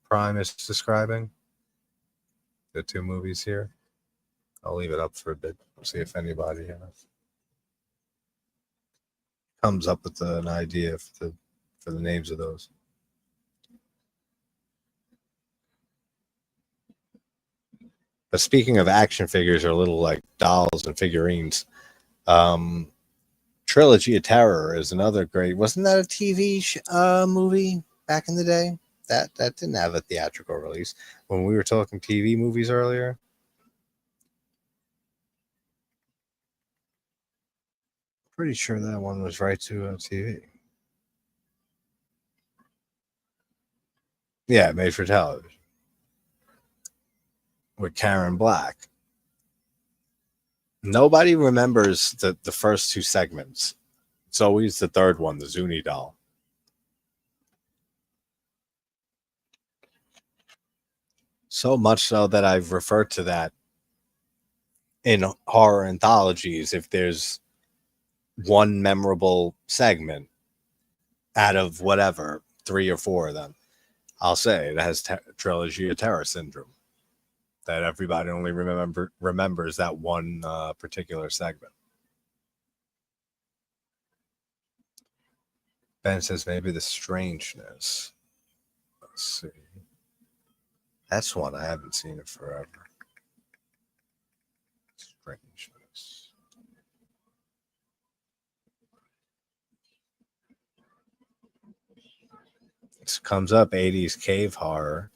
Prime is describing? The 2 movies here. I'll leave it up for a bit. See if anybody comes up with an idea for the names of those. But speaking of action figures or little like dolls and figurines, Trilogy of Terror is another great. Wasn't that a TV movie back in the day? That didn't have a theatrical release when we were talking TV movies earlier. Pretty sure that one was right to TV. Yeah, made for television with Karen Black. Nobody remembers the first two segments. It's always the third one, the Zuni doll. So much so that I've referred to that in horror anthologies. If there's one memorable segment out of whatever, 3 or 4 of them, I'll say it has Trilogy of Terror syndrome. That everybody only remembers that one particular segment. Ben says maybe the strangeness. Let's see. That's one I haven't seen it forever. Strangeness. This comes up 80s cave horror.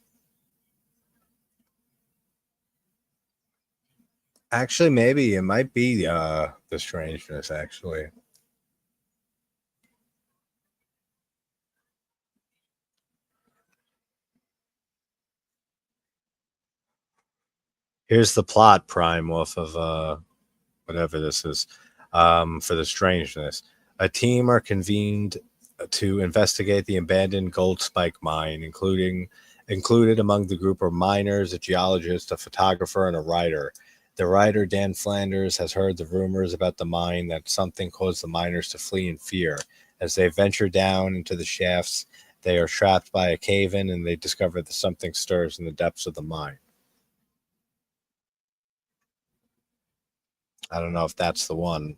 Actually, maybe it might be the strangeness, actually. Here's the plot, Prime, off of whatever this is, for the strangeness. A team are convened to investigate the abandoned gold spike mine, included among the group are miners, a geologist, a photographer, and a writer. The writer, Dan Flanders, has heard the rumors about the mine that something caused the miners to flee in fear. As they venture down into the shafts, they are trapped by a cave-in, and they discover that something stirs in the depths of the mine. I don't know if that's the one,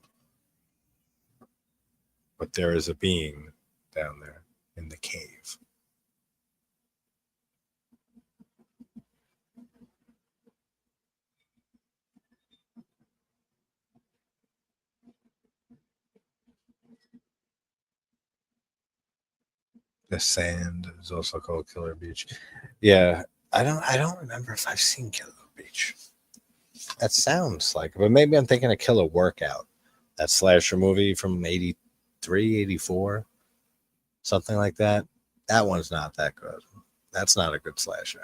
but there is a being down there in the cave. The Sand is also called Killer Beach. Yeah, I don't remember if I've seen Killer Beach. That sounds like, but maybe I'm thinking of Killer Workout, that slasher movie from 83, 84, something like that. That one's not that good. That's not a good slasher.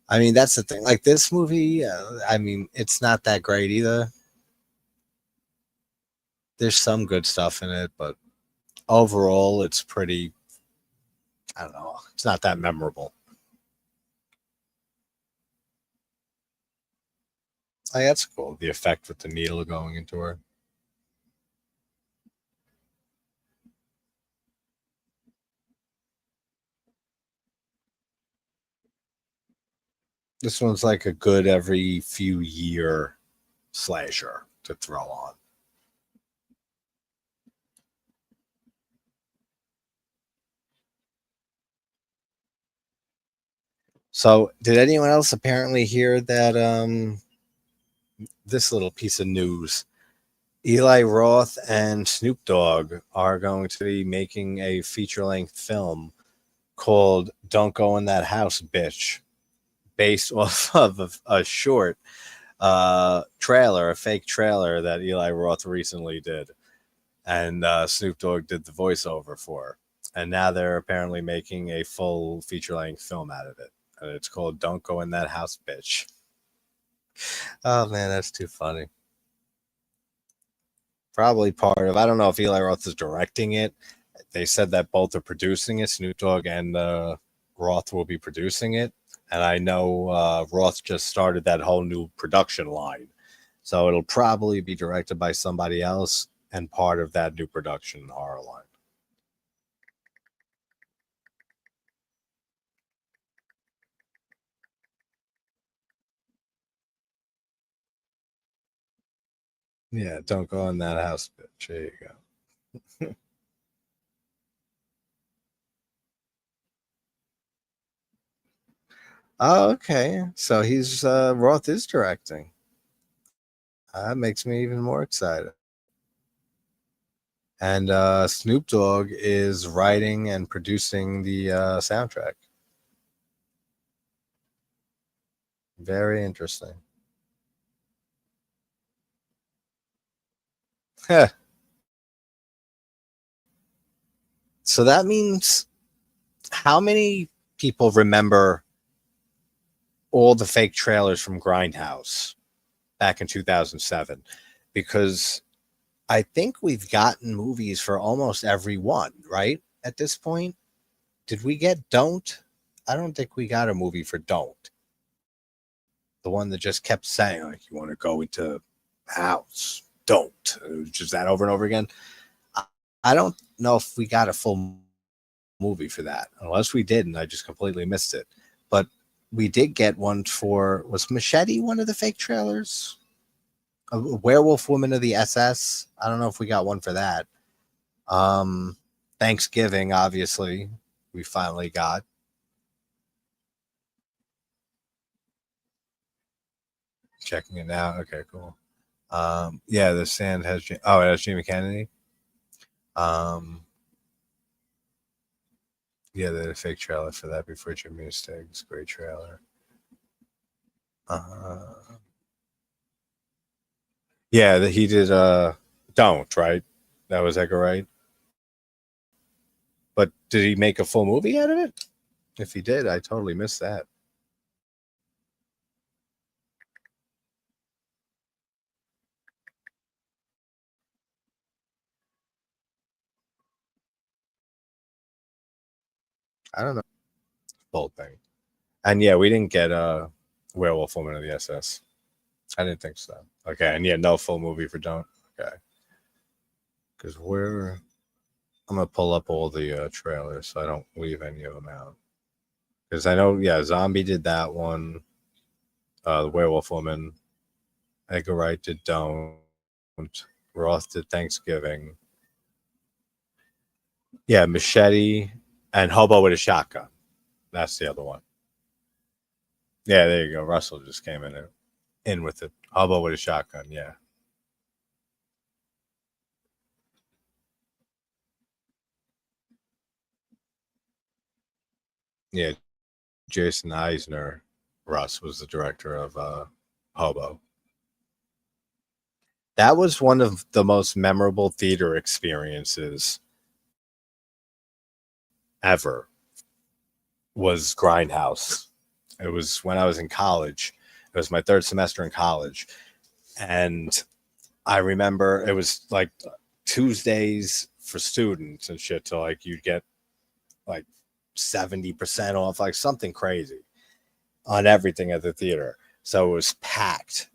I mean, that's the thing. Like this movie, I mean, it's not that great either. There's some good stuff in it, but overall, it's pretty, I don't know, it's not that memorable. Oh, that's cool. The effect with the needle going into her. This one's like a good every few year slasher to throw on. So, did anyone else apparently hear that this little piece of news? Eli Roth and Snoop Dogg are going to be making a feature-length film called Don't Go in That House, Bitch, based off of a short trailer, a fake trailer that Eli Roth recently did. And Snoop Dogg did the voiceover for. And now they're apparently making a full feature-length film out of it. And it's called Don't Go in That House, Bitch. Oh, man, that's too funny. Probably part of, I don't know if Eli Roth is directing it. They said that both are producing it. Snoop Dogg and Roth will be producing it. And I know Roth just started that whole new production line. So it'll probably be directed by somebody else and part of that new production horror line. Yeah, don't go in that house, bitch. There you go. Oh, okay. So he's Roth is directing. That makes me even more excited. And Snoop Dogg is writing and producing the soundtrack. Very interesting. So that means how many people remember all the fake trailers from Grindhouse back in 2007? Because I think we've gotten movies for almost every one, right? At this point, did we get Don't? I don't think we got a movie for Don't. The one that just kept saying, like, you want to go into house, don't. It was just that over and over again. I don't know if we got a full movie for that. Unless we did, and I just completely missed it. But we did get one for, was Machete one of the fake trailers? A Werewolf Woman of the SS. I don't know if we got one for that. Thanksgiving, obviously, we finally got. Checking it now. Okay, cool. Yeah, the sand has. Oh, it has Jamie Kennedy. Um, yeah, they had a fake trailer for that before Jimmy Stiggs. Great trailer. Uh, yeah, that he did. Don't right. That was Edgar Wright. But did he make a full movie out of it? If he did, I totally missed that. I don't know. Full thing. And yeah, we didn't get Werewolf Woman of the SS. I didn't think so. Okay, and yeah, no full movie for Don't. Okay, because I'm gonna pull up all the trailers so I don't leave any of them out. Because I know, yeah, Zombie did that one. The Werewolf Woman. Edgar Wright did Don't. Roth did Thanksgiving. Yeah, Machete and Hobo with a Shotgun. That's the other one. Yeah, there you go. Russell just came in with it. Hobo with a Shotgun. Yeah. Yeah, Jason Eisner, Russ was the director of Hobo. That was one of the most memorable theater experiences ever. Was Grindhouse. It was when I was in college. It was my third semester in college, and I remember it was like Tuesdays for students and shit. So like you'd get like 70% off, like something crazy on everything at the theater. So it was packed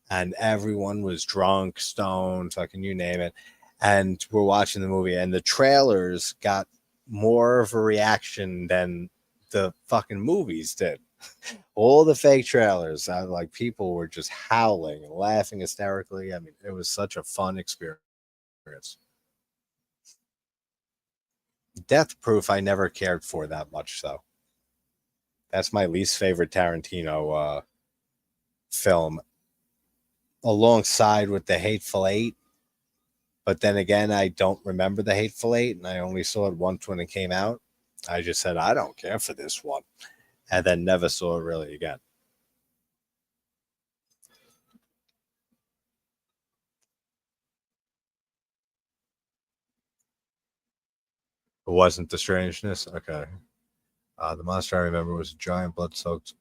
and everyone was drunk, stoned, fucking you name it. And we're watching the movie, and the trailers got more of a reaction than the fucking movies did. All the fake trailers, like people were just howling and laughing hysterically. I mean, it was such a fun experience. Death Proof, I never cared for that much, though. That's my least favorite Tarantino film, alongside with The Hateful Eight. But then again, I don't remember The Hateful Eight, and I only saw it once when it came out. I just said, I don't care for this one, and then never saw it really again. It wasn't The Strangeness? Okay. The monster I remember was a giant blood-soaked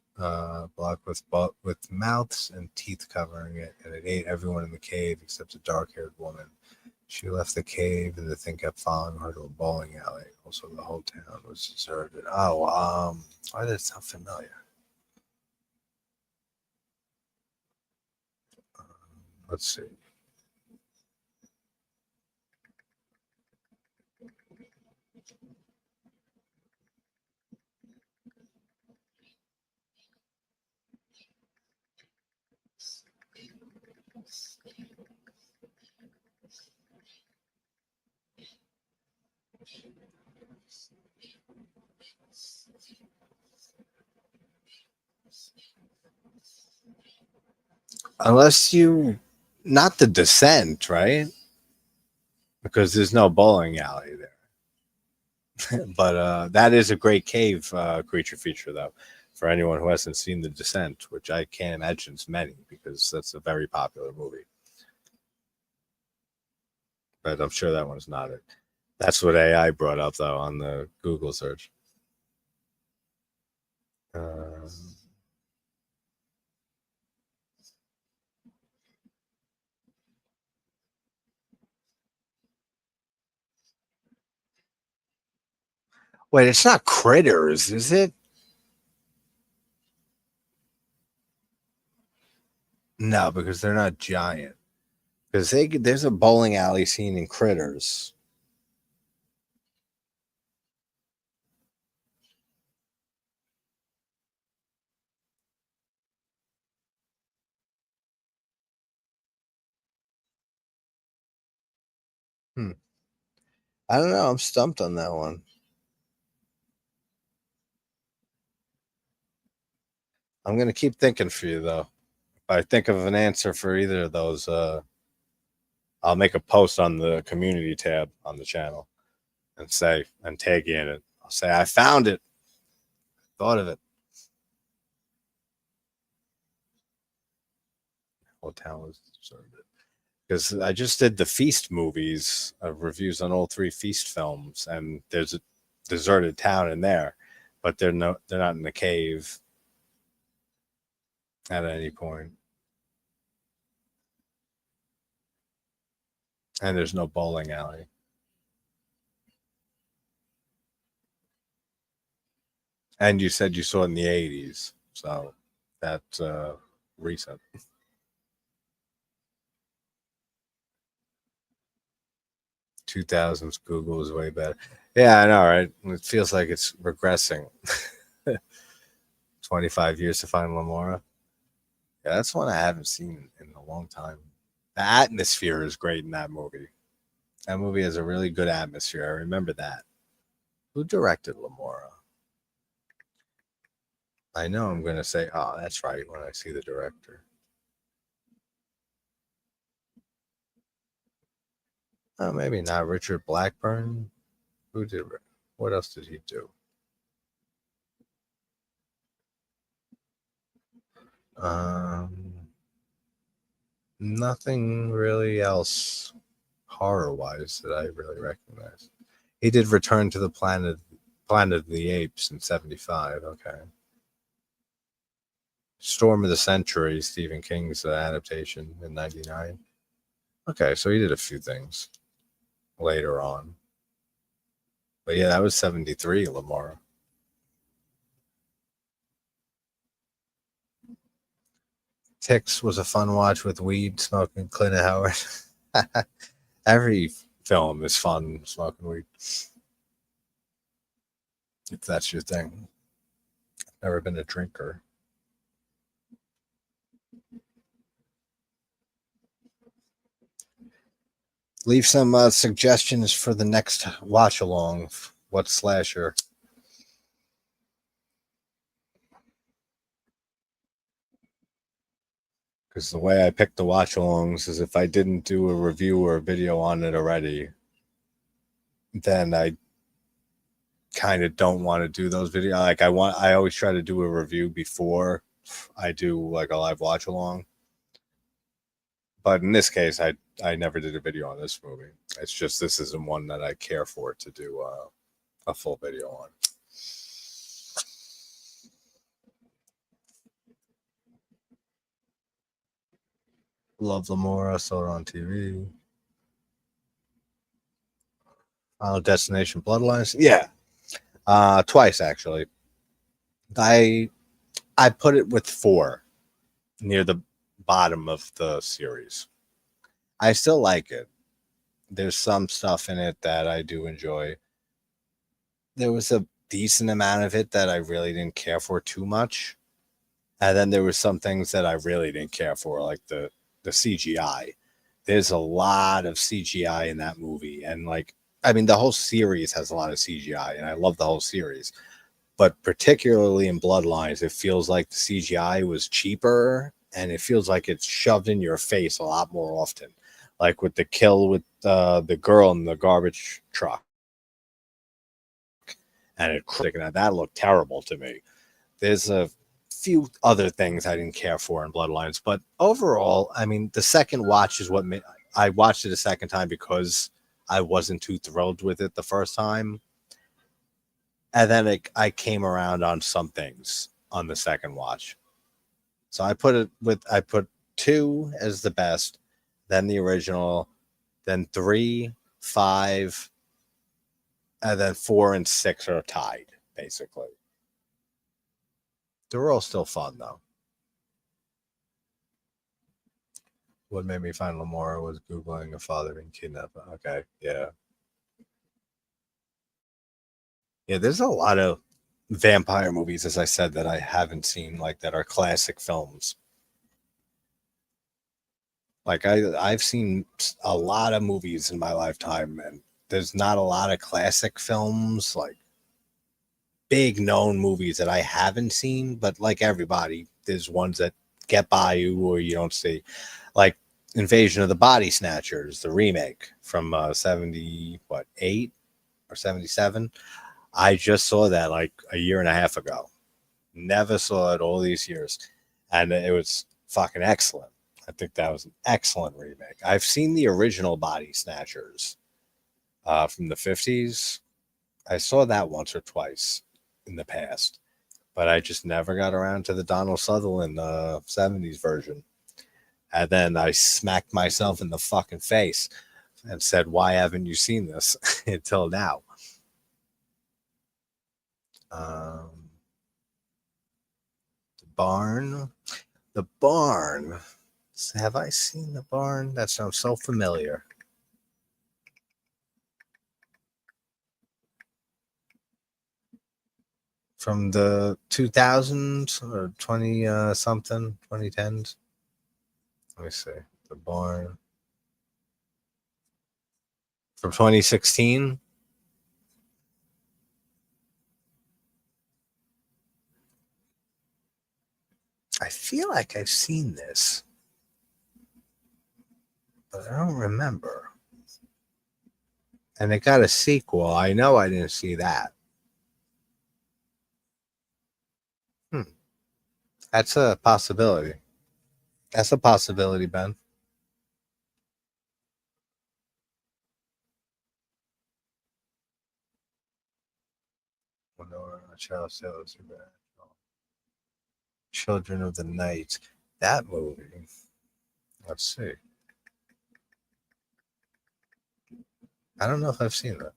block with mouths and teeth covering it, and it ate everyone in the cave except a dark-haired woman. She left the cave, and the thing kept following her to a bowling alley. Also, the whole town was deserted. Oh, why does it sound familiar? Let's see. Unless you, not the Descent, right? Because there's no bowling alley there. But that is a great cave creature feature, though, for anyone who hasn't seen The Descent, which I can't imagine is many because that's a very popular movie. But I'm sure that one's not it. That's what AI brought up, though, on the Google search. Wait, it's not Critters, is it? No, because they're not giant. Because there's a bowling alley scene in Critters. I don't know. I'm stumped on that one. I'm going to keep thinking for you, though. If I think of an answer for either of those, I'll make a post on the community tab on the channel and tag you in it. I'll say, I found it. Thought of it. What town was deserted? Because I just did the Feast movies, reviews on all 3 Feast films, and there's a deserted town in there, but they're not in the cave at any point. And there's no bowling alley. And you said you saw it in the 80s, so that's recent. 2000s Google is way better. Yeah, I know, right? It feels like it's regressing. 25 years to find Lamora. Yeah, that's one I haven't seen in a long time. The atmosphere is great in that movie. That movie has a really good atmosphere. I remember that. Who directed Lamora? I know I'm going to say, oh, that's right, when I see the director. Oh, maybe not. Richard Blackburn? What else did he do? Nothing really else horror-wise that I really recognize. He did Return to the Planet of the Apes in 75. Okay. Storm of the Century, Stephen King's adaptation in 99. Okay, so he did a few things later on. But yeah, that was 73, Lamar. Ticks was a fun watch with weed smoking Clint Howard. Every film is fun smoking weed. If that's your thing. Never been a drinker. Leave some suggestions for the next watch along. What slasher? Because the way I pick the watch alongs is if I didn't do a review or a video on it already, then I kind of don't want to do those videos. Like I always try to do a review before I do like a live watch along. But in this case, I never did a video on this movie. It's just this isn't one that I care for to do a full video on. Love Lamora, saw it on TV. Final Destination Bloodlines. Yeah. Twice actually. I put it with 4 near the bottom of the series. I still like it. There's some stuff in it that I do enjoy. There was a decent amount of it that I really didn't care for too much. And then there were some things that I really didn't care for, like the CGI. There's a lot of CGI in that movie. And the whole series has a lot of CGI, and I love the whole series. but particularly in Bloodlines, it feels like the CGI was cheaper, and it feels like it's shoved in your face a lot more often. Like with the kill with the girl in the garbage truck, and that looked terrible to me. There's a few other things I didn't care for in Bloodlines, but overall, I mean, the second watch is what made, I watched it a second time because I wasn't too thrilled with it the first time, and then I came around on some things on the second watch. So I put 2 as the best, then the original, then 3, 5, and then 4 and 6 are tied, basically. They're all still fun, though. What made me find Lamora was Googling a father being kidnapped. Okay, yeah. Yeah, there's a lot of vampire movies, as I said, that I haven't seen, like that are classic films. Like I've seen a lot of movies in my lifetime, and there's not a lot of classic films, like big known movies that I haven't seen, but like everybody, there's ones that get by you or you don't see. Like Invasion of the Body Snatchers, the remake from 78 or 77. I just saw that like a year and a half ago. Never saw it all these years, and it was fucking excellent. I think that was an excellent remake. I've seen the original Body Snatchers from the 50s. I saw that once or twice in the past, but I just never got around to the Donald Sutherland 70s version. And then I smacked myself in the fucking face and said, "Why haven't you seen this until now?" The Barn. The Barn. Have I seen The Barn? That sounds so familiar. From the 2000s or 20 something, 2010s. Let me see. The Barn. From 2016. I feel like I've seen this, but I don't remember. And it got a sequel. I know I didn't see that. That's a possibility. That's a possibility, Ben. Children of the Night. That movie. Let's see. I don't know if I've seen that.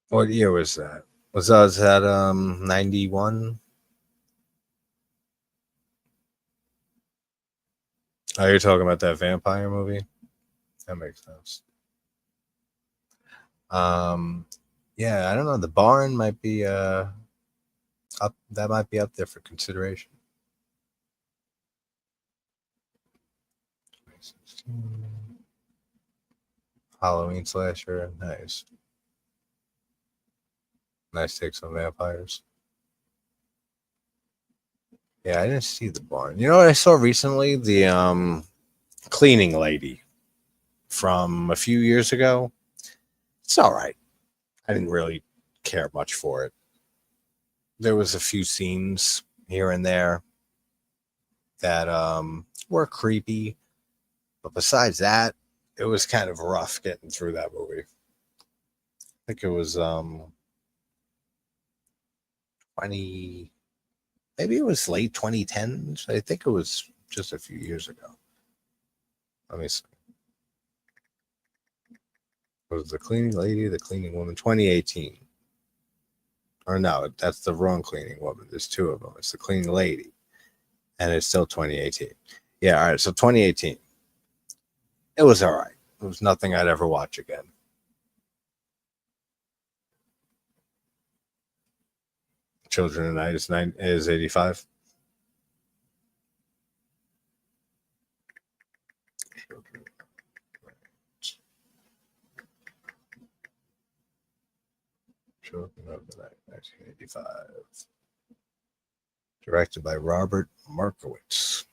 What year was that? Was that 91? Oh, you're talking about that vampire movie? That makes sense. Yeah, I don't know. The Barn might be up. That might be up there for consideration. Halloween slasher, nice. Nice takes on vampires. Yeah, I didn't see The Barn. You know what I saw recently? The Cleaning Lady from a few years ago. It's all right. I didn't really care much for it. There was a few scenes here and there that were creepy, but besides that, it was kind of rough getting through that movie. I think it was 20, maybe it was late 2010s. I think it was just a few years ago. Let me see. Was the Cleaning Lady, the Cleaning Woman, 2018? Or no, that's the wrong Cleaning Woman. There's 2 of them. It's the Cleaning Lady, and it's still 2018. Yeah, all right. So 2018. It was all right. It was nothing I'd ever watch again. Children of the Night is 85. Children of the Night, 1985. Directed by Robert Markowitz.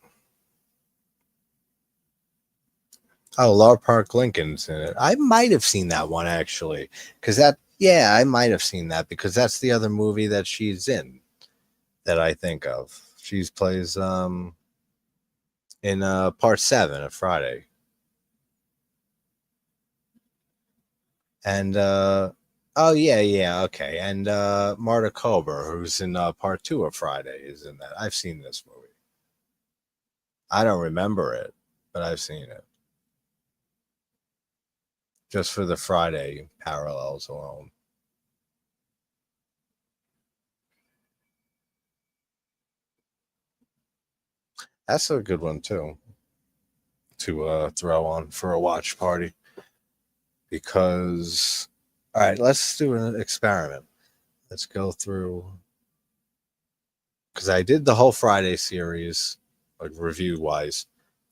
Oh, Laura Park Lincoln's in it. I might have seen that one actually, because I might have seen that because that's the other movie that she's in that I think of. She plays in part 7 of Friday, and okay, and Marta Kober, who's in part 2 of Friday, is in that. I've seen this movie. I don't remember it, but I've seen it. Just for the Friday parallels alone. That's a good one too to throw on for a watch party. Because, all right, let's do an experiment. Let's go through, because I did the whole Friday series, like review wise.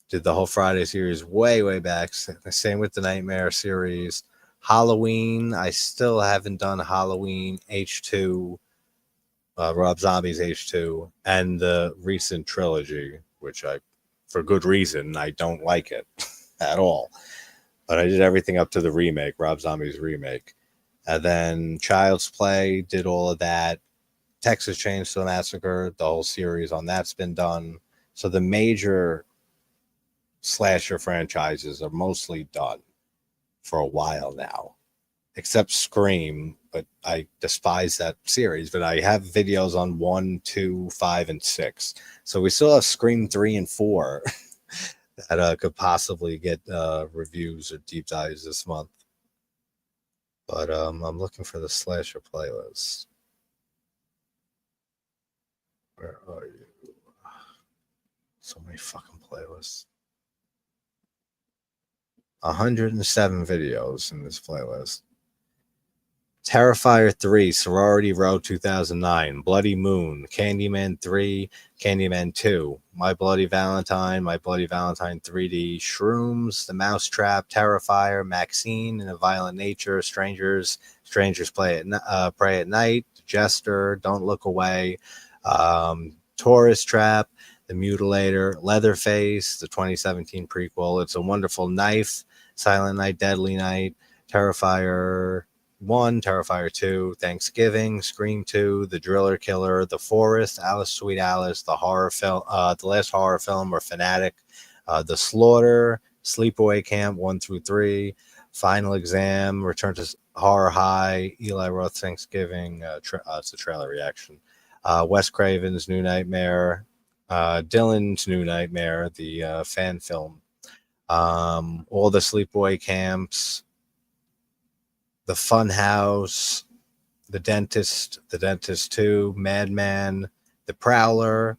Did the whole Friday series way back. Same with the Nightmare series. Halloween, I still haven't done Halloween H2, Rob Zombie's H2, and the recent trilogy, which for good reason, I don't like it at all. But I did everything up to the remake, Rob Zombie's remake. And then Child's Play, did all of that. Texas Chainsaw Massacre, the whole series on that's been done. So the major slasher franchises are mostly done for a while now, except Scream, but I despise that series. But I have videos on 1, 2, 5, and 6. So we still have Scream 3 and 4 that could possibly get reviews or deep dives this month. But I'm looking for the slasher playlist. Where are you? So many fucking playlists. 107 videos in this playlist. Terrifier 3, Sorority Row 2009, Bloody Moon, Candyman 3, Candyman 2, My Bloody Valentine, My Bloody Valentine 3D, Shrooms, The Mousetrap, Terrifier, Maxine, In a Violent Nature, Strangers Pray at Night, Jester, Don't Look Away, Tourist Trap, The Mutilator, Leatherface, the 2017 prequel, It's a Wonderful Knife, Silent Night, Deadly Night, Terrifier 1, Terrifier 2, Thanksgiving, Scream 2, The Driller Killer, The Forest, Alice Sweet Alice, the horror film, the last horror film, or Fanatic, The Slaughter, Sleepaway Camp 1 through 3, Final Exam, Return to Horror High, Eli Roth Thanksgiving, it's a trailer reaction, Wes Craven's New Nightmare, Dylan's New Nightmare, the fan film, all the Sleepaway Camps, The Fun House, The Dentist 2, Madman, The Prowler,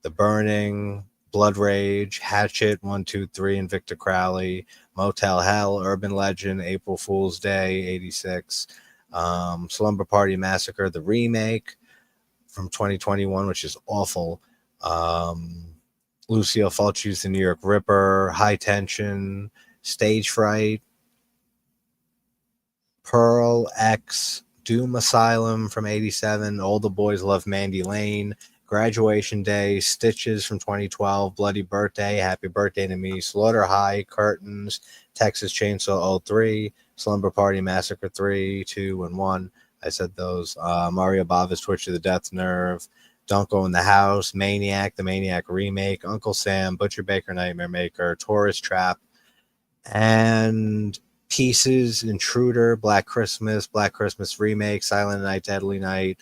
The Burning, Blood Rage, Hatchet 1, 2, 3, and Victor Crowley, Motel Hell, Urban Legend, April Fool's Day 86, Slumber Party Massacre, the remake from 2021, which is awful. Lucio Fulci's The New York Ripper, High Tension, Stage Fright, Pearl X, Doom Asylum from 87, All the Boys Love Mandy Lane, Graduation Day, Stitches from 2012, Bloody Birthday, Happy Birthday to Me, Slaughter High, Curtains, Texas Chainsaw 03, Slumber Party Massacre 3, 2, and 1. I said those. Mario Bava's Twitch of the Death Nerve, Don't Go in the House, Maniac, the Maniac remake, Uncle Sam, Butcher Baker Nightmare Maker, Tourist Trap, and Pieces, Intruder, Black Christmas remake, Silent Night, Deadly Night,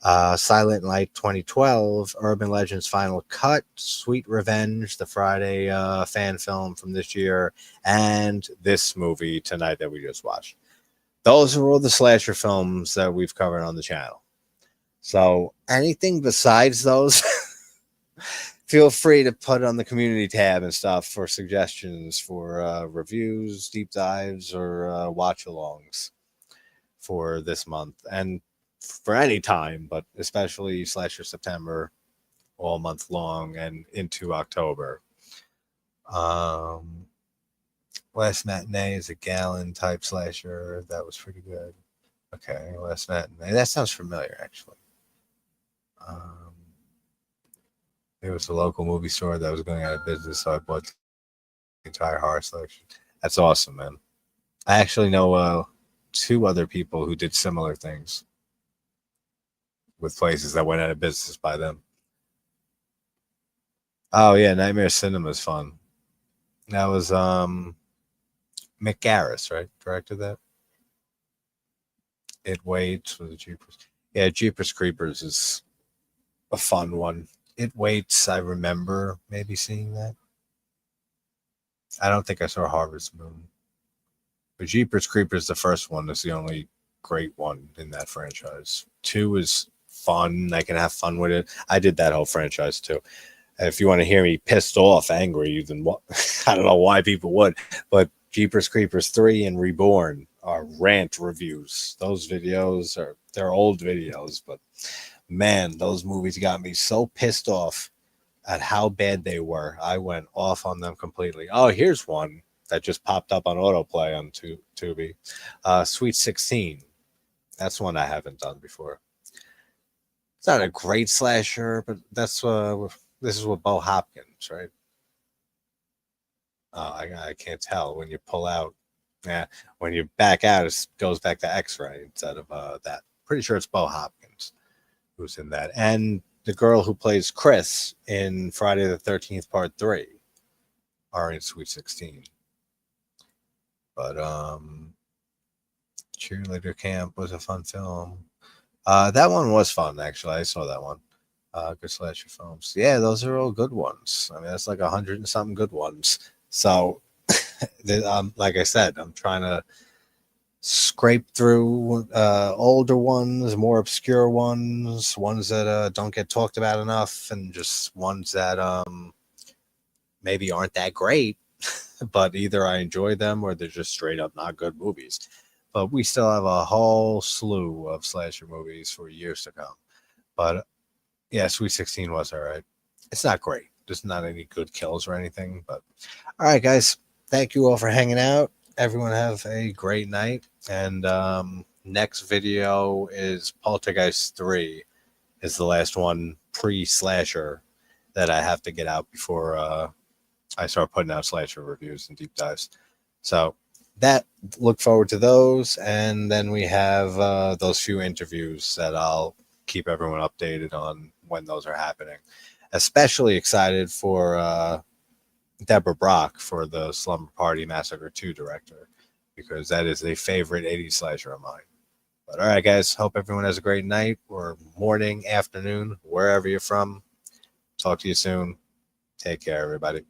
Silent Night 2012, Urban Legends Final Cut, Sweet Revenge, the Friday fan film from this year, and this movie tonight that we just watched. Those are all the slasher films that we've covered on the channel. So anything besides those, feel free to put on the community tab and stuff for suggestions for reviews, deep dives, or watch-alongs for this month. And for any time, but especially Slasher September, all month long and into October. Last Matinee is a Gallon type slasher. That was pretty good. Okay, last night. That sounds familiar, actually. It was a local movie store that was going out of business, so I bought the entire horror selection. That's awesome, man. I actually know two other people who did similar things with places that went out of business by them. Oh yeah, Nightmare Cinema is fun. That was Mick Garris, right? Directed that. It Waits with the Jeepers. Yeah, Jeepers Creepers is a fun one. It Waits, I remember maybe seeing that. I don't think I saw Harvest Moon. But Jeepers Creepers, the first one, is the only great one in that franchise. 2 is fun. I can have fun with it. I did that whole franchise too. If you want to hear me pissed off, angry, then what? I don't know why people would, but Jeepers Creepers 3 and Reborn are rant reviews. Those videos they're old videos, but man, those movies got me so pissed off at how bad they were. I went off on them completely. Oh, here's one that just popped up on autoplay on Tubi. Sweet 16. That's one I haven't done before. It's not a great slasher, but this is with Bo Hopkins, right? I can't tell when you pull out. Yeah, when you back out, it goes back to X-ray instead of that. Pretty sure it's Bo Hopkins who's in that, and the girl who plays Chris in Friday the 13th Part 3 are in Sweet 16. But Cheerleader Camp was a fun film. That one was fun, actually. I saw that one. Good slasher films. Yeah, those are all good ones. I mean, that's like 100 and something good ones. So, like I said, I'm trying to scrape through older ones, more obscure ones that don't get talked about enough, and just ones that maybe aren't that great, but either I enjoy them or they're just straight up not good movies. But we still have a whole slew of slasher movies for years to come. But yeah, Sweet 16 was all right. It's not great. There's not any good kills or anything. But all right, guys. Thank you all for hanging out. Everyone have a great night. And next video is Poltergeist 3 is the last one pre-slasher that I have to get out before I start putting out slasher reviews and deep dives. So look forward to those. And then we have those few interviews that I'll keep everyone updated on when those are happening. Especially excited for Deborah Brock for the Slumber Party Massacre 2 director, because that is a favorite 80s slasher of mine. But all right, guys, hope everyone has a great night or morning, afternoon, wherever you're from. Talk to you soon. Take care, everybody.